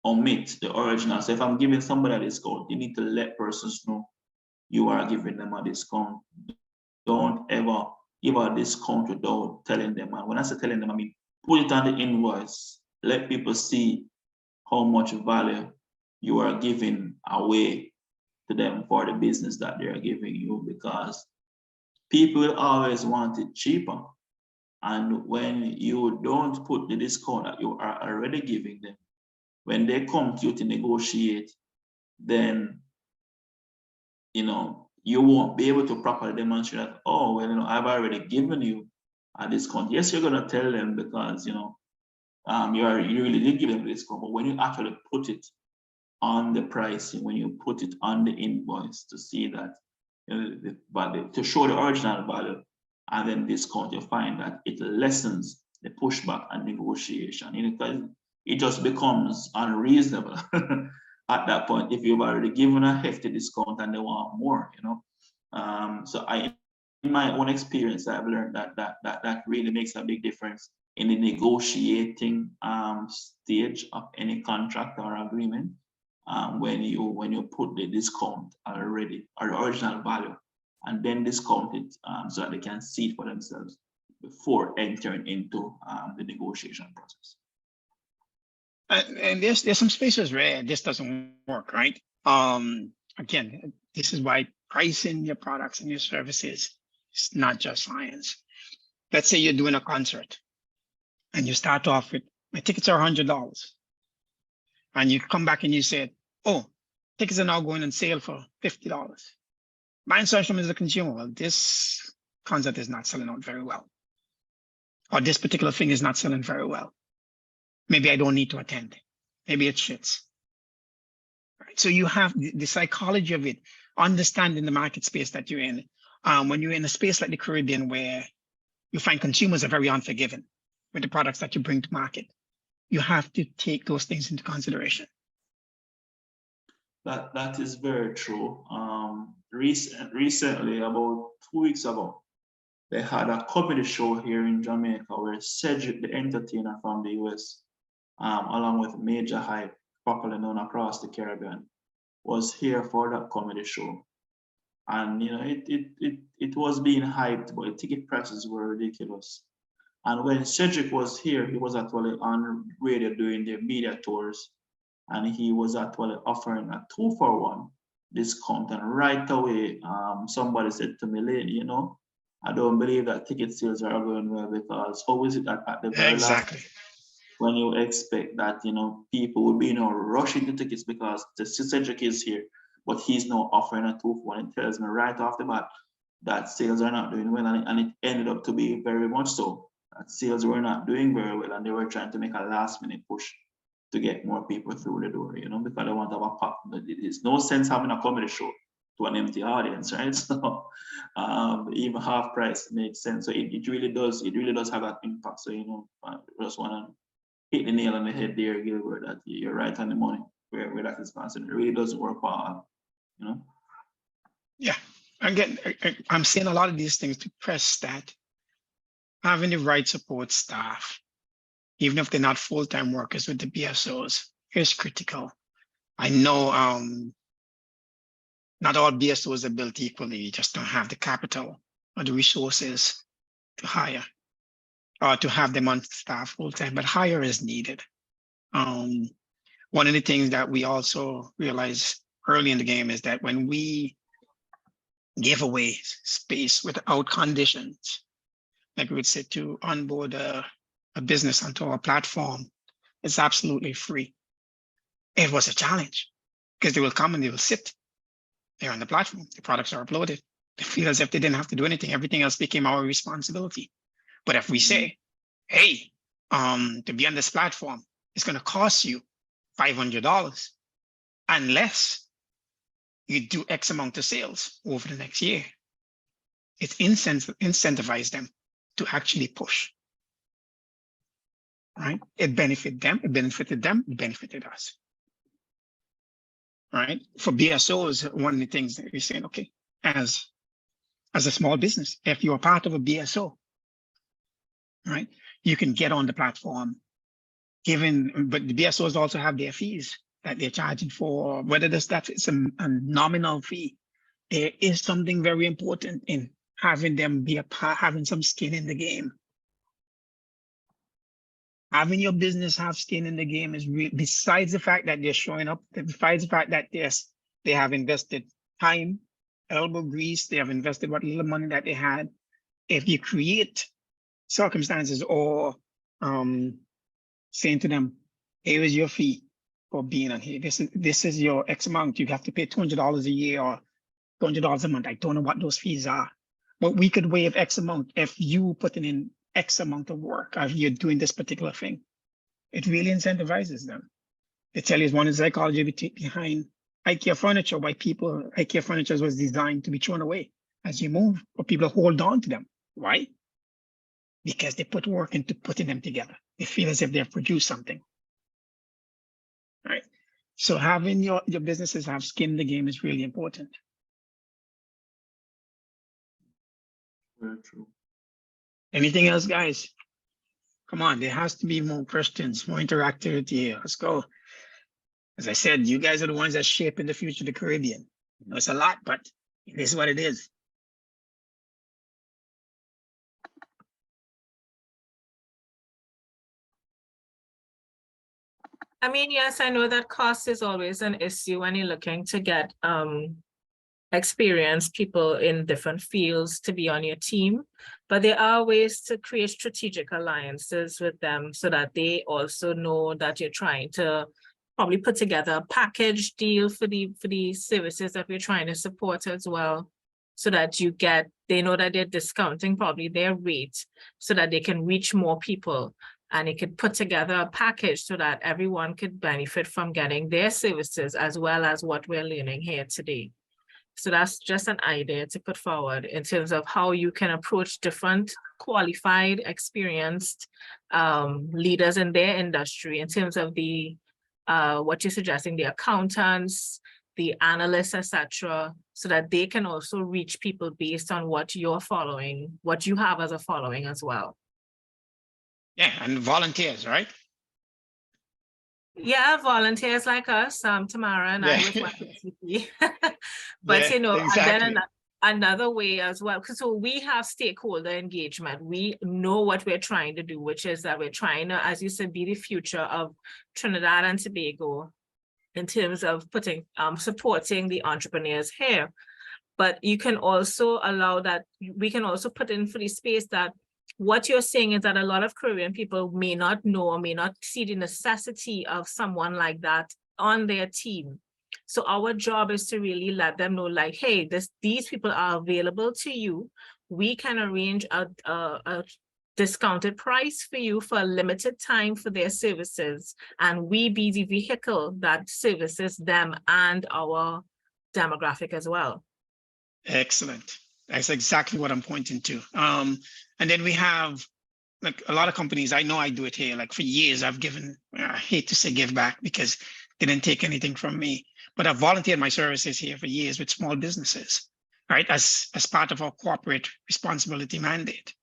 omit the original, so if I'm giving somebody a discount, you need to let persons know you are giving them a discount. Don't ever give a discount without telling them. And when I say telling them, I mean put it on the invoice. Let people see how much value you are giving away to them for the business that they are giving you, because people will always want it cheaper. And when you don't put the discount that you are already giving them, when they come to you to negotiate, then, you know, you won't be able to properly demonstrate that, oh, well, you know, I've already given you a discount. Yes, you're going to tell them because, you know, you really did give them a discount, but when you actually put it on the pricing, when you put it on the invoice to see that, you know, the value, to show the original value, and then discount, you find that it lessens the pushback and negotiation. You know, because it just becomes unreasonable at that point if you've already given a hefty discount and they want more, you know. So in my own experience, I've learned that really makes a big difference in the negotiating stage of any contract or agreement. When you put the discount already, or the original value, and then discount it so that they can see it for themselves before entering into the negotiation process. And there's some spaces where this doesn't work, right? Again, this is why pricing your products and your services is not just science. Let's say you're doing a concert and you start off with, my tickets are $100. And you come back and you said, oh, tickets are now going on sale for $50. My insertion as a consumer, well, this concert is not selling out very well. Or this particular thing is not selling very well. Maybe I don't need to attend. Maybe it shits. Right? So you have the psychology of it, understanding the market space that you're in. When you're in a space like the Caribbean where you find consumers are very unforgiving with the products that you bring to market, you have to take those things into consideration. That is very true. Recently, about 2 weeks ago, they had a comedy show here in Jamaica where Cedric, the entertainer from the US, along with Major Hype, popularly known across the Caribbean, was here for that comedy show. And you know, it was being hyped, but the ticket prices were ridiculous. And when Cedric was here, he was actually on radio doing their media tours, and he was actually offering a 2-for-1 discount. And right away, somebody said to me, "Lady, you know, I don't believe that ticket sales are going well, because how is it that at the very last, when you expect that, you know, people will be, you know, rushing to tickets because the Cedric is here, but he's now offering a 2-for-1." It tells me right off the bat that sales are not doing well, and it ended up to be very much so. That sales were not doing very well, and they were trying to make a last-minute push to get more people through the door, you know, because they want to have a pop. There's no sense having a comedy show to an empty audience, right? So even half price makes sense. So it really does have that impact. So, you know, I just want to hit the nail on the head there, Gilbert, that you're right on the money where that is concerned. It really doesn't work for all, you know? Yeah, again, I'm seeing a lot of these things to press that having the right support staff, even if they're not full-time workers with the BSOs, is critical. I know not all BSOs are built equally. You just don't have the capital or the resources to hire or to have them on staff full-time, but hire is needed. One of the things that we also realized early in the game is that when we give away space without conditions, like we would say, to onboard a business onto our platform, it's absolutely free. It was a challenge because they will come and they will sit there on the platform. The products are uploaded. They feel as if they didn't have to do anything. Everything else became our responsibility. But if we say, hey, to be on this platform, it's going to cost you $500 unless you do X amount of sales over the next year, it's incentivize them to actually push. Right? It benefited them, it benefited us. Right? For BSOs, one of the things that we're saying, okay, as a small business, if you're part of a BSO, right, you can get on the platform, but the BSOs also have their fees that they're charging for, whether it's a nominal fee. There is something very important in having them be a part, having some skin in the game. Having your business have skin in the game is besides the fact that they're showing up, besides the fact that they have invested time, elbow grease, they have invested what little money that they had. If you create circumstances or saying to them, here is your fee, for being on here. This is your X amount. You have to pay $200 a year or $200 a month. I don't know what those fees are, but we could waive X amount if you putting in X amount of work, if you're doing this particular thing. It really incentivizes them. They tell you one is psychology behind IKEA furniture, why IKEA furniture was designed to be thrown away as you move, but people hold on to them. Why? Because they put work into putting them together. They feel as if they've produced something. Right. So having your businesses have skin in the game is really important. Very true. Anything else, guys? Come on, there has to be more questions, more interactivity here. Let's go. As I said, you guys are the ones that shape in the future of the Caribbean. You know, it's a lot, but it is what it is. I mean, yes, I know that cost is always an issue when you're looking to get experienced people in different fields to be on your team, but there are ways to create strategic alliances with them so that they also know that you're trying to probably put together a package deal for the services that we're trying to support as well, so that they know that they're discounting probably their rate so that they can reach more people. And it could put together a package so that everyone could benefit from getting their services as well as what we're learning here today. So that's just an idea to put forward in terms of how you can approach different qualified, experienced leaders in their industry in terms of the what you're suggesting, the accountants, the analysts, etc., so that they can also reach people based on what you're following, what you have as a following as well. Yeah, and volunteers, right? Yeah, volunteers like us, Tamara and I with YPCP. But Yeah, you know, exactly. and then another way as well, because so we have stakeholder engagement. We know what we're trying to do, which is that we're trying to, as you said, be the future of Trinidad and Tobago in terms of supporting the entrepreneurs here. But you can also allow that, we can also put in for the space that what you're saying is that a lot of Caribbean people may not know or may not see the necessity of someone like that on their team. So our job is to really let them know, like, hey, these people are available to you. We can arrange a discounted price for you for a limited time for their services. And we be the vehicle that services them and our demographic as well. Excellent. That's exactly what I'm pointing to. And then we have like a lot of companies, I know I do it here, like for years I've given, I hate to say give back because they didn't take anything from me, but I've volunteered my services here for years with small businesses, right? As part of our corporate responsibility mandate.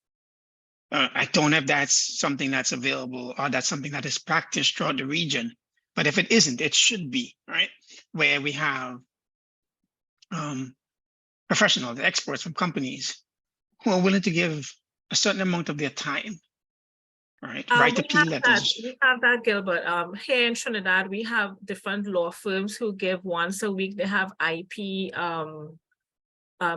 I don't know if that's something that's available or that's something that is practiced throughout the region, but if it isn't, it should be, right? Where we have professionals, experts from companies who are willing to give a certain amount of their time, right? Write appeal letters. We have that, Gilbert. Here in Trinidad, we have different law firms who give once a week. They have IP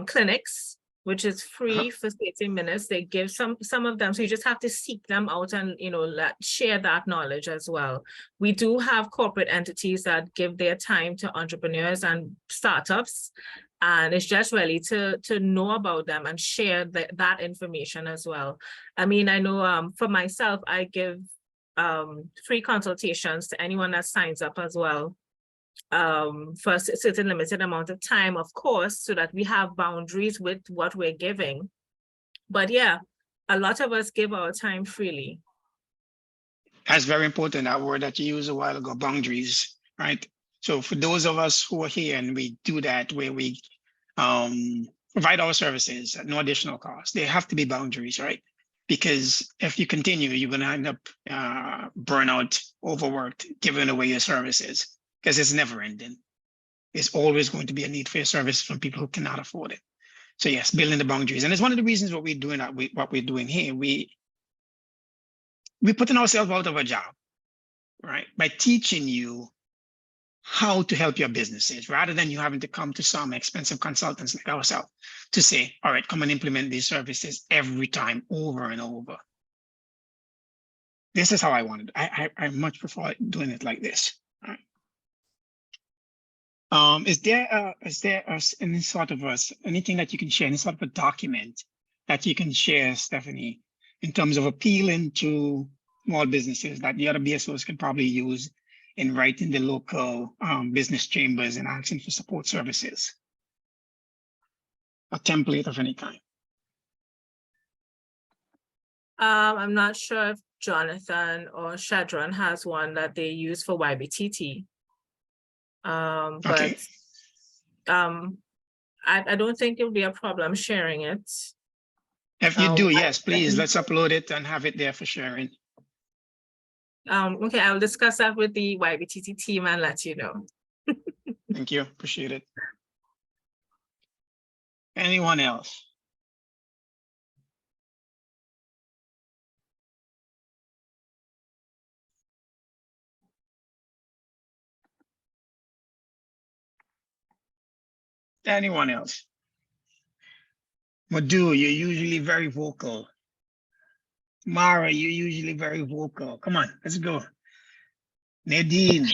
clinics, which is free for 30 minutes. They give some of them, so you just have to seek them out and, you know, share that knowledge as well. We do have corporate entities that give their time to entrepreneurs and startups, and it's just really to know about them and share that information as well. I mean, I know for myself, I give free consultations to anyone that signs up as well. For a certain limited amount of time, of course, so that we have boundaries with what we're giving. But yeah, a lot of us give our time freely. That's very important, that word that you used a while ago, boundaries, right? So for those of us who are here and we do that, where we provide our services at no additional cost, there have to be boundaries, right? Because if you continue, you're going to end up burnout, overworked, giving away your services. Because it's never ending. There's always going to be a need for your service from people who cannot afford it. So yes, building the boundaries. And it's one of the reasons what we're doing here. We're putting ourselves out of a job, right? By teaching you how to help your businesses, rather than you having to come to some expensive consultants like ourselves to say, all right, come and implement these services every time over and over. This is how I want it. I much prefer doing it like this. Right? Is there any sort of anything that you can share, any sort of a document that you can share, Stephanie, in terms of appealing to small businesses that the other BSOs can probably use in writing the local business chambers and asking for support services? A template of any kind. I'm not sure if Jonathan or Shadron has one that they use for YBTT. Okay. But I don't think it would be a problem sharing it. If you do, yes, please, let's upload it and have it there for sharing. Okay, I'll discuss that with the YBTT team and let you know. Thank you, appreciate it. Anyone else? Anyone else? Madhu, you're usually very vocal. Mara, you're usually very vocal. Come on, let's go. Nadine.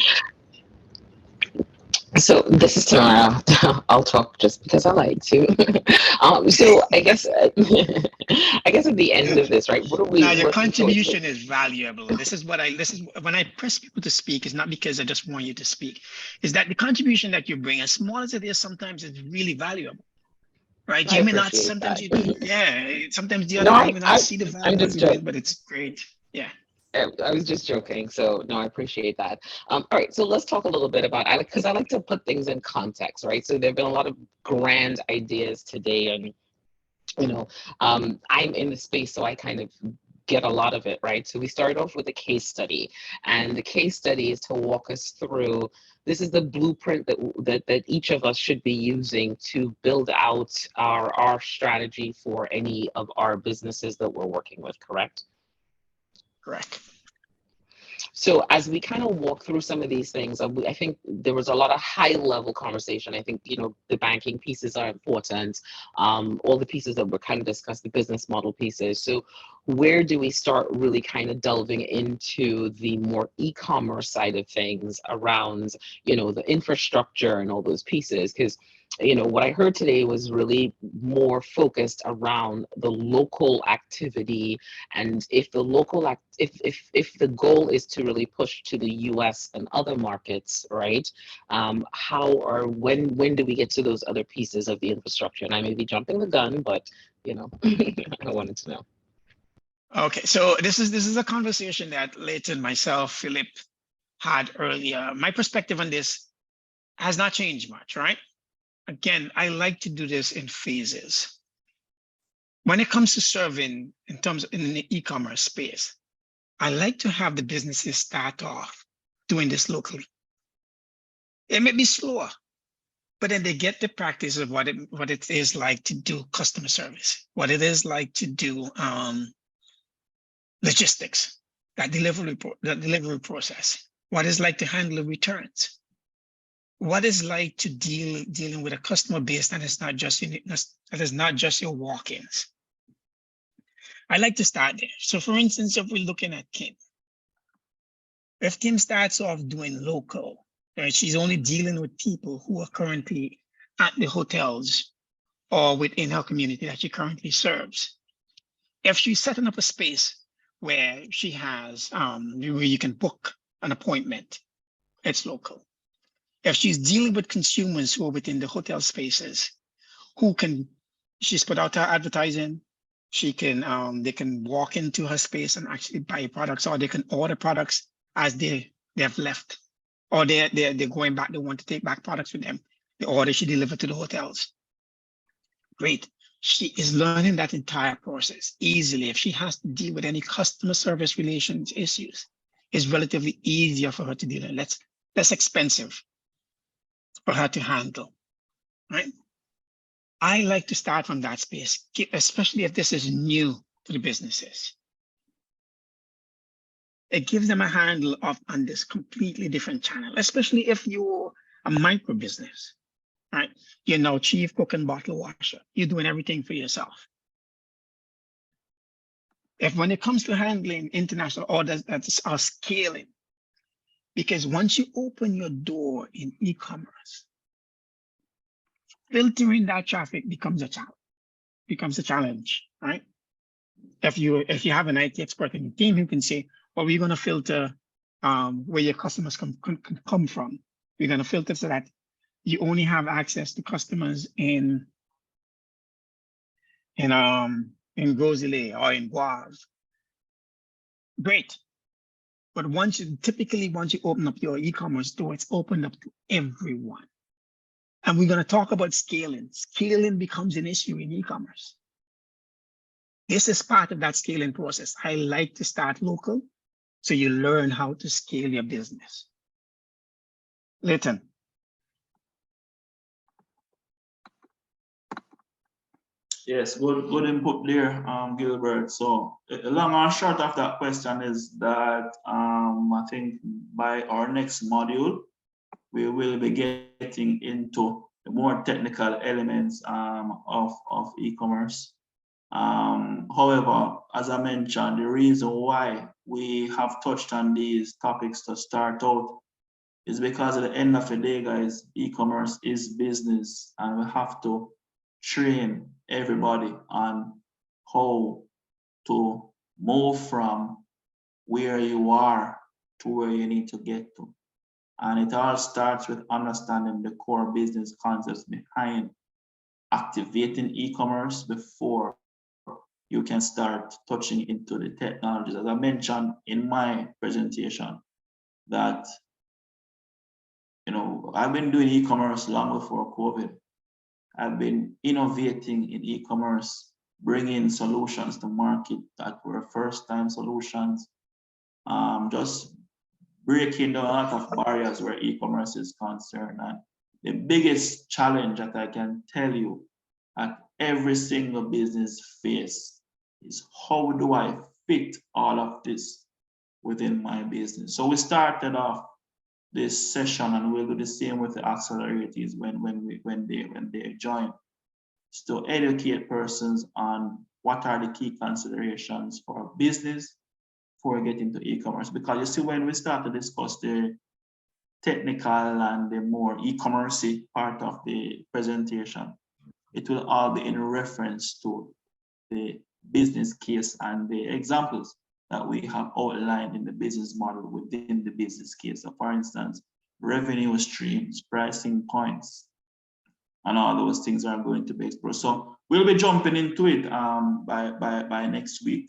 So this is Tamara. I'll talk just because I like to. So I guess at the end of this, right? What are we? Now your what- contribution is valuable. This is when I press people to speak, it's not because I just want you to speak. Is that the contribution that you bring, as small as it is, sometimes it's really valuable. Right? I You may not, appreciate sometimes that. you, yeah, sometimes the No, other guy may not see the I'm value of just what you joking. bring, but it's great. Yeah. I was just joking. So no, I appreciate that. All right, so let's talk a little bit about because I like to put things in context, right? So there've been a lot of grand ideas today, and I'm in the space, so I kind of get a lot of it, right? So we started off with a case study, and the case study is to walk us through. This is the blueprint that each of us should be using to build out our strategy for any of our businesses that we're working with, correct? Correct. So as we kind of walk through some of these things, I think there was a lot of high level conversation. I think, the banking pieces are important. All the pieces that were kind of discussed, the business model pieces. So where do we start really kind of delving into the more e-commerce side of things around, the infrastructure and all those pieces? Because what I heard today was really more focused around the local activity, and if the if the goal is to really push to the US and other markets, right? When do we get to those other pieces of the infrastructure? And I may be jumping the gun, but I wanted to know. Okay, so this is a conversation that Leighton, myself, Philip had earlier. My perspective on this has not changed much, right? Again, I like to do this in phases. When it comes to serving in the e-commerce space, I like to have the businesses start off doing this locally. It may be slower, but then they get the practice of what it is like to do customer service, what it is like to do logistics, that delivery process, what it's like to handle returns, what it's like to dealing with a customer base that is not just your walk-ins. I like to start there. So for instance, if we're looking at Kim, if Kim starts off doing local, right, she's only dealing with people who are currently at the hotels or within her community that she currently serves. If she's setting up a space where she has, where you can book an appointment, it's local. If she's dealing with consumers who are within the hotel spaces, she's put out her advertising, they can walk into her space and actually buy products, or they can order products as they have left, or they're going back, they want to take back products with them. The order she delivered to the hotels. Great. She is learning that entire process easily. If she has to deal with any customer service relations issues, it's relatively easier for her to deal with. Less expensive for her to handle, right? I like to start from that space, especially if this is new to the businesses. It gives them a handle on this completely different channel, especially if you're a micro business, right? You're now chief cook and bottle washer. You're doing everything for yourself. If when it comes to handling international orders that are scaling, because once you open your door in e-commerce, filtering that traffic becomes a challenge, right? If you have an IT expert in your team who can say, well, we're going to filter where your customers come from. We're going to filter so that you only have access to customers in Gozile or in Guave. Great. But typically once you open up your e-commerce store, it's opened up to everyone. And we're going to talk about scaling. Scaling becomes an issue in e-commerce. This is part of that scaling process. I like to start local so you learn how to scale your business. Leighton. Yes, good input there, Gilbert. So the long and short of that question is that I think by our next module, we will be getting into the more technical elements of e-commerce. However, as I mentioned, the reason why we have touched on these topics to start out is because at the end of the day, guys, e-commerce is business, and we have to train everybody on how to move from where you are to where you need to get to. And it all starts with understanding the core business concepts behind activating e-commerce before you can start touching into the technologies. As I mentioned in my presentation, that I've been doing e-commerce long before COVID. I've been innovating in e-commerce, bringing solutions to market that were first-time solutions, just breaking down a lot of barriers where e-commerce is concerned. And the biggest challenge that I can tell you that every single business face is, how do I fit all of this within my business? So we started off this session, and we'll do the same with the accelerators when they join, is to educate persons on what are the key considerations for business before we get into e-commerce. Because you see, when we start to discuss the technical and the more e-commerce part of the presentation, it will all be in reference to the business case and the examples that we have outlined in the business model within the business case. So for instance, revenue streams, pricing points, and all those things are going to be explored. So we'll be jumping into it by next week.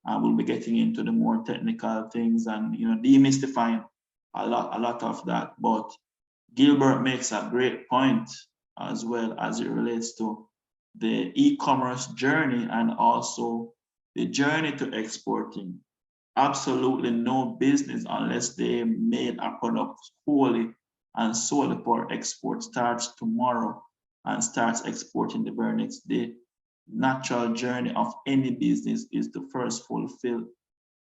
We'll be getting into the more technical things and demystifying a lot of that. But Gilbert makes a great point as well as it relates to the e-commerce journey and also the journey to exporting. Absolutely no business, unless they made a product wholly and solely for export, starts tomorrow and starts exporting the very next day. Natural journey of any business is to first fulfill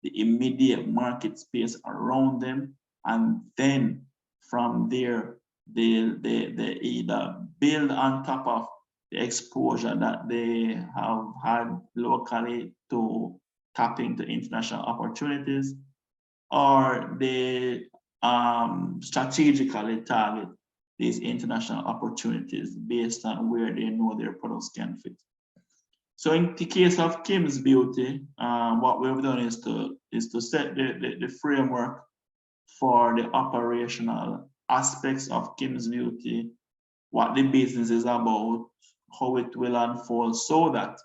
the immediate market space around them, and then from there they either build on top of the exposure that they have had locally to tap into international opportunities, or they strategically target these international opportunities based on where they know their products can fit. So in the case of Kim's Beauty, what we've done is to set the framework for the operational aspects of Kim's Beauty, what the business is about, how it will unfold, so that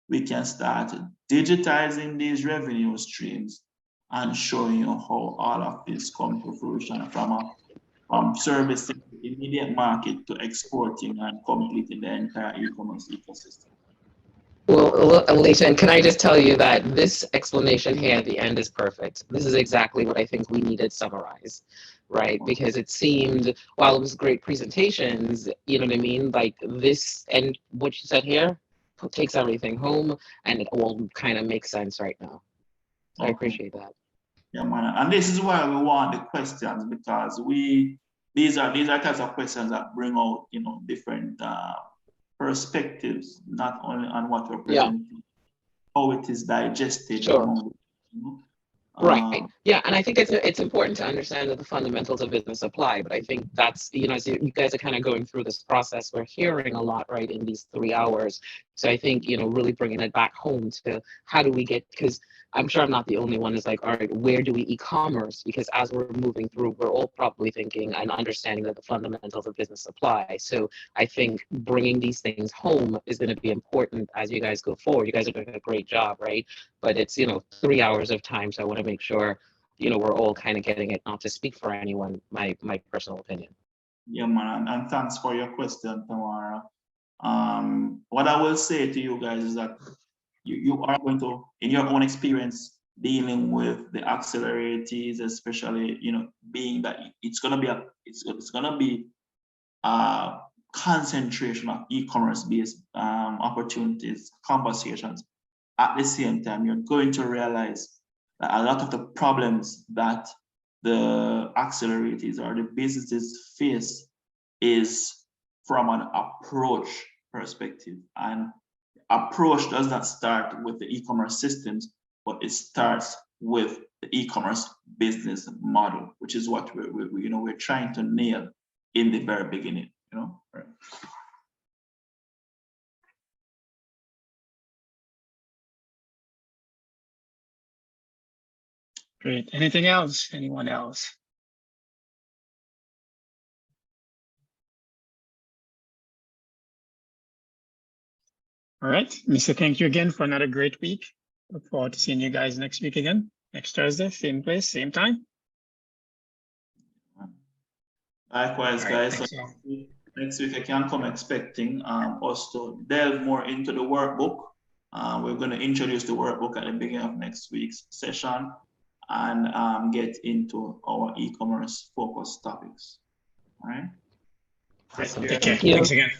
we can start digitizing these revenue streams and showing you how all of this comes to fruition, from servicing the immediate market to exporting and completing the entire e-commerce ecosystem. Well, Leighton, can I just tell you that this explanation here at the end is perfect. This is exactly what I think we needed summarized, right? Because it seemed, while it was great presentations, you know what I mean? Like this, and what you said here takes everything home, and it all kind of makes sense right now. So I appreciate that. Yeah, man. And this is why we want the questions, because these are types of questions that bring out, different perspectives, not only on what we're presenting, how it is digested. Sure. Right. Yeah, and I think it's important to understand that the fundamentals of business apply. But I think that's, as you guys are kind of going through this process, we're hearing a lot, right, in these 3 hours. So I think, really bringing it back home to how do we get, because I'm sure I'm not the only one is like, all right, where do we e-commerce? Because as we're moving through, we're all probably thinking and understanding that the fundamentals of business apply. So I think bringing these things home is going to be important as you guys go forward. You guys are doing a great job, right? But it's 3 hours of time, so I want to make sure we're all kind of getting it. Not to speak for anyone, my personal opinion. Yeah, man, and thanks for your question, Tamara. What I will say to you guys is that you are going to, in your own experience dealing with the accelerators, especially being that it's gonna be a concentration of e-commerce based opportunities, conversations. At the same time, you're going to realize that a lot of the problems that the accelerators or the businesses face is from an approach perspective. And approach does not start with the e-commerce systems, but it starts with the e-commerce business model, which is what we're trying to nail in the very beginning. Right. Great. Anything else? Anyone else? All right, Mr. Thank you again for another great week. Look forward to seeing you guys next week again. Next Thursday, same place, same time. Likewise, guys. Thanks, So next week I can come expecting us to delve more into the workbook. We're going to introduce the workbook at the beginning of next week's session and get into our e-commerce focus topics. All right. Take care. Thanks again.